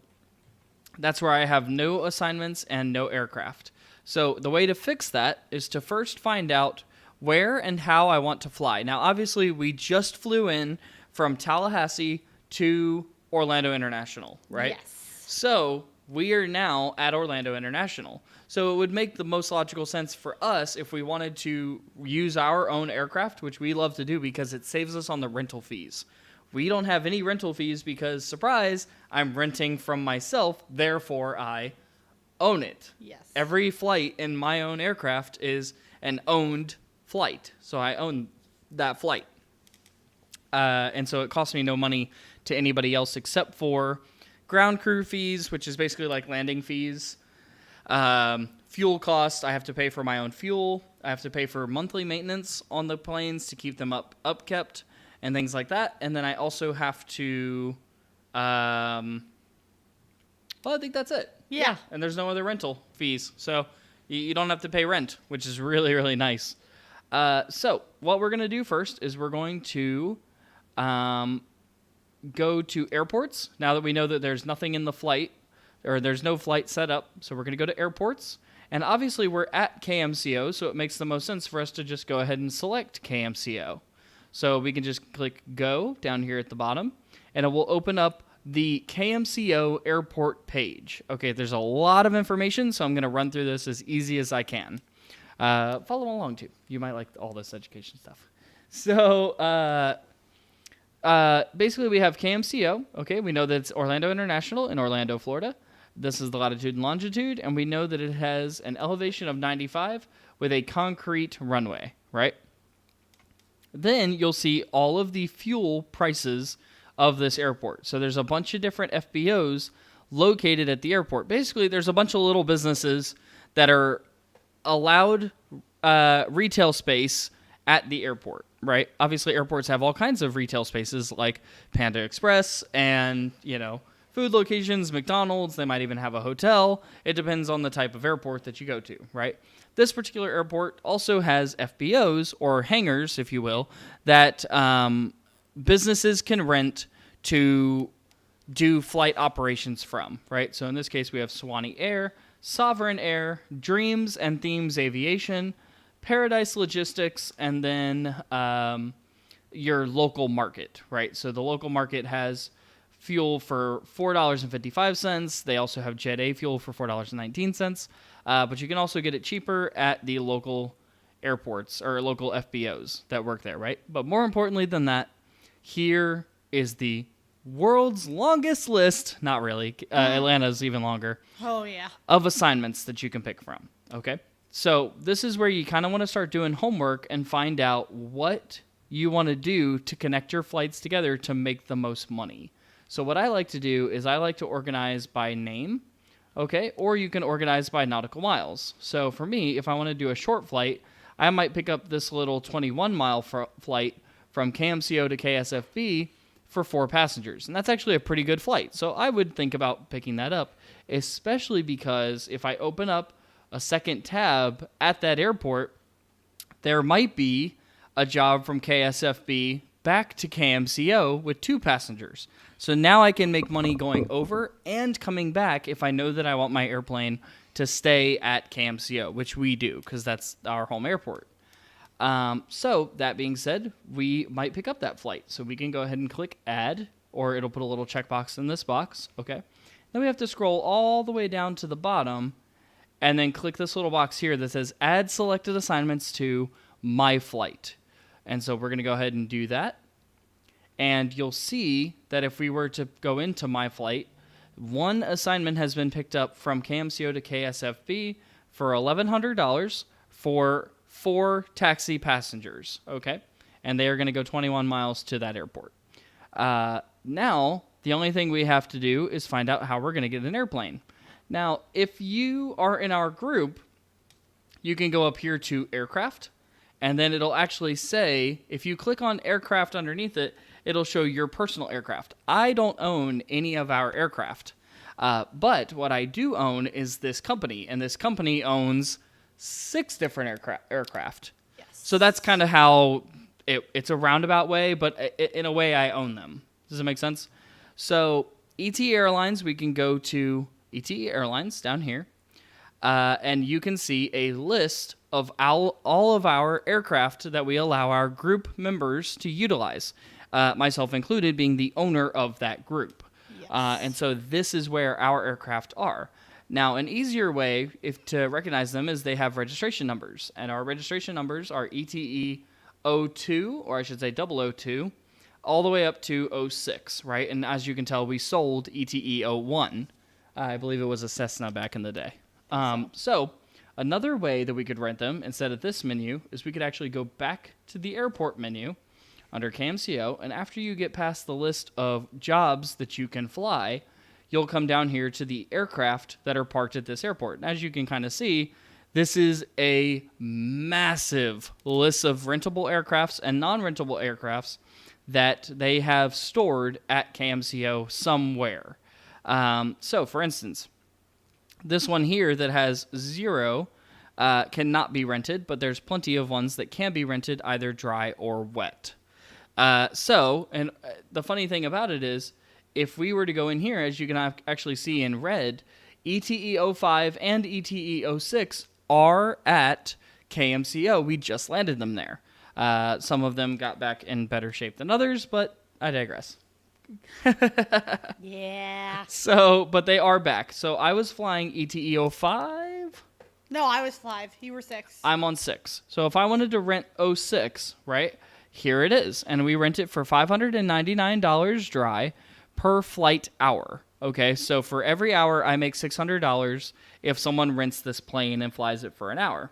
that's where I have no assignments and no aircraft. So the way to fix that is to first find out where and how I want to fly. Now, obviously, we just flew in from Tallahassee to Orlando International, right? Yes. So we are now at Orlando International. So it would make the most logical sense for us if we wanted to use our own aircraft, which we love to do because it saves us on the rental fees. We don't have any rental fees because, surprise, I'm renting from myself, therefore I own it. Yes. Every flight in my own aircraft is an owned flight, so I own that flight. And so it costs me no money to anybody else except for ground crew fees, which is basically like landing fees. Fuel costs, I have to pay for my own fuel. I have to pay for monthly maintenance on the planes to keep them upkept and things like that. And then I also have to, well, I think that's it. Yeah. And there's no other rental fees. So you don't have to pay rent, which is really, really nice. So what we're going to do first is we're going to go to airports. Now that we know that there's nothing in the flight, or there's no flight set up, so we're going to go to airports. And obviously we're at KMCO, so it makes the most sense for us to just go ahead and select KMCO. So we can just click go down here at the bottom, and it will open up the KMCO airport page. Okay, there's a lot of information, so I'm going to run through this as easy as I can. Follow along too. You might like all this education stuff. So basically we have KMCO. Okay, we know that it's Orlando International in Orlando, Florida. This is the latitude and longitude, and we know that it has an elevation of 95 with a concrete runway, right? Then you'll see all of the fuel prices of this airport. So there's a bunch of different FBOs located at the airport. Basically, there's a bunch of little businesses that are allowed retail space at the airport, right? Obviously, airports have all kinds of retail spaces like Panda Express and, food locations, McDonald's. They might even have a hotel. It depends on the type of airport that you go to, right? This particular airport also has FBOs, or hangars, if you will, that businesses can rent to do flight operations from, right? So in this case, we have Swanee Air, Sovereign Air, Dreams and Themes Aviation, Paradise Logistics, and then your local market, right? So the local market has fuel for $4.55. They also have Jet A fuel for $4.19. But you can also get it cheaper at the local airports or local FBOs that work there, right? But more importantly than that, here is the world's longest list. Not really. Atlanta's even longer. Oh, yeah. Of assignments that you can pick from, okay? So this is where you kind of want to start doing homework and find out what you want to do to connect your flights together to make the most money. So what I like to do is I like to organize by name, okay? Or you can organize by nautical miles. So for me, if I want to do a short flight, I might pick up this little 21-mile flight from KMCO to KSFB for 4 passengers. And that's actually a pretty good flight. So I would think about picking that up, especially because if I open up a second tab at that airport, there might be a job from KSFB back to KMCO with 2 passengers. So now I can make money going over and coming back if I know that I want my airplane to stay at KMCO, which we do because that's our home airport. So that being said, we might pick up that flight. So we can go ahead and click add, or it'll put a little checkbox in this box. Okay. Then we have to scroll all the way down to the bottom and then click this little box here that says add selected assignments to my flight. And so we're going to go ahead and do that. And you'll see that if we were to go into my flight, one assignment has been picked up from KMCO to KSFB for $1,100 for 4 taxi passengers, okay? And they are going to go 21 miles to that airport. Now, the only thing we have to do is find out how we're going to get an airplane. Now, if you are in our group, you can go up here to aircraft, and then it'll actually say, if you click on aircraft underneath it, it'll show your personal aircraft. I don't own any of our aircraft, but what I do own is this company, and this company owns 6 different aircraft. Yes. So that's kind of how it's a roundabout way, but in a way I own them. Does it make sense? So ET Airlines, we can go to ET Airlines down here, and you can see a list of all of our aircraft that we allow our group members to utilize, myself included being the owner of that group. Yes. And so this is where our aircraft are. Now, an easier way to recognize them is they have registration numbers, and our registration numbers are ETE 02, or I should say 002, all the way up to 06, right? And as you can tell, we sold ETE 01. I believe it was a Cessna back in the day. So another way that we could rent them instead of this menu is we could actually go back to the airport menu under KMCO, and after you get past the list of jobs that you can fly, you'll come down here to the aircraft that are parked at this airport. And as you can kind of see, this is a massive list of rentable aircrafts and non-rentable aircrafts that they have stored at KMCO somewhere. So, for instance, this one here that has 0 cannot be rented, but there's plenty of ones that can be rented either dry or wet. And the funny thing about it is, if we were to go in here, as you can actually see in red, ETE 05 and ETE 06 are at KMCO. We just landed them there. Some of them got back in better shape than others, but I digress. Yeah. So, but they are back. So I was flying ETE 05. No, I was 5. You were 6. I'm on 6. So if I wanted to rent 06, right, here it is. And we rent it for $599 dry per flight hour. Okay, so for every hour, I make $600 if someone rents this plane and flies it for an hour.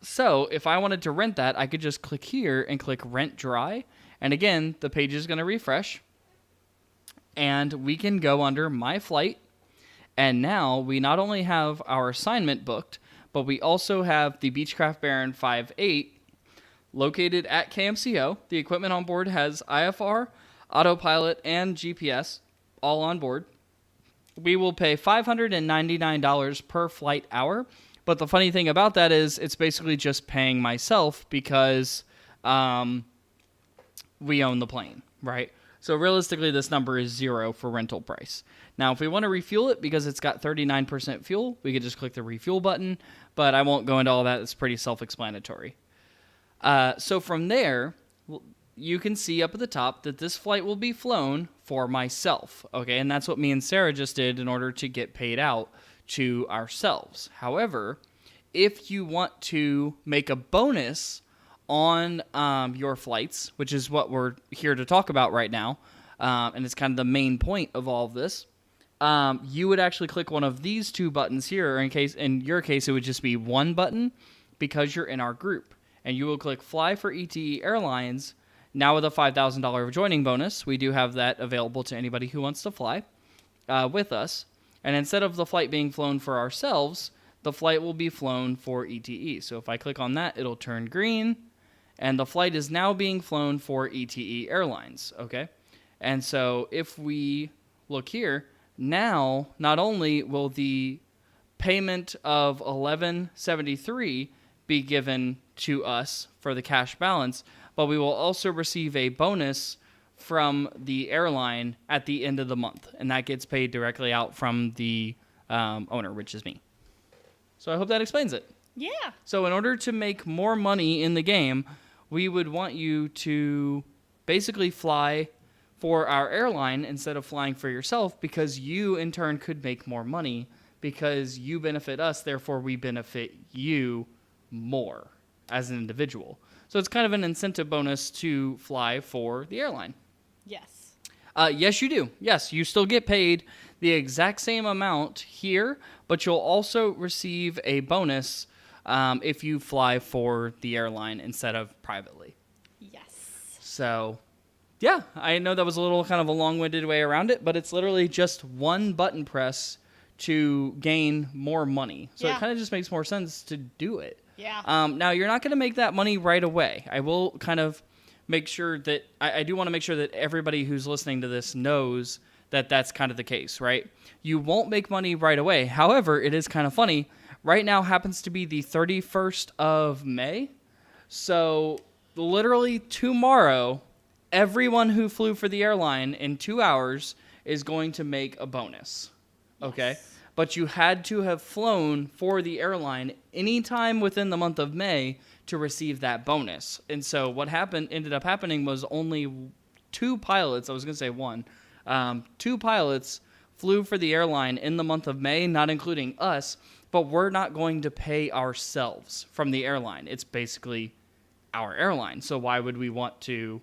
So if I wanted to rent that, I could just click here and click Rent Dry. And again, the page is going to refresh. And we can go under My Flight. And now we not only have our assignment booked, but we also have the Beechcraft Baron 58 located at KMCO. The equipment on board has IFR, autopilot, and GPS all on board. We will pay $599 per flight hour. But the funny thing about that is it's basically just paying myself because we own the plane, right? So realistically, this number is 0 for rental price. Now, if we want to refuel it because it's got 39% fuel, we could just click the refuel button, but I won't go into all that. It's pretty self-explanatory. So from there, you can see up at the top that this flight will be flown for myself, okay? And that's what me and Sarah just did in order to get paid out to ourselves. However, if you want to make a bonus on your flights, which is what we're here to talk about right now, and it's kind of the main point of all of this, you would actually click one of these 2 buttons here. In your case, it would just be 1 button because you're in our group. And you will click Fly for ETE Airlines. Now with a $5,000 joining bonus, we do have that available to anybody who wants to fly with us. And instead of the flight being flown for ourselves, the flight will be flown for ETE. So if I click on that, it'll turn green. And the flight is now being flown for ETE Airlines, okay? And so if we look here, now not only will the payment of $11.73 be given to us for the cash balance, but we will also receive a bonus from the airline at the end of the month, and that gets paid directly out from the owner, which is me. So I hope that explains it. Yeah. So in order to make more money in the game, we would want you to basically fly for our airline instead of flying for yourself, because you in turn could make more money because you benefit us, therefore we benefit you more as an individual. So it's kind of an incentive bonus to fly for the airline. Yes. Yes, you do. Yes, you still get paid the exact same amount here, but you'll also receive a bonus if you fly for the airline instead of privately. Yes. So, yeah, I know that was a little kind of a long-winded way around it, but it's literally just one button press to gain more money. So it kind of just makes more sense to do it. Yeah. Now, you're not going to make that money right away. I will kind of make sure that I do want to make sure that everybody who's listening to this knows that that's kind of the case, right? You won't make money right away. However, it is kind of funny. Right now happens to be the 31st of May. So literally tomorrow, everyone who flew for the airline in 2 hours is going to make a bonus. Okay? Yes. But you had to have flown for the airline anytime within the month of May to receive that bonus. And so what ended up happening was only 2 pilots, I was going to say 1, 2 pilots flew for the airline in the month of May, not including us, but we're not going to pay ourselves from the airline. It's basically our airline. So why would we want to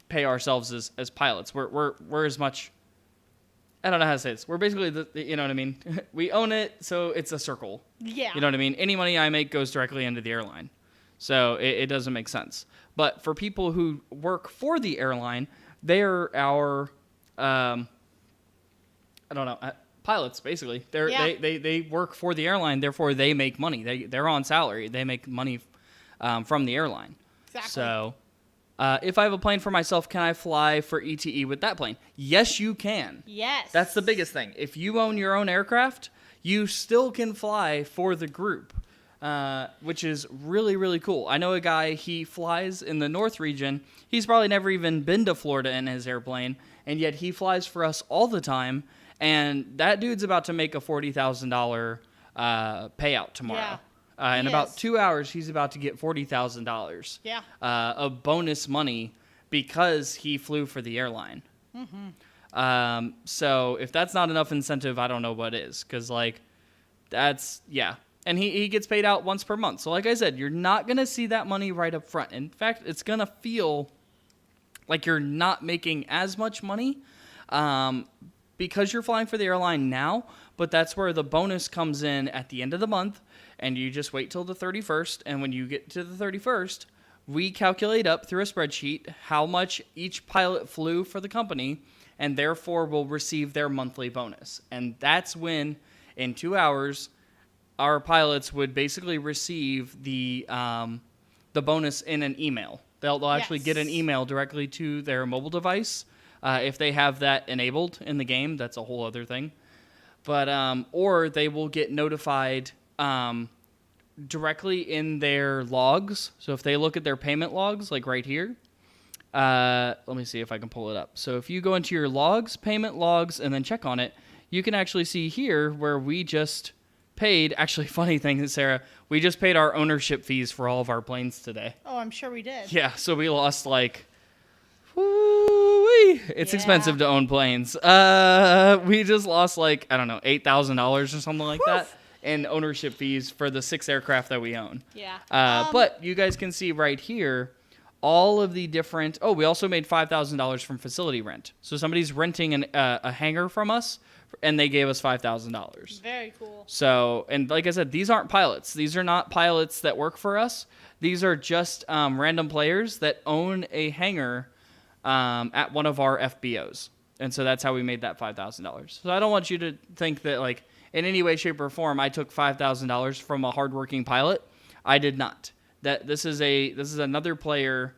pay ourselves as pilots? We're as much... I don't know how to say this. We're basically, you know what I mean? We own it, so it's a circle. Yeah. You know what I mean? Any money I make goes directly into the airline. So it doesn't make sense. But for people who work for the airline, they're our, pilots, basically. They work for the airline, therefore they make money. They're on salary. They make money from the airline. Exactly. So... if I have a plane for myself, can I fly for ETE with that plane? Yes, you can. Yes. That's the biggest thing. If you own your own aircraft, you still can fly for the group, which is really, really cool. I know a guy, he flies in the North region. He's probably never even been to Florida in his airplane, and yet he flies for us all the time, and that dude's about to make a $40,000 payout tomorrow. Yeah. In about 2 hours, he's about to get $40,000 of bonus money because he flew for the airline. Mm-hmm. So if that's not enough incentive, I don't know what is. Because, that's, yeah. And he gets paid out once per month. So like I said, you're not going to see that money right up front. In fact, it's going to feel like you're not making as much money because you're flying for the airline now. But that's where the bonus comes in at the end of the month. And you just wait till the 31st, and when you get to the 31st, we calculate up through a spreadsheet how much each pilot flew for the company, and therefore will receive their monthly bonus. And that's when, in 2 hours, our pilots would basically receive the bonus in an email. They'll actually get an email directly to their mobile device. If they have that enabled in the game, that's a whole other thing. But or they will get notified directly in their logs. So if they look at their payment logs, like right here, let me see if I can pull it up. So if you go into your logs, payment logs, and then check on it, you can actually see here where we just paid, actually funny thing is, Sarah, we just paid our ownership fees for all of our planes today. Oh, I'm sure we did. Yeah, so we lost woo-wee. It's expensive to own planes. We just lost $8,000 or something like that. And ownership fees for the 6 aircraft that we own. Yeah. But you guys can see right here all of the different... Oh, we also made $5,000 from facility rent. So somebody's renting a hangar from us, and they gave us $5,000. Very cool. So, and like I said, these aren't pilots. These are not pilots that work for us. These are just random players that own a hangar at one of our FBOs. And so that's how we made that $5,000. So I don't want you to think that, in any way, shape, or form, I took $5,000 from a hardworking pilot. I did not. This is another player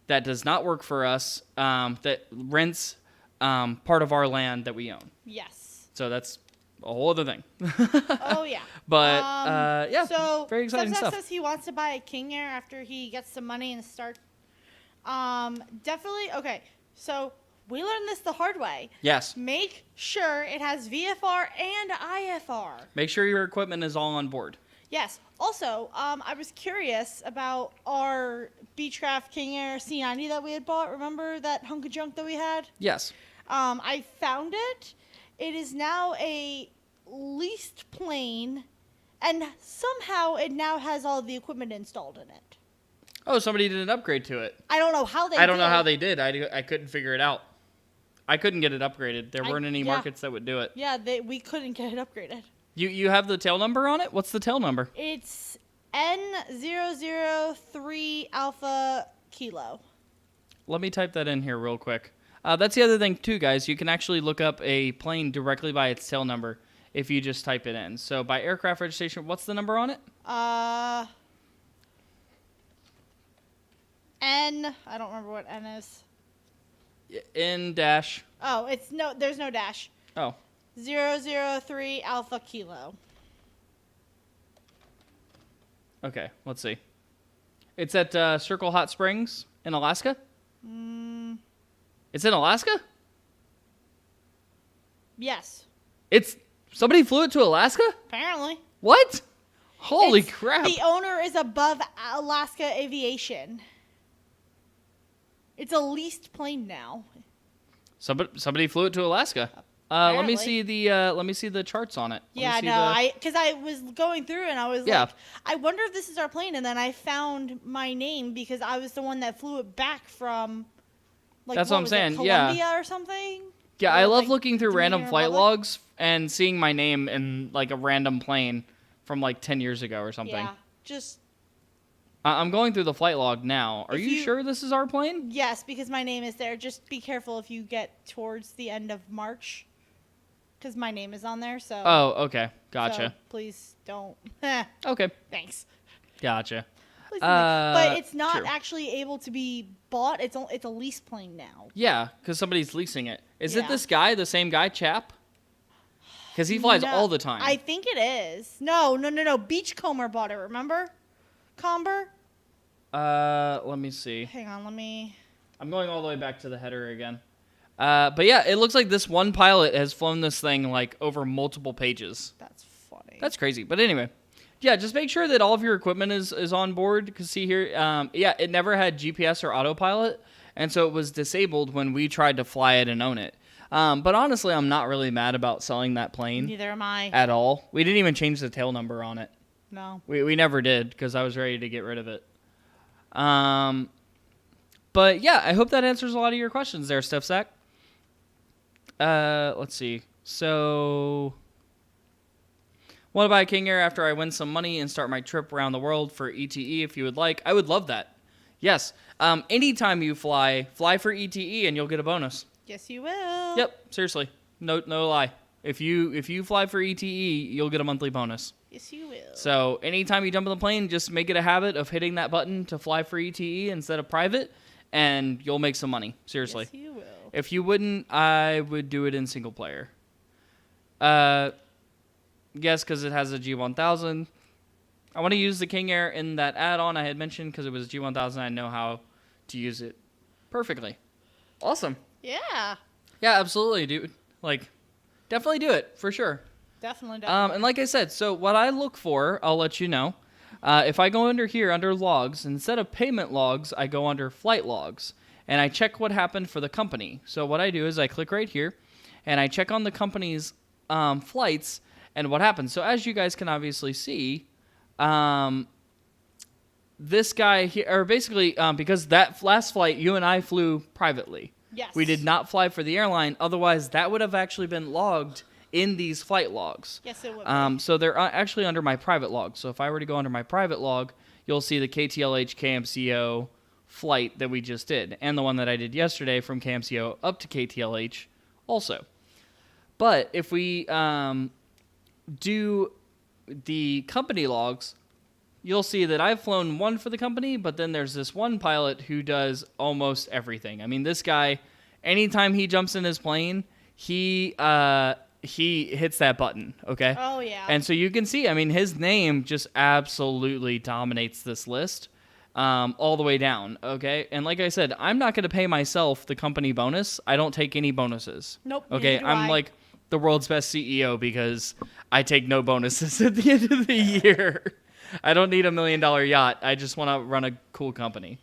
that does not work for us, that rents part of our land that we own. Yes. So that's a whole other thing. Oh yeah. But yeah, so very exciting stuff. Says he wants to buy a King Air after he gets some money and start. Definitely. Okay. So we learned this the hard way. Yes. Make sure it has VFR and IFR. Make sure your equipment is all on board. Yes. Also, I was curious about our Beechcraft King Air C90 that we had bought. Remember that hunk of junk that we had? Yes. I found it. It is now a leased plane, and somehow it now has all the equipment installed in it. Oh, somebody did an upgrade to it. I don't know how they did. I don't know how they did. I couldn't figure it out. I couldn't get it upgraded. There weren't any markets that would do it. Yeah, we couldn't get it upgraded. You have the tail number on it? What's the tail number? It's N003 Alpha Kilo. Let me type that in here real quick. That's the other thing, too, guys. You can actually look up a plane directly by its tail number if you just type it in. So by aircraft registration, what's the number on it? N. I don't remember what N is. N dash. Oh, there's no dash. Oh. 003 Alpha Kilo. Okay, let's see. It's at Circle Hot Springs in Alaska? It's in Alaska? Yes. Somebody flew it to Alaska? Apparently. What? Holy crap. The owner is above Alaska Aviation. It's a leased plane now. Somebody flew it to Alaska. Let me see the charts on it. Yeah, no, because I was going through and I was like, I wonder if this is our plane, and then I found my name because I was the one that flew it back from, like, that's what I'm saying. Colombia or something. Yeah, I love looking through random flight logs and seeing my name in like a random plane from like 10 years ago or something. Yeah, just. I'm going through the flight log now. Are you sure this is our plane? Yes, because my name is there. Just be careful if you get towards the end of March. Because my name is on there, so. Oh, okay. Gotcha. So please don't. Okay. Thanks. Gotcha. But it's not actually able to be bought. It's a lease plane now. Yeah, because somebody's leasing it. Is it this guy, the same guy, Chap? Because he flies all the time. I think it is. No. Beachcomber bought it, remember? Comber? Let me see. Hang on, I'm going all the way back to the header again. But yeah, it looks like this one pilot has flown this thing like over multiple pages. That's funny. That's crazy. But anyway, yeah, just make sure that all of your equipment is on board. Because see here, yeah, it never had GPS or autopilot, and so it was disabled when we tried to fly it and own it. But honestly, I'm not really mad about selling that plane. Neither am I. At all. We didn't even change the tail number on it. No. We never did because I was ready to get rid of it. But yeah, I hope that answers a lot of your questions there, Steph Sack. Let's see. So, want to buy a King Air after I win some money and start my trip around the world for ETE if you would like. I would love that. Yes. Anytime you fly for ETE and you'll get a bonus. Yes, you will. Yep. Seriously. No lie. If you fly for ETE, you'll get a monthly bonus. Yes, you will. So anytime you jump on the plane, just make it a habit of hitting that button to fly for ETE instead of private, and you'll make some money. Seriously. Yes, you will. If you wouldn't, I would do it in single player. Yes, because it has a G1000. I want to use the King Air in that add-on I had mentioned because it was G1000. I know how to use it perfectly. Awesome. Yeah. Yeah, absolutely, dude. Like, definitely do it for sure. Definitely. And like I said, so what I look for, I'll let you know. If I go under here, under logs, instead of payment logs, I go under flight logs. And I check what happened for the company. So what I do is I click right here, and I check on the company's flights and what happened. So as you guys can obviously see, this guy here, or basically because that last flight, you and I flew privately. Yes. We did not fly for the airline. Otherwise, that would have actually been logged in these flight logs. Yes, it would. So they're actually under my private log. So if I were to go under my private log, you'll see the KTLH KMCO flight that we just did, and the one that I did yesterday from KMCO up to KTLH also. But if we do the company logs, you'll see that I've flown one for the company, but then there's this one pilot who does almost everything. I mean, this guy, anytime he jumps in his plane, he hits that button, okay? Oh, yeah. And so you can see, I mean, his name just absolutely dominates this list all the way down, okay? And like I said, I'm not going to pay myself the company bonus. I don't take any bonuses. Nope. Okay, I'm like the world's best CEO because I take no bonuses at the end of the year. I don't need $1 million yacht. I just want to run a cool company.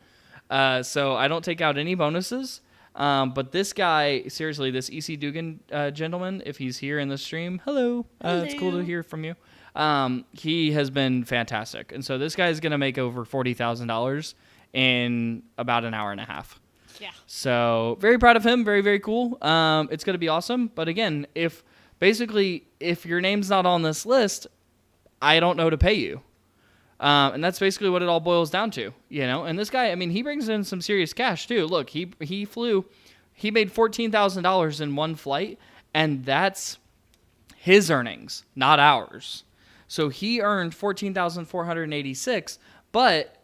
So I don't take out any bonuses. But this guy, seriously, this EC Dugan gentleman, if he's here in the stream, hello. It's cool to hear from you. He has been fantastic. And so this guy is going to make over $40,000 in about an hour and a half. Yeah. So very proud of him. Very, very cool. It's going to be awesome. But again, if your name's not on this list, I don't know to pay you. And that's basically what it all boils down to, And this guy, I mean, he brings in some serious cash too. Look, he made $14,000 in one flight, and that's his earnings, not ours. So he earned $14,486, but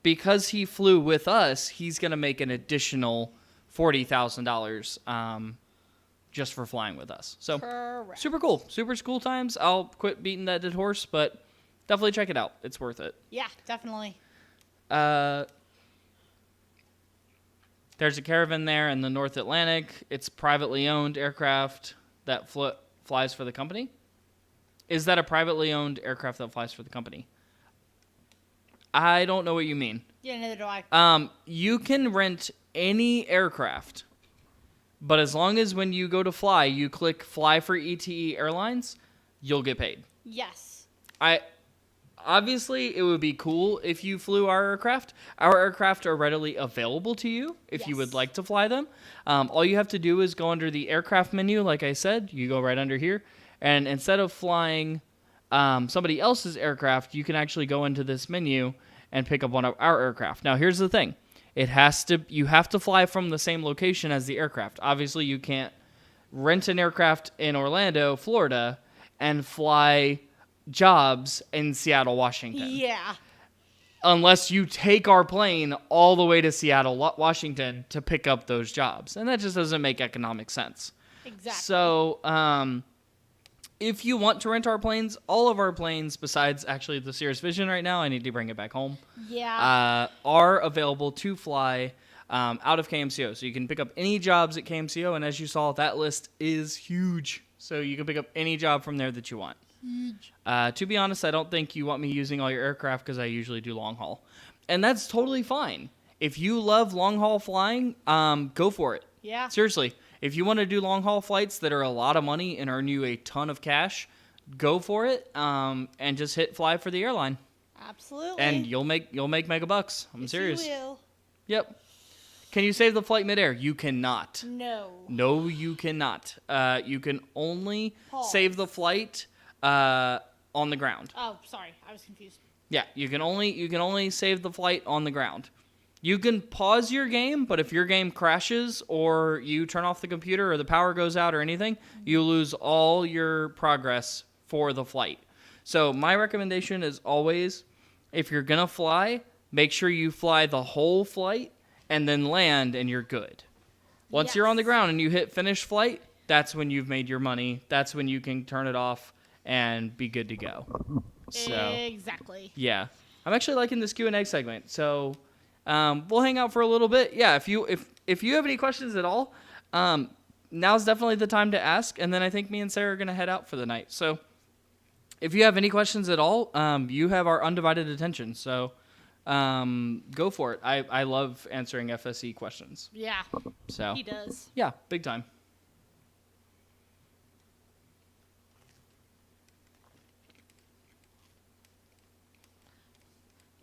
because he flew with us, he's going to make an additional $40,000 just for flying with us. So Correct. Super cool. Super cool times. I'll quit beating that dead horse, but definitely check it out. It's worth it. Yeah, definitely. There's a Caravan there in the North Atlantic. It's privately owned aircraft that flies for the company. Is that a privately owned aircraft that flies for the company? I don't know what you mean. Yeah, neither do I. You can rent any aircraft, but as long as when you go to fly, you click Fly for ETE Airlines, you'll get paid. Yes. Obviously, it would be cool if you flew our aircraft. Our aircraft are readily available to you if you would like to fly them. All you have to do is go under the aircraft menu, like I said. You go right under here. And instead of flying somebody else's aircraft, you can actually go into this menu and pick up one of our aircraft. Now, here's the thing. You have to fly from the same location as the aircraft. Obviously, you can't rent an aircraft in Orlando, Florida, and fly jobs in Seattle, Washington. Yeah. Unless you take our plane all the way to Seattle, Washington to pick up those jobs. And that just doesn't make economic sense. Exactly. So, if you want to rent our planes, all of our planes, besides actually the Cirrus Vision right now, I need to bring it back home, are available to fly out of KMCO. So you can pick up any jobs at KMCO, and as you saw, that list is huge. So you can pick up any job from there that you want. Huge. To be honest, I don't think you want me using all your aircraft because I usually do long haul. And that's totally fine. If you love long haul flying, go for it. Yeah. Seriously. If you want to do long haul flights that are a lot of money and earn you a ton of cash, go for it and just hit fly for the airline. Absolutely. And you'll make mega bucks. I'm serious. You will. Yep. Can you save the flight midair? You cannot. No. No, you cannot. You can only Pause. save the flight on the ground. Oh, sorry. I was confused. Yeah, you can only save the flight on the ground. You can pause your game, but if your game crashes or you turn off the computer or the power goes out or anything, you lose all your progress for the flight. So my recommendation is always, if you're going to fly, make sure you fly the whole flight and then land and you're good. Once you're on the ground and you hit finish flight, that's when you've made your money. That's when you can turn it off and be good to go. So, exactly. Yeah. I'm actually liking this Q&A segment. So we'll hang out for a little bit. Yeah, if you have any questions at all, now's definitely the time to ask. And then I think me and Sarah are going to head out for the night. So if you have any questions at all, you have our undivided attention. So go for it. I love answering FSE questions. Yeah. So He does. Yeah, big time.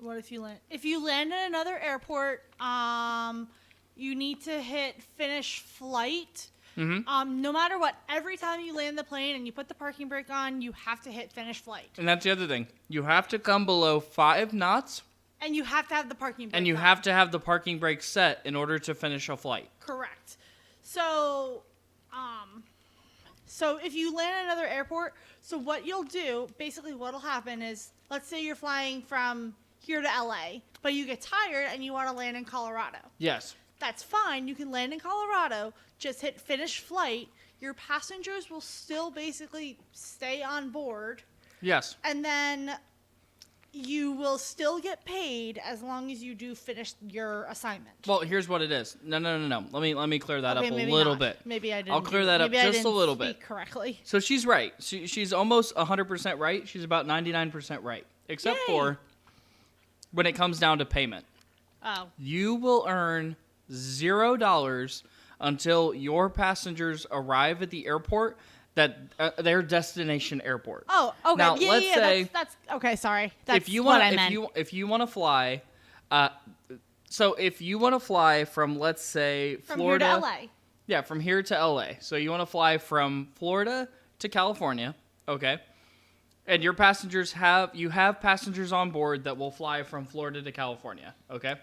What if you land? If you land in another airport, you need to hit finish flight. Mm-hmm. No matter what, every time you land the plane and you put the parking brake on, you have to hit finish flight. And that's the other thing. You have to come below 5 knots. And you have to have the parking brake And you on. have to have the parking brake set in order to finish a flight. Correct. So if you land at another airport, so what you'll do, basically what'll happen is, let's say you're flying from here to LA, but you get tired and you want to land in Colorado. Yes. That's fine. You can land in Colorado, just hit finish flight. Your passengers will still basically stay on board. Yes. And then you will still get paid as long as you do finish your assignment. Well, here's what it is. No. Let me clear that up a maybe little not. bit. Maybe I didn't. I'll clear that up just a little bit. Correctly. So she's right. She's almost 100% right. She's about 99% right, except Yay. for when it comes down to payment. Oh. You will earn $0 until your passengers arrive at the airport, their destination airport. Oh, okay. Now, yeah, say that's okay. Sorry. That's if you what want, I meant. if you want to fly, So if you want to fly from, let's say, Florida. From here to LA. Yeah, from here to LA. So you want to fly from Florida to California, okay? And your passengers have passengers on board that will fly from Florida to California, okay?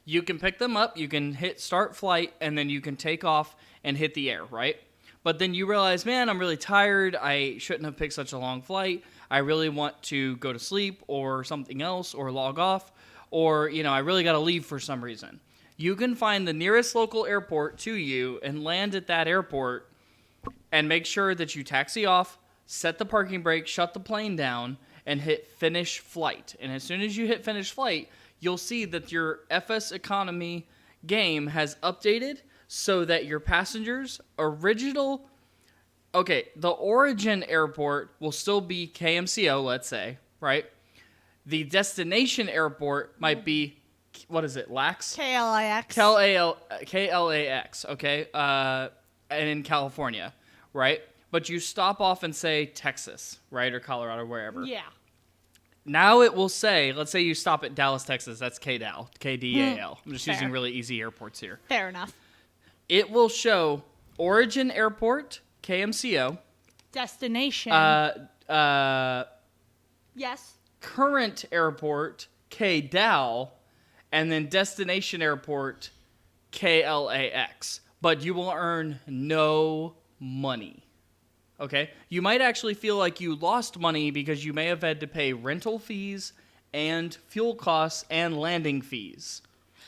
You can pick them up, you can hit start flight, and then you can take off and hit the air, right? But then you realize, man, I'm really tired. I shouldn't have picked such a long flight. I really want to go to sleep or something else or log off, or, I really got to leave for some reason. You can find the nearest local airport to you and land at that airport and make sure that you taxi off, set the parking brake, shut the plane down, and hit finish flight. And as soon as you hit finish flight, you'll see that your FS Economy game has updated so that your passengers' the origin airport will still be KMCO, let's say, right? The destination airport might be, what is it, LAX? KLAX. KLAX, okay? And in California, right? But you stop off and say Texas, right? Or Colorado, wherever. Yeah. Now it will say, let's say you stop at Dallas, Texas. That's KDAL, KDAL. I'm just Fair. using really easy airports here. Fair enough. It will show origin airport, KMCO. Destination. Yes. Current airport, KDAL. And then destination airport, KLAX. But you will earn no money. Okay? You might actually feel like you lost money because you may have had to pay rental fees and fuel costs and landing fees.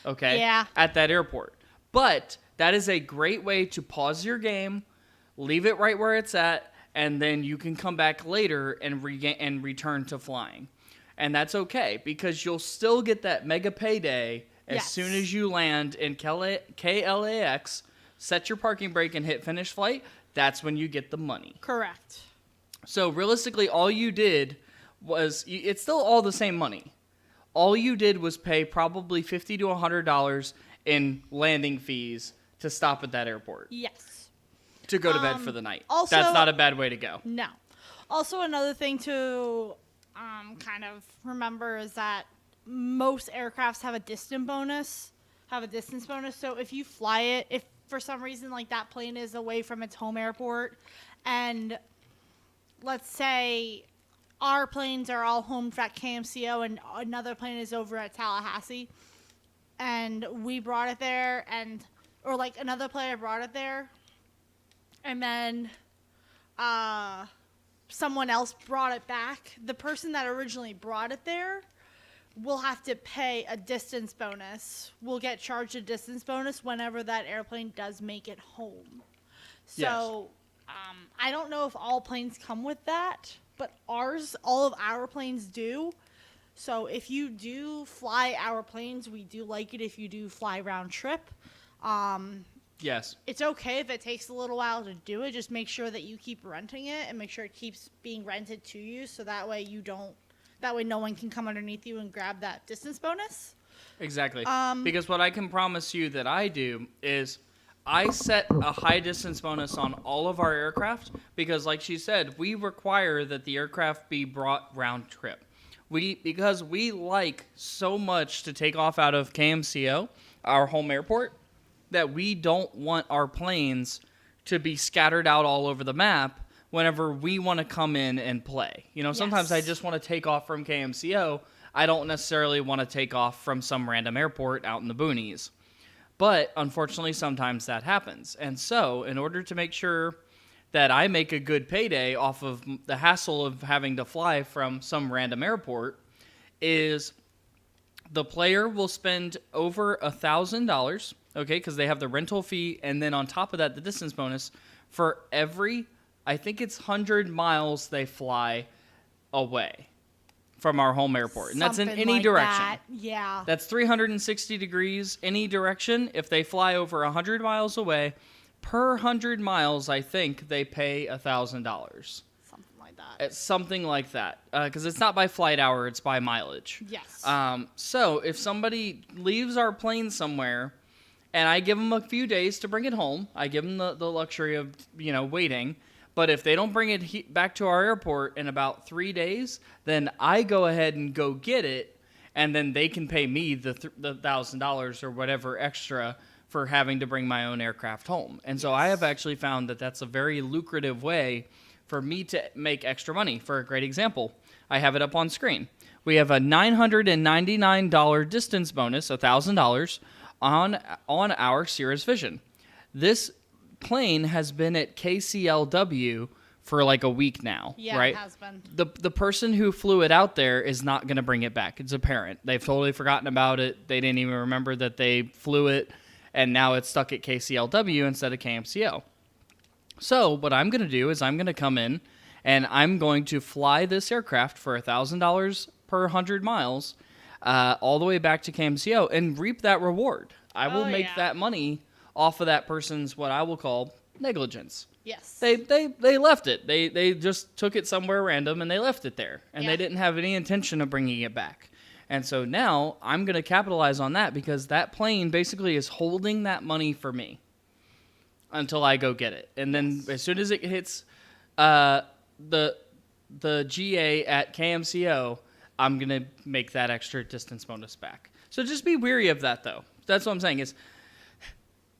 Okay? Yeah. At that airport. But that is a great way to pause your game, leave it right where it's at, and then you can come back later and return to flying. And that's okay because you'll still get that mega payday as soon as you land in KLAX, set your parking brake and hit finish flight. That's when you get the money. Correct. So realistically, all you did was, it's still all the same money. All you did was pay probably $50 to $100 in landing fees to stop at that airport. Yes. To go to bed for the night. Also, that's not a bad way to go. No. Also, another thing to kind of remember is that most aircrafts have a distance bonus. So if you fly it, if for some reason like that plane is away from its home airport, and let's say our planes are all home at KMCO and another plane is over at Tallahassee, and we brought it there, or like another player brought it there, and then someone else brought it back, the person that originally brought it there will have to pay a distance bonus. We'll get charged a distance bonus whenever that airplane does make it home. So I don't know if all planes come with that, but all of our planes do. So if you do fly our planes, we do like it if you do fly round trip. Yes. It's okay if it takes a little while to do it. Just make sure that you keep renting it and make sure it keeps being rented to you, so that way no one can come underneath you and grab that distance bonus. Exactly. Because what I can promise you that I do is I set a high distance bonus on all of our aircraft because, like she said, we require that the aircraft be brought round trip. Because we like so much to take off out of KMCO, our home airport, that we don't want our planes to be scattered out all over the map whenever we want to come in and play. Sometimes I just want to take off from KMCO. I don't necessarily want to take off from some random airport out in the boonies. But unfortunately, sometimes that happens. And so, in order to make sure that I make a good payday off of the hassle of having to fly from some random airport, is the player will spend over $1,000, okay, because they have the rental fee, and then on top of that, the distance bonus for every, I think it's 100 miles they fly away from our home airport. And that's in Something any like direction. that. Yeah. That's 360 degrees, any direction. If they fly over 100 miles away, per 100 miles, I think they pay $1,000. Something like that. It's something like that. Because it's not by flight hour, it's by mileage. Yes. So if somebody leaves our plane somewhere, and I give them a few days to bring it home, I give them the luxury of, waiting. But if they don't bring it back to our airport in about 3 days, then I go ahead and go get it, and then they can pay me the $1,000 or whatever extra for having to bring my own aircraft home. And so I have actually found that that's a very lucrative way for me to make extra money. For a great example, I have it up on screen. We have a $999 distance bonus, $1,000, on our Cirrus Vision. This plane has been at KCLW for like a week now, Yeah, right? it has been. The person who flew it out there is not going to bring it back. It's apparent. They've totally forgotten about it. They didn't even remember that they flew it, and now it's stuck at KCLW instead of KMCO. So what I'm going to do is I'm going to come in, and I'm going to fly this aircraft for $1,000 per 100 miles all the way back to KMCO and reap that reward. I will make that money off of that person's what I will call negligence. Yes. They left it. They just took it somewhere random and they left it there. And they didn't have any intention of bringing it back. And so now I'm going to capitalize on that because that plane basically is holding that money for me until I go get it. And then as soon as it hits the GA at KMCO, I'm going to make that extra distance bonus back. So just be wary of that, though. That's what I'm saying is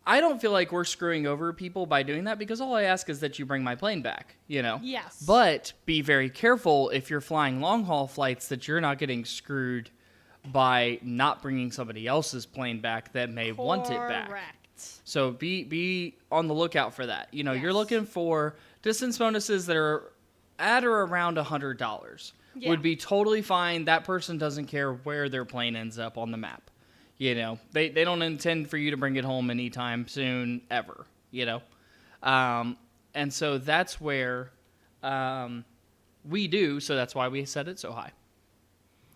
I don't feel like we're screwing over people by doing that because all I ask is that you bring my plane back, you know? Yes. But be very careful if you're flying long-haul flights that you're not getting screwed by not bringing somebody else's plane back that may want it back. Correct. So be on the lookout for that. You know, you're looking for distance bonuses that are at or around $100. Would be totally fine. That person doesn't care where their plane ends up on the map. You know, they don't intend for you to bring it home anytime soon, ever, you know. And so that's where we do, so that's why we set it so high.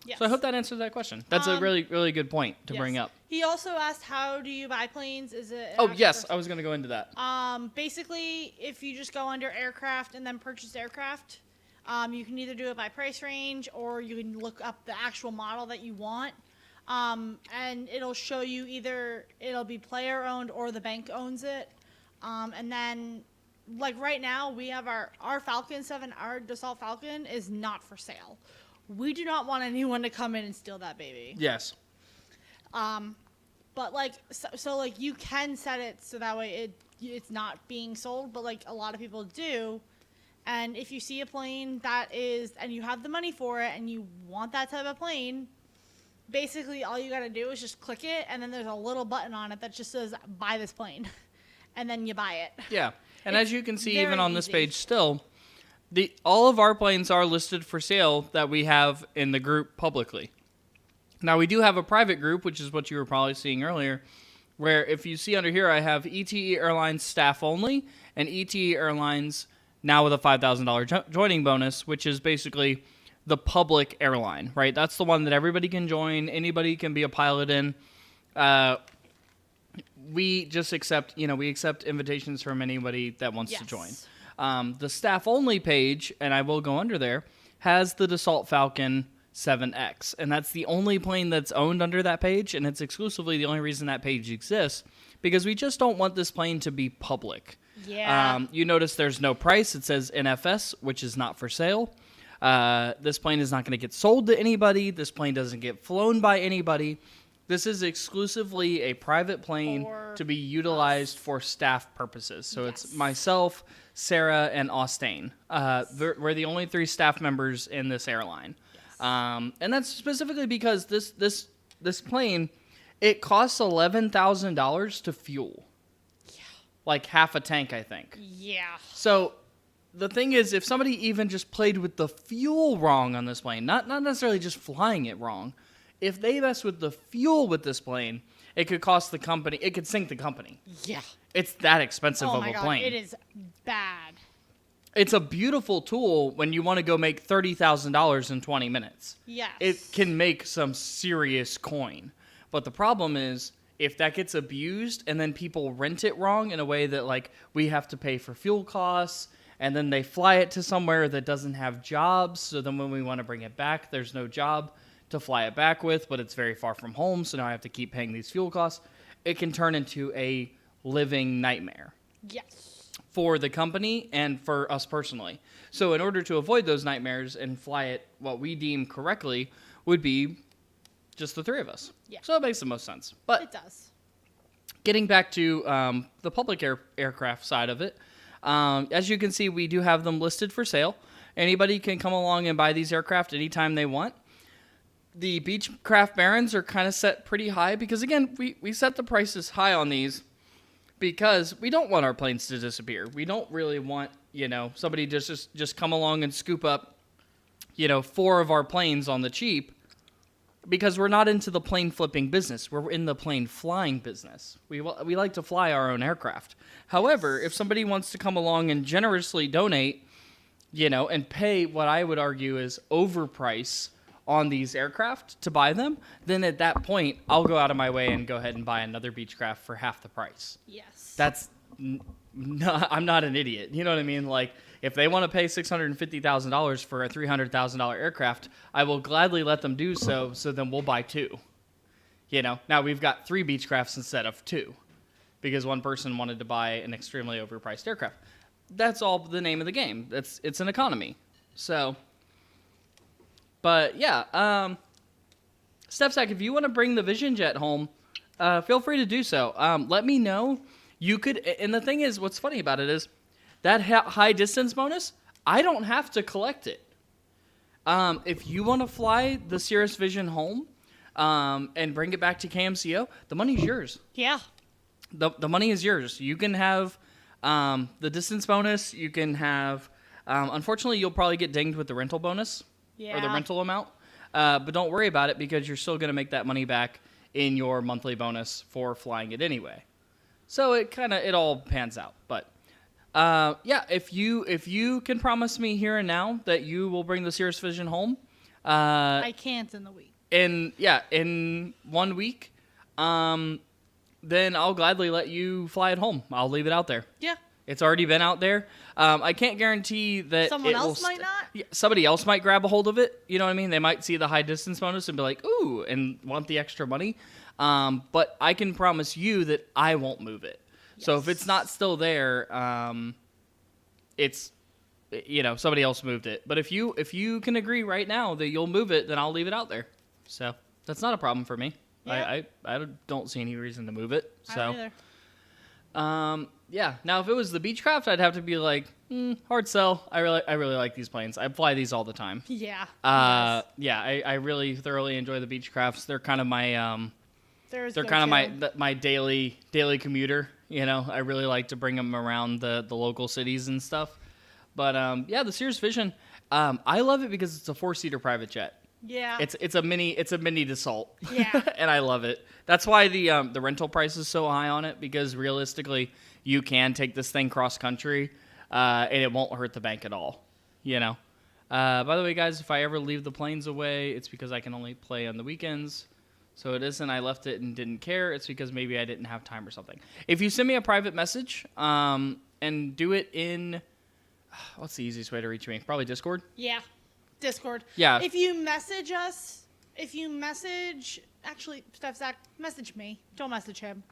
Yes. So I hope that answers that question. That's a really, really good point to bring up. He also asked, how do you buy planes? Is it... Oh, yes, I was going to go into that. Basically, if you just go under aircraft and then purchase aircraft, you can either do it by price range or you can look up the actual model that you want. And it'll show you either it'll be player owned or the bank owns it. And then, like right now, we have our Falcon 7, our Dassault Falcon is not for sale. We do not want anyone to come in and steal that baby. Yes. But like, so like you can set it so that way it's not being sold, but like a lot of people do. And if you see a plane that is, and you have the money for it and you want that type of plane, basically all you got to do is just click it, and then there's a little button on it that just says buy this plane, and then you buy it. Yeah. And as you can see, even on this easy. page still, all of our planes are listed for sale that we have in the group publicly. Now, we do have a private group, which is what you were probably seeing earlier, where if you see under here, I have ETE Airlines staff only and ETE Airlines now with a $5,000 joining bonus, which is basically the public airline, right? That's the one that everybody can join. Anybody can be a pilot in. We just accept, we accept invitations from anybody that wants to join. The staff only page, and I will go under there, has the Dassault Falcon 7X, and that's the only plane that's owned under that page, and it's exclusively the only reason that page exists, because we just don't want this plane to be public. Yeah. You notice there's no price. It says NFS, which is not for sale. This plane is not going to get sold to anybody. This plane doesn't get flown by anybody. This is exclusively a private plane to be utilized for staff purposes. So it's myself, Sarah, and Austin. We're the only 3 staff members in this airline. And that's specifically because this plane, it costs $11,000 to fuel. Yeah. Like half a tank, I think. Yeah. So the thing is, if somebody even just played with the fuel wrong on this plane, not necessarily just flying it wrong, if they mess with the fuel with this plane, it could cost the company, it could sink the company. Yeah. It's that expensive of a plane. It is bad. It's a beautiful tool when you want to go make $30,000 in 20 minutes. Yes. It can make some serious coin. But the problem is, if that gets abused and then people rent it wrong in a way that, like, we have to pay for fuel costs, and then they fly it to somewhere that doesn't have jobs, so then when we want to bring it back, there's no job to fly it back with, but it's very far from home, so now I have to keep paying these fuel costs. It can turn into a living nightmare. Yes. For the company and for us personally. So in order to avoid those nightmares and fly it what we deem correctly would be just the three of us. Yeah. So it makes the most sense. But It does. getting back to the public aircraft side of it, as you can see, we do have them listed for sale. Anybody can come along and buy these aircraft anytime they want. The Beechcraft Barons are kind of set pretty high because, again, we set the prices high on these because we don't want our planes to disappear. We don't really want, somebody just come along and scoop up, 4 of our planes on the cheap, because we're not into the plane flipping business. We're in the plane flying business. We like to fly our own aircraft. However, if somebody wants to come along and generously donate, and pay what I would argue is overprice on these aircraft to buy them, then at that point, I'll go out of my way and go ahead and buy another Beechcraft for half the price. Yes. I'm not an idiot. You know what I mean? Like, if they want to pay $650,000 for a $300,000 aircraft, I will gladly let them do so. So then we'll buy 2. Now we've got 3 Beechcrafts instead of 2 because one person wanted to buy an extremely overpriced aircraft. That's all the name of the game. It's an economy. So, but yeah, Stepsack, if you want to bring the Vision Jet home, feel free to do so. Let me know. You could, and the thing is, what's funny about it is that high distance bonus, I don't have to collect it. If you want to fly the Cirrus Vision home, and bring it back to KMCO, the money's yours. Yeah. The money is yours. You can have the distance bonus. You can have, unfortunately, you'll probably get dinged with the rental bonus or the rental amount. But don't worry about it because you're still going to make that money back in your monthly bonus for flying it anyway. So it all pans out. But yeah, if you can promise me here and now that you will bring the Cirrus Vision home, I can't in the week. In 1 week, then I'll gladly let you fly it home. I'll leave it out there. Yeah. It's already been out there. I can't guarantee that Someone else might not? Yeah, somebody else might grab a hold of it. You know what I mean? They might see the high distance bonus and be like, ooh, and want the extra money. But I can promise you that I won't move it. Yes. So if it's not still there, it's, somebody else moved it. But if you can agree right now that you'll move it, then I'll leave it out there. So that's not a problem for me. Yeah. I don't see any reason to move it. So, yeah. Now, if it was the Beechcraft, I'd have to be like, hard sell. I really like these planes. I fly these all the time. Yeah. Yeah. I really thoroughly enjoy the Beechcrafts. They're kind of my They're kind of my daily commuter. I really like to bring them around the local cities and stuff. But yeah, the Cirrus Vision, I love it because it's a 4-seater private jet. Yeah. It's a mini Dassault. Yeah. And I love it. That's why the rental price is so high on it, because realistically you can take this thing cross country and it won't hurt the bank at all. By the way, guys, if I ever leave the planes away, it's because I can only play on the weekends. So it isn't I left it and didn't care. It's because maybe I didn't have time or something. If you send me a private message and do it in, what's the easiest way to reach me? Probably Discord? Yeah. Discord. Yeah. If you message actually, Zach, message me. Don't message him.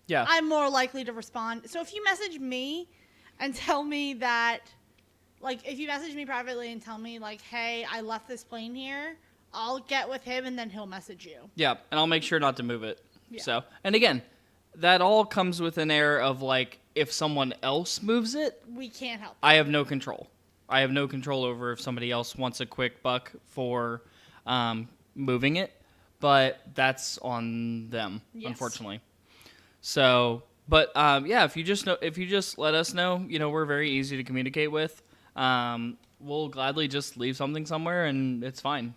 Yeah. I'm more likely to respond. So if you message me and tell me that, if you message me privately and tell me, hey, I left this plane here, I'll get with him and then he'll message you. Yeah, and I'll make sure not to move it. Yeah. So, and again, that all comes with an air of, if someone else moves it, we can't help. I have no control. I have no control over if somebody else wants a quick buck for moving it, but that's on them, unfortunately. So, but yeah, if you just let us know, we're very easy to communicate with. We'll gladly just leave something somewhere, and it's fine.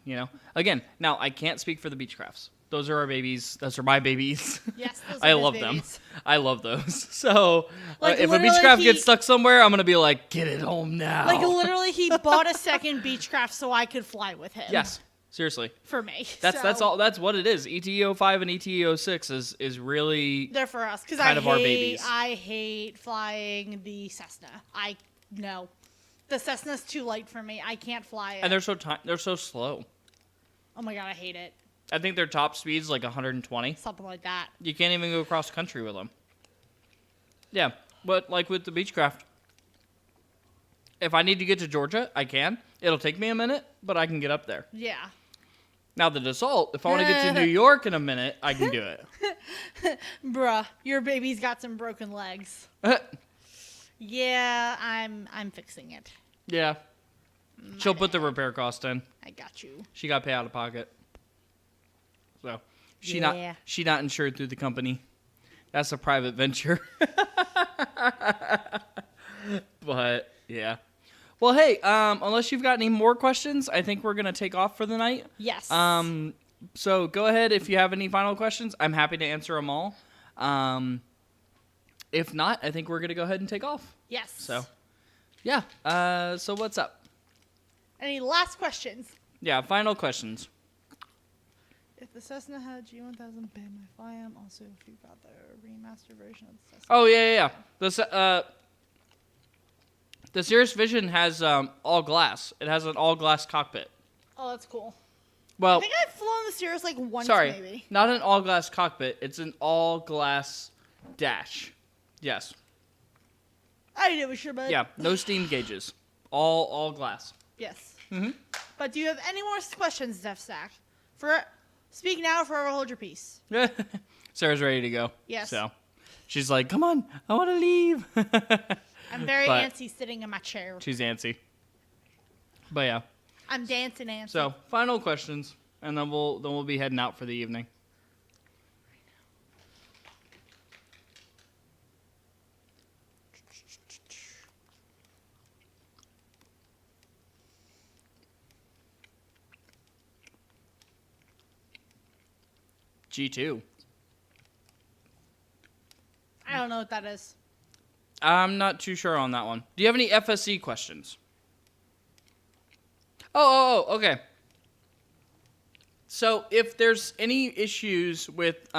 Again, now I can't speak for the Beechcrafts. Those are our babies. Those are my babies. Yes, those are I love babies. them. I love those. So if a literally Beechcraft gets stuck somewhere, I'm gonna be like, get it home now. Literally, he bought a second Beechcraft so I could fly with him. Yes, seriously. For me. That's all. That's what it is. ETE 05 and ETE 06 is really they're for us because our babies. I hate flying the Cessna. No. The Cessna's too light for me. I can't fly it. And they're so slow. Oh my god, I hate it. I think their top speed's 120. Something like that. You can't even go cross country with them. Yeah, but with the Beechcraft, if I need to get to Georgia, I can. It'll take me a minute, but I can get up there. Yeah. Now the Dassault, if I want to get to New York in a minute, I can do it. Bruh, your baby's got some broken legs. Yeah, I'm fixing it. Yeah. She'll put the repair cost in. I got you. She got paid out of pocket. So she Yeah. not insured through the company. That's a private venture. But yeah. Well, hey, unless you've got any more questions, I think we're gonna take off for the night. Yes. So go ahead if you have any final questions. I'm happy to answer them all. If not, I think we're gonna go ahead and take off. Yes. So, yeah. So what's up? Any last questions? Yeah, final questions. If the Cessna had G1000 been my FIAM, also if you got the remastered version of the Cessna. Oh yeah. The Cirrus Vision has all glass. It has an all glass cockpit. Oh, that's cool. Well, I think I've flown the Cirrus like once, sorry, maybe. not an all glass cockpit. It's an all glass dash. Yes. I did with sure, bud. Yeah. No steam gauges. All glass. Yes. Mm-hmm. But do you have any more questions, Def Stack? Speak now or forever hold your peace. Sarah's ready to go. Yes. So she's like, "Come on, I want to leave." I'm very But- antsy sitting in my chair. She's antsy. But yeah. I'm dancing antsy. So final questions, and then we'll be heading out for the evening. G2. I don't know what that is. I'm not too sure on that one. Do you have any FSC questions? Oh, okay. So if there's any issues with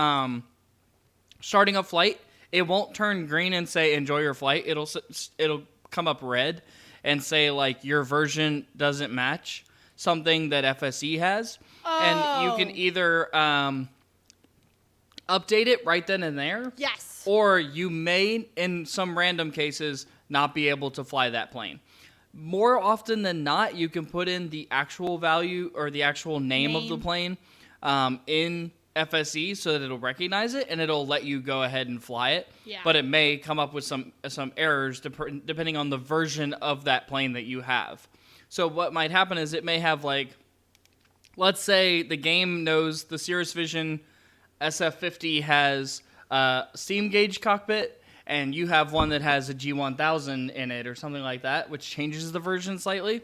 starting a flight, it won't turn green and say enjoy your flight. It'll come up red and say like your version doesn't match something that FSC has. Oh. And you can either update it right then and there. Yes. Or you may, in some random cases, not be able to fly that plane. More often than not, you can put in the actual value or the actual name of the plane in FSE so that it'll recognize it and it'll let you go ahead and fly it. Yeah. But it may come up with some errors depending on the version of that plane that you have. So what might happen is it may have like, let's say the game knows the Cirrus Vision SF50 has a steam gauge cockpit, and you have one that has a G1000 in it or something like that, which changes the version slightly.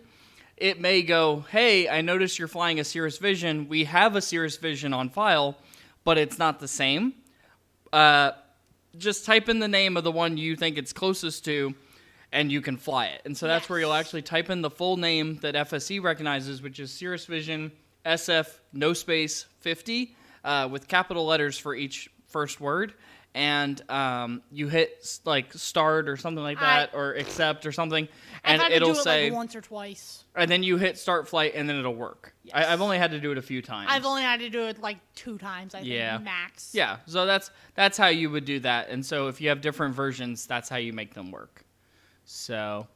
It may go, hey, I noticed you're flying a Cirrus Vision. We have a Cirrus Vision on file, but it's not the same. Just type in the name of the one you think it's closest to, and you can fly it. And so that's where you'll actually type in the full name that FSC recognizes, which is Cirrus Vision SF no space 50 with capital letters for each first word. And you hit like start or something like that, or accept or something, and it'll say like once or twice. And then you hit start flight, and then it'll work. Yes. I've only had to do it a few times. I've only had to do it like 2 times, I think, max. Yeah, so that's how you would do that. And so if you have different versions, that's how you make them work. So,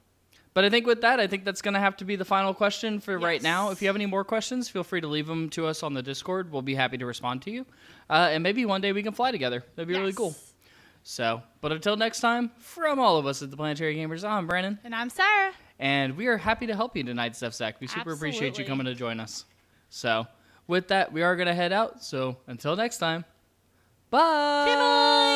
but I think with that, that's going to have to be the final question for right now. If you have any more questions, feel free to leave them to us on the Discord. We'll be happy to respond to you. And maybe one day we can fly together. That'd be really cool. So, but until next time, from all of us at the Planetary Gamers, I'm Brandon. And I'm Sarah. And we are happy to help you tonight, Steph Zach. We super appreciate you coming to join us. So, with that, we are going to head out. So, until next time, bye! Bye!